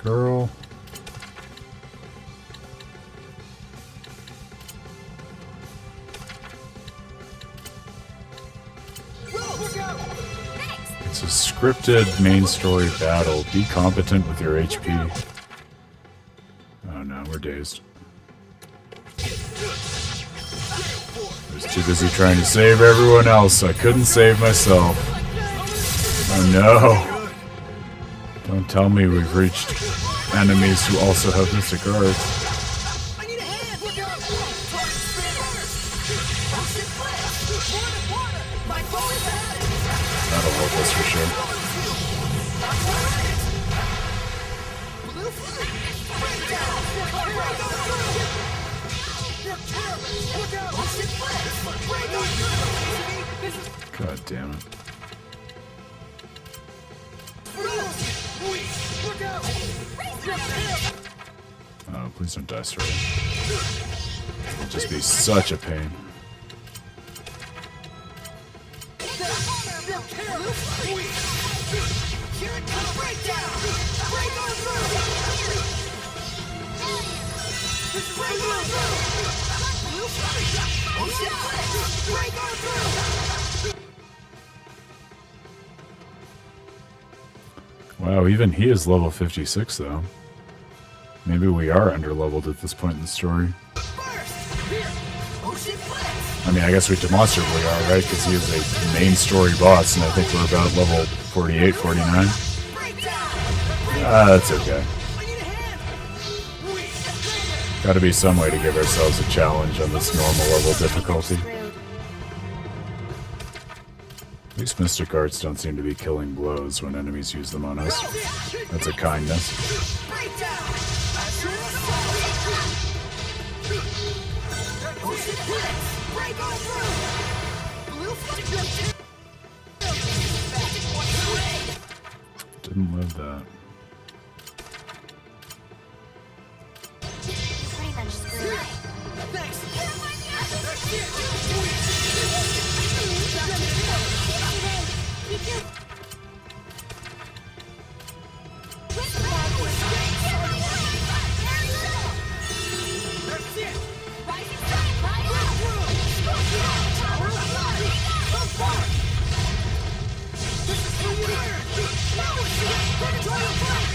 Girl. It's a scripted main story battle. Be competent with your HP. Oh no, we're dazed. I was too busy trying to save everyone else. I couldn't save myself. Oh no. Don't tell me we've reached enemies who also have Mystic Arts. That'll help us for sure. God damn it. Oh, please don't die, Sorey. It'll just be such a pain. Wow, even he is level 56 though. Maybe we are underleveled at this point in the story. I mean, I guess we demonstrably are, right? Because he is a main story boss, and I think we're about level 48, 49. That's okay. Gotta be some way to give ourselves a challenge on this normal level difficulty. At least Mystic Arts don't seem to be killing blows when enemies use them on us. That's a kindness. Didn't love that.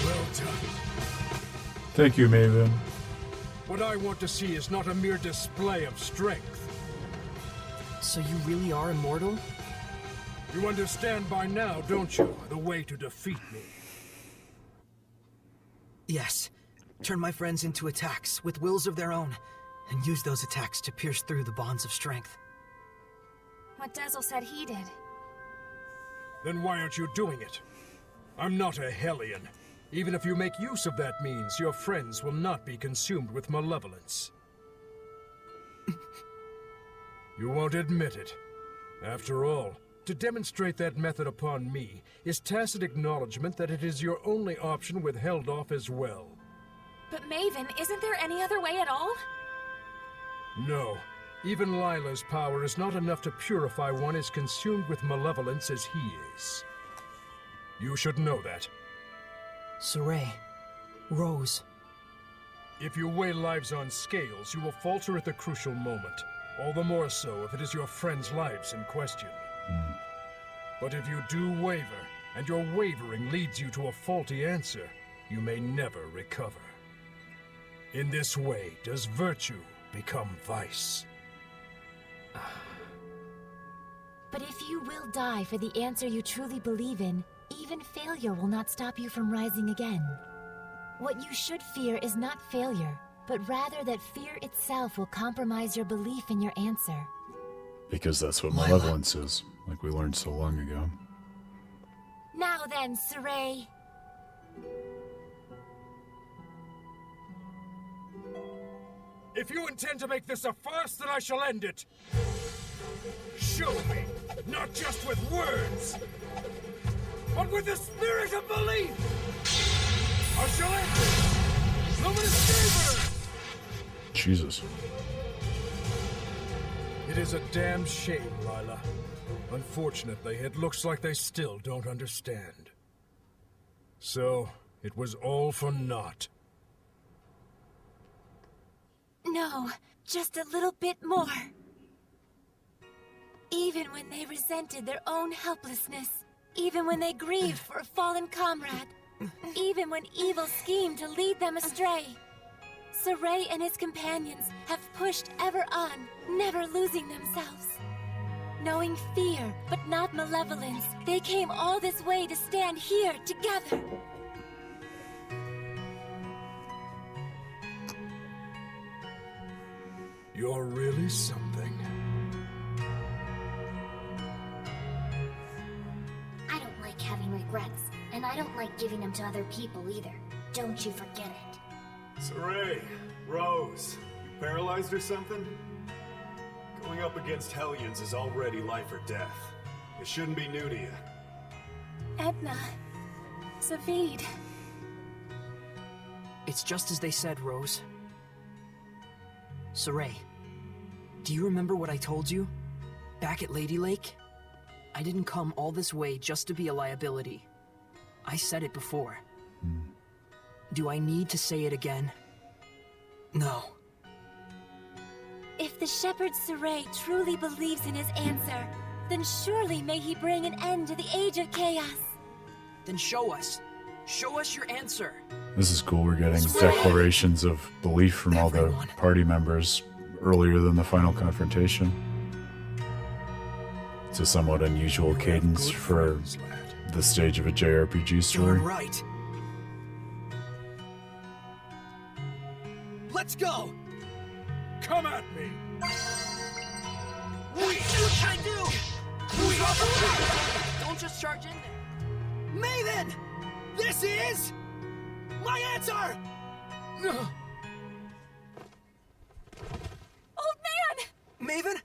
Well Thank you, Mayvin. What I want to see is not a mere display of strength. So you really are immortal? You understand by now, don't you, the way to defeat me? Yes. Turn my friends into attacks with wills of their own, and use those attacks to pierce through the bonds of strength. What Dazzle said he did. Then why aren't you doing it? I'm not a Hellion. Even if you make use of that means, your friends will not be consumed with malevolence. You won't admit it. After all, to demonstrate that method upon me is tacit acknowledgement that it is your only option with Heldalf as well. But Mayvin, isn't there any other way at all? No. Even Lila's power is not enough to purify one as consumed with malevolence as he is. You should know that. Sorey. Rose. If you weigh lives on scales, you will falter at the crucial moment. All the more so if it is your friends' lives in question. But if you do waver, and your wavering leads you to a faulty answer, you may never recover. In this way does virtue become vice. But if you will die for the answer you truly believe in, even failure will not stop you from rising again. What you should fear is not failure, but rather that fear itself will compromise your belief in your answer. Because that's what malevolence is, like we learned so long ago. Now then, Sorey. If you intend to make this a farce, then I shall end it. Show me, not just with words, but with the spirit of belief. I shall end it. Luminous favor. Jesus. It is a damn shame, Lila. Unfortunately, it looks like they still don't understand. So, it was all for naught. No, just a little bit more. Even when they resented their own helplessness, even when they grieved for a fallen comrade, even when evil schemed to lead them astray, Sorey and his companions have pushed ever on, never losing themselves. Knowing fear, but not malevolence, they came all this way to stand here together. You're really something. I don't like having regrets, and I don't like giving them to other people either. Don't you forget it. Sorey, Rose, you paralyzed or something? Going up against Hellions is already life or death. It shouldn't be new to you. Edna. Zavid. It's just as they said, Rose. Sorey, do you remember what I told you? Back at Lady Lake? I didn't come all this way just to be a liability. I said it before. Do I need to say it again? No. If the shepherd Sorey truly believes in his answer, then surely may he bring an end to the Age of Chaos. Then show us. Show us your answer. This is cool. We're getting declarations of belief from all the party members earlier than the final confrontation. It's a somewhat unusual cadence for the stage of a JRPG story. Right. Let's go! Come at me! Wait, what can I do? Don't just charge in there. Mayvin! This is my answer! Old man! Mayvin?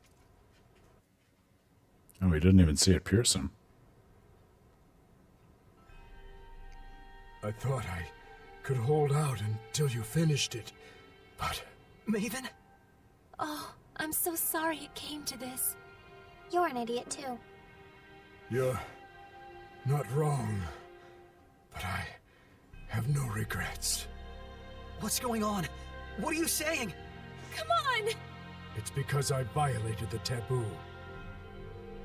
Oh, we didn't even see it pierce him. I thought I could hold out until you finished it, but... Mayvin? Oh, I'm so sorry it came to this. You're an idiot too. You're not wrong, but I have no regrets. What's going on? What are you saying? Come on! It's because I violated the taboo.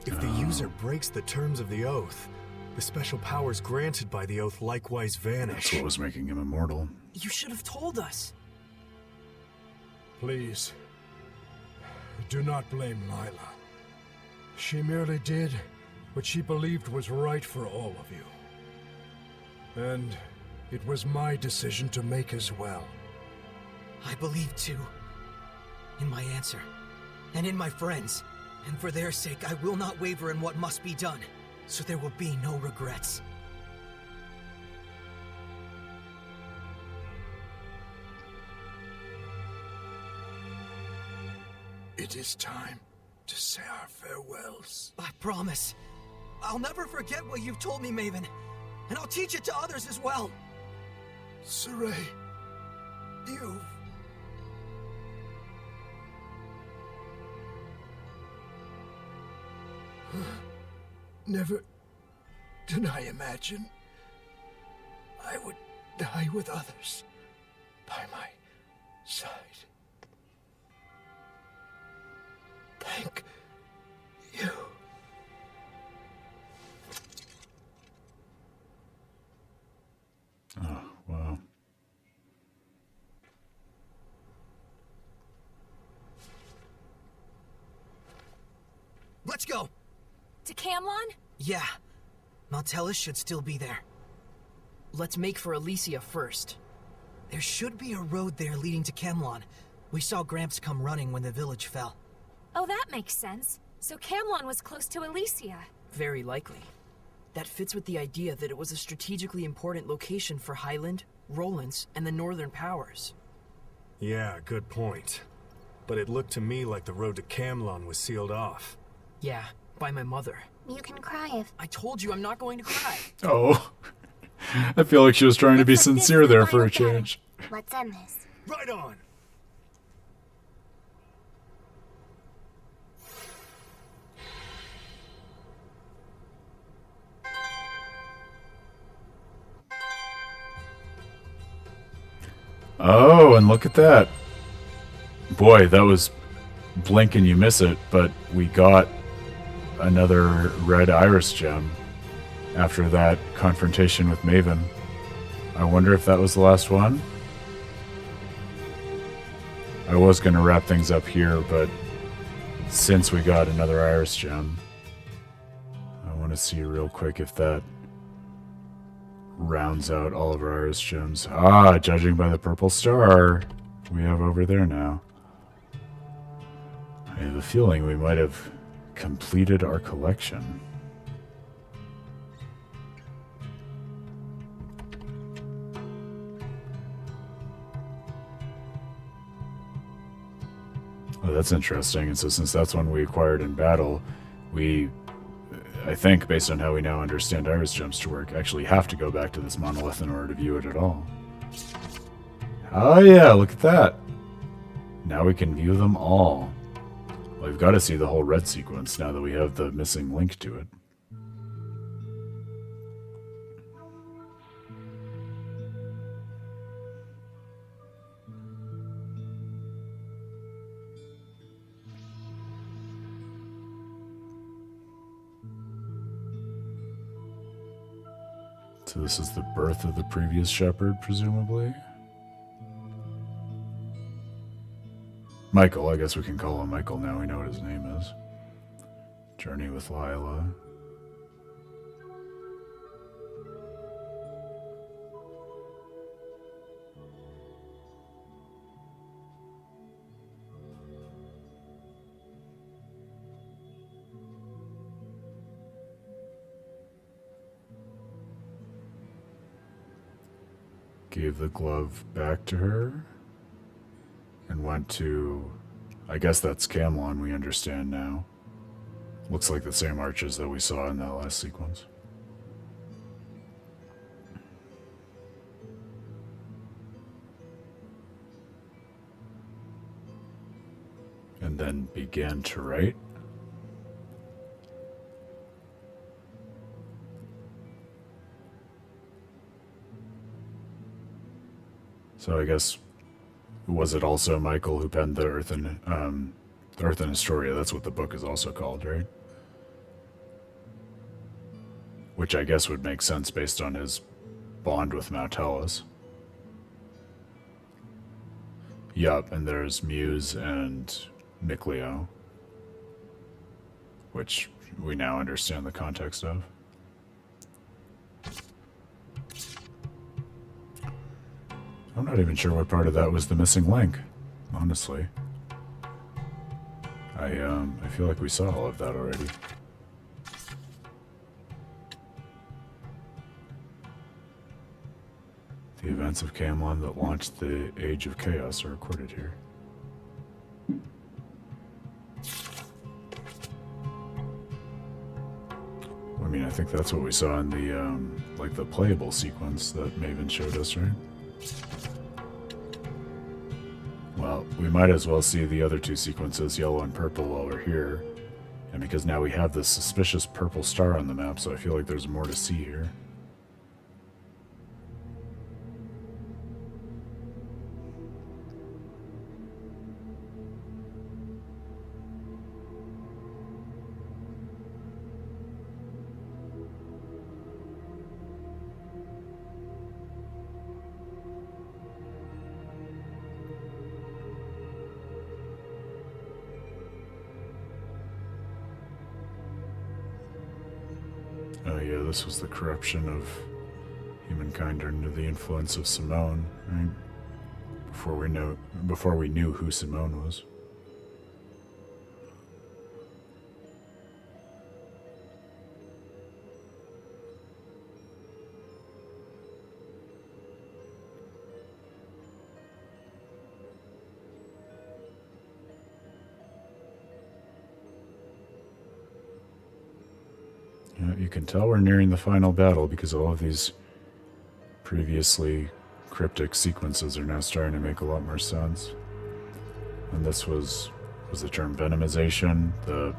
If the user breaks the terms of the oath, The special powers granted by the oath likewise vanish. That's what was making him immortal. You should have told us. Please, do not blame Lila. She merely did what she believed was right for all of you. And it was my decision to make as well. I believe too. In my answer. And in my friends. And for their sake, I will not waver in what must be done. So there will be no regrets. It is time to say our farewells. I promise. I'll never forget what you've told me, Mayvin. And I'll teach it to others as well. Sorey, you've... Never did I imagine I would die with others by my side. Thank you. Oh, wow. Let's go! To Camlon? Yeah. Maotelus should still be there. Let's make for Alisha first. There should be a road there leading to Camlon. We saw Gramps come running when the village fell. Oh, that makes sense. So Camlon was close to Alisha. Very likely. That fits with the idea that it was a strategically important location for Highland, Rollins, and the Northern Powers. Yeah, good point. But it looked to me like the road to Camlon was sealed off. Yeah, by my mother. You can cry if... I told you I'm not going to cry. Oh. I feel like she was trying to be sincere there for a change. Let's end this. Right on! Oh, and look at that. Boy, that was blink and you miss it, but we got another red iris gem after that confrontation with Mayvin. I wonder if that was the last one? I was going to wrap things up here, but since we got another iris gem, I want to see real quick if that rounds out all of our iris gems. Ah, judging by the purple star we have over there now. I have a feeling we might have completed our collection. Oh, that's interesting. And so since that's one we acquired in battle, we, I think, based on how we now understand iris gems to work, actually have to go back to this monolith in order to view it at all. Oh yeah, look at that. Now we can view them all. Well, we've got to see the whole red sequence now that we have the missing link to it. So this is the birth of the previous shepherd, presumably? Michael, I guess we can call him Michael now. We know what his name is. Journey with Lila. Gave the glove back to her and went to, I guess that's Camlon, we understand now. Looks like the same arches that we saw in that last sequence. And then began to write. So I guess, was it also Michael who penned the Earthen Historia? That's what the book is also called, right? Which I guess would make sense based on his bond with Maotelus. Yup, and there's Muse and Mikleo, which we now understand the context of. I'm not even sure what part of that was the missing link, honestly. I feel like we saw all of that already. The events of Camelon that launched the Age of Chaos are recorded here. I mean, I think that's what we saw in the, like the playable sequence that Mayvin showed us, right? Well, we might as well see the other two sequences, yellow and purple, while we're here. And because now we have this suspicious purple star on the map, so I feel like there's more to see here. Oh yeah, this was the corruption of humankind under the influence of Simone, right? Before we knew who Simone was. You can tell we're nearing the final battle because all of these previously cryptic sequences are now starting to make a lot more sense. And this was the term venomization, the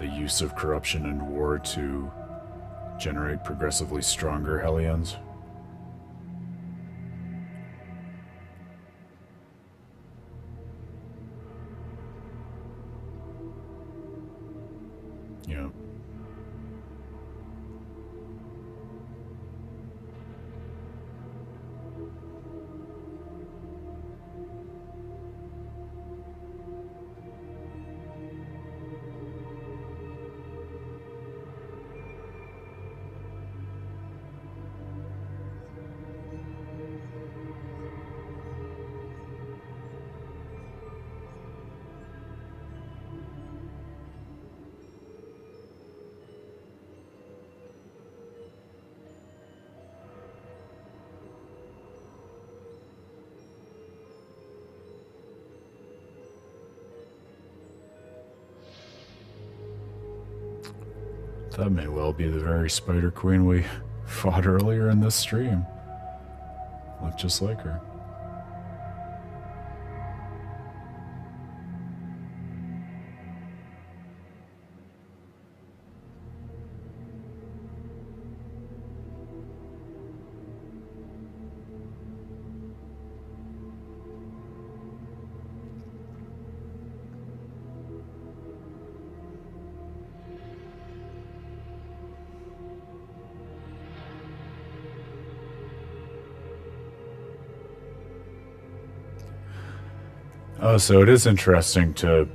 use of corruption and war to generate progressively stronger Hellions. Yeah. That may well be the very Spider Queen we fought earlier in this stream. Looked just like her. Oh, so it is interesting to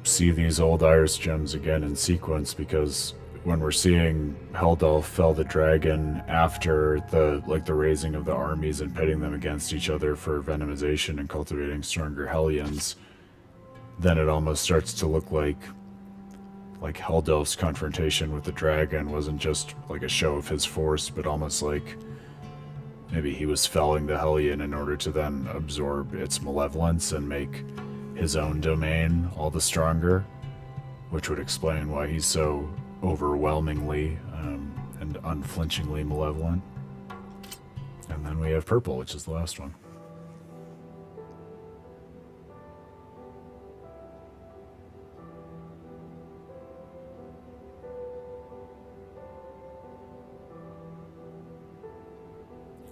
see these old Iris gems again in sequence, because when we're seeing Heldalf fell the dragon after the raising of the armies and pitting them against each other for venomization and cultivating stronger Hellions, then it almost starts to look like Heldalf's confrontation with the dragon wasn't just like a show of his force, but almost like maybe he was felling the Hellion in order to then absorb its malevolence and make his own domain all the stronger, which would explain why he's so overwhelmingly and unflinchingly malevolent. And then we have purple, which is the last one.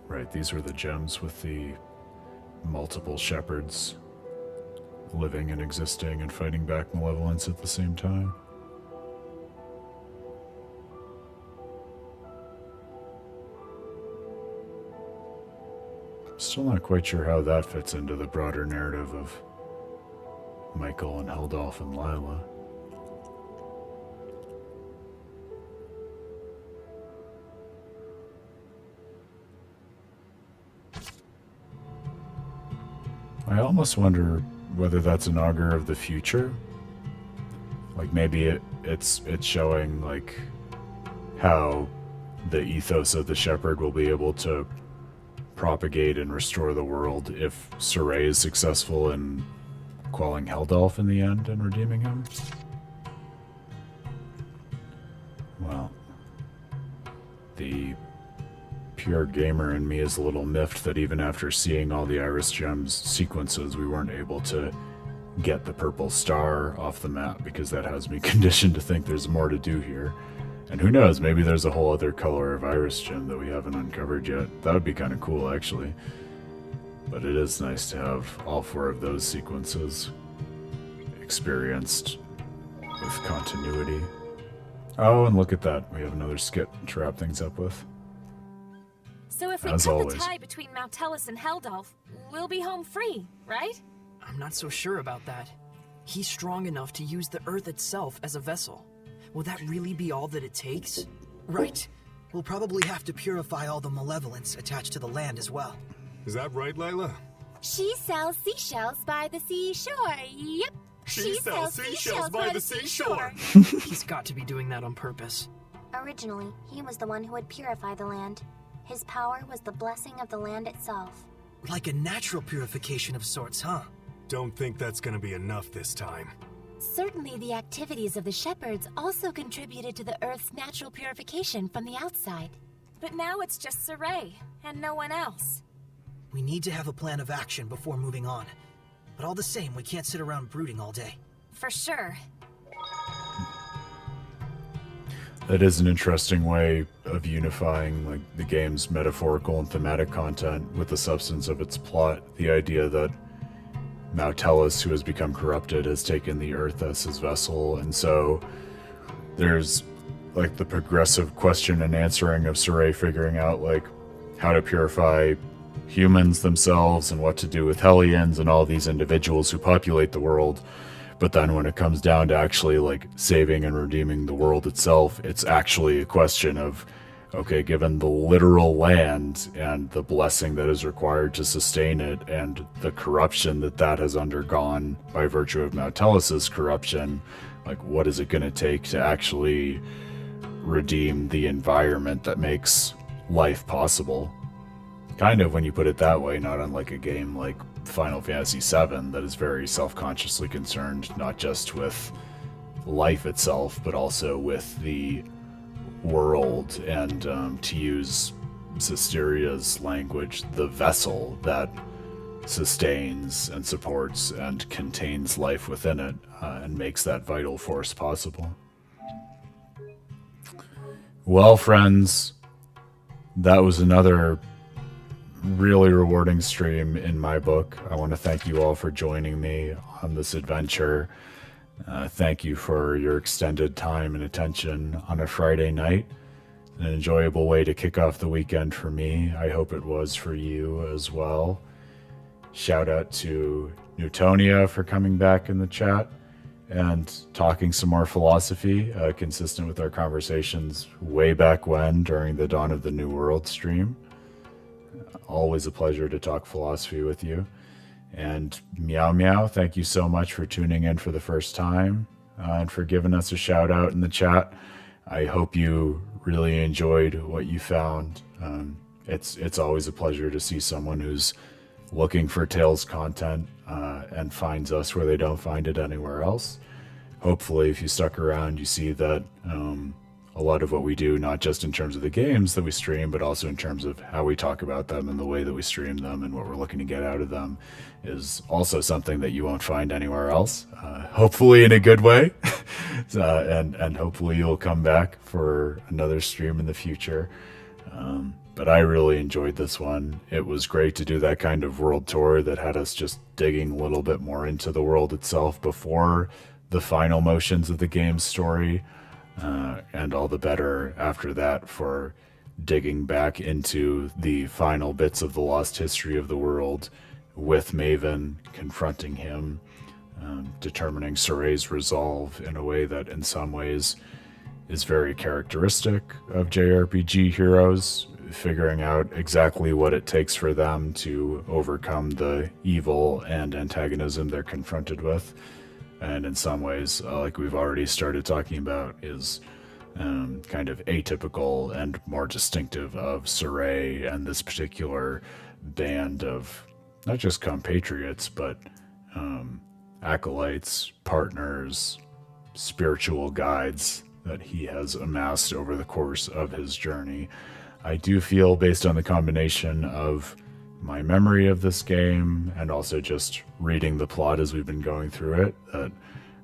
Right, these were the gems with the multiple shepherds living and existing and fighting back malevolence at the same time. Still not quite sure how that fits into the broader narrative of Michael and Heldalf and Lila. I almost wonder whether that's an augur of the future. Like maybe it's showing like how the ethos of the shepherd will be able to propagate and restore the world if Sorey is successful in quelling Heldalf in the end and redeeming him. Well, the pure gamer in me is a little miffed that even after seeing all the Iris Gems sequences, we weren't able to get the purple star off the map, because that has me conditioned to think there's more to do here. And who knows, maybe there's a whole other color of Iris Gem that we haven't uncovered yet. That would be kind of cool, actually. But it is nice to have all 4 of those sequences experienced with continuity. Oh, and look at that. We have another skit to wrap things up with. So if we As cut always. the tie between Maotelus and Heldalf, we'll be home free, right? I'm not so sure about that. He's strong enough to use the Earth itself as a vessel. Will that really be all that it takes? Right. We'll probably have to purify all the malevolence attached to the land as well. Is that right, Layla? She sells seashells by the seashore. Yep. She sells seashells by the seashore. He's got to be doing that on purpose. Originally, he was the one who would purify the land. His power was the blessing of the land itself. Like a natural purification of sorts, huh? Don't think that's gonna be enough this time. Certainly the activities of the shepherds also contributed to the Earth's natural purification from the outside. But now it's just Sorey, and no one else. We need to have a plan of action before moving on. But all the same, we can't sit around brooding all day. For sure. That is an interesting way of unifying like the game's metaphorical and thematic content with the substance of its plot. The idea that Maotelus, who has become corrupted, has taken the Earth as his vessel, and so there's like the progressive question and answering of Sorey figuring out like how to purify humans themselves and what to do with Hellions and all these individuals who populate the world. But then when it comes down to actually like saving and redeeming the world itself, it's actually a question of, okay, given the literal land and the blessing that is required to sustain it and the corruption that has undergone by virtue of Maotelus's corruption, like what is it going to take to actually redeem the environment that makes life possible? Kind of when you put it that way, not unlike a game like Final Fantasy VII that is very self-consciously concerned not just with life itself, but also with the world and, to use Zesteria's language, the vessel that sustains and supports and contains life within it and makes that vital force possible. Well, friends, that was another really rewarding stream in my book. I want to thank you all for joining me on this adventure. Thank you for your extended time and attention on a Friday night. An enjoyable way to kick off the weekend for me. I hope it was for you as well. Shout out to Newtonia for coming back in the chat and talking some more philosophy, consistent with our conversations way back when during the Dawn of the New World stream. Always a pleasure to talk philosophy with you. And Meow Meow, thank you so much for tuning in for the first time and for giving us a shout out in the chat. I hope you really enjoyed what you found. It's always a pleasure to see someone who's looking for Tales content and finds us where they don't find it anywhere else. Hopefully, if you stuck around, you see that a lot of what we do, not just in terms of the games that we stream, but also in terms of how we talk about them and the way that we stream them and what we're looking to get out of them, is also something that you won't find anywhere else. Hopefully in a good way. And hopefully you'll come back for another stream in the future. But I really enjoyed this one. It was great to do that kind of world tour that had us just digging a little bit more into the world itself before the final motions of the game's story. And all the better after that for digging back into the final bits of the lost history of the world with Mayvin, confronting him, determining Sorey's resolve in a way that in some ways is very characteristic of JRPG heroes, figuring out exactly what it takes for them to overcome the evil and antagonism they're confronted with. And in some ways, like we've already started talking about, is kind of atypical and more distinctive of Sorey and this particular band of not just compatriots, but acolytes, partners, spiritual guides that he has amassed over the course of his journey. I do feel, based on the combination of my memory of this game and also just reading the plot as we've been going through it, that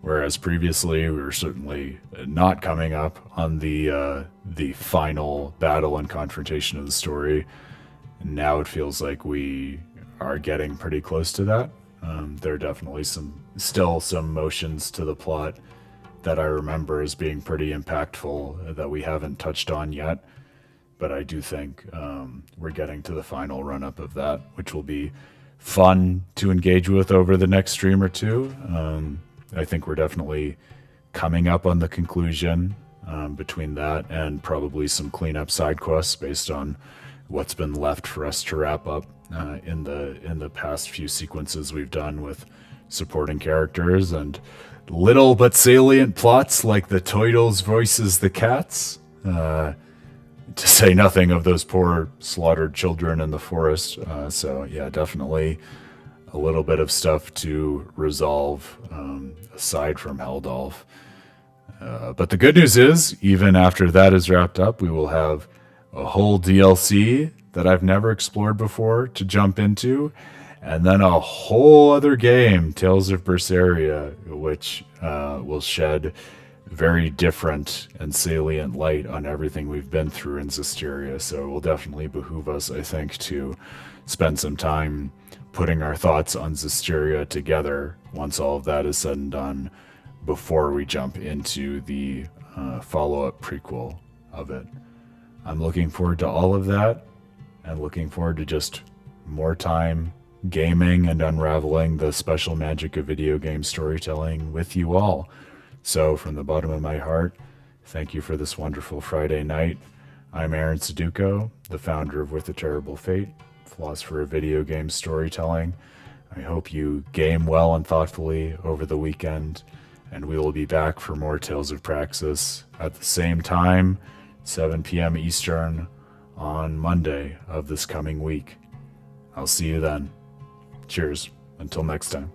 whereas previously we were certainly not coming up on the final battle and confrontation of the story, now it feels like we are getting pretty close to that. There are definitely still some motions to the plot that I remember as being pretty impactful that we haven't touched on yet. But I do think we're getting to the final run-up of that, which will be fun to engage with over the next stream or two. I think we're definitely coming up on the conclusion between that and probably some cleanup side quests based on what's been left for us to wrap up in the past few sequences we've done with supporting characters and little but salient plots like the Toidles voices the cats. To say nothing of those poor slaughtered children in the forest. So yeah, definitely a little bit of stuff to resolve aside from Heldalf. But the good news is, even after that is wrapped up, we will have a whole DLC that I've never explored before to jump into, and then a whole other game, Tales of Berseria, which will shed very different and salient light on everything we've been through in Zestiria. So it will definitely behoove us, I think, to spend some time putting our thoughts on Zestiria together once all of that is said and done, before we jump into the follow-up prequel of it. I'm looking forward to all of that, and looking forward to just more time gaming and unraveling the special magic of video game storytelling with you all. So from the bottom of my heart, thank you for this wonderful Friday night. I'm Aaron Suduiko, the founder of With a Terrible Fate, philosopher of video game storytelling. I hope you game well and thoughtfully over the weekend, and we will be back for more Tales of Praxis at the same time, 7 p.m. Eastern, on Monday of this coming week. I'll see you then. Cheers. Until next time.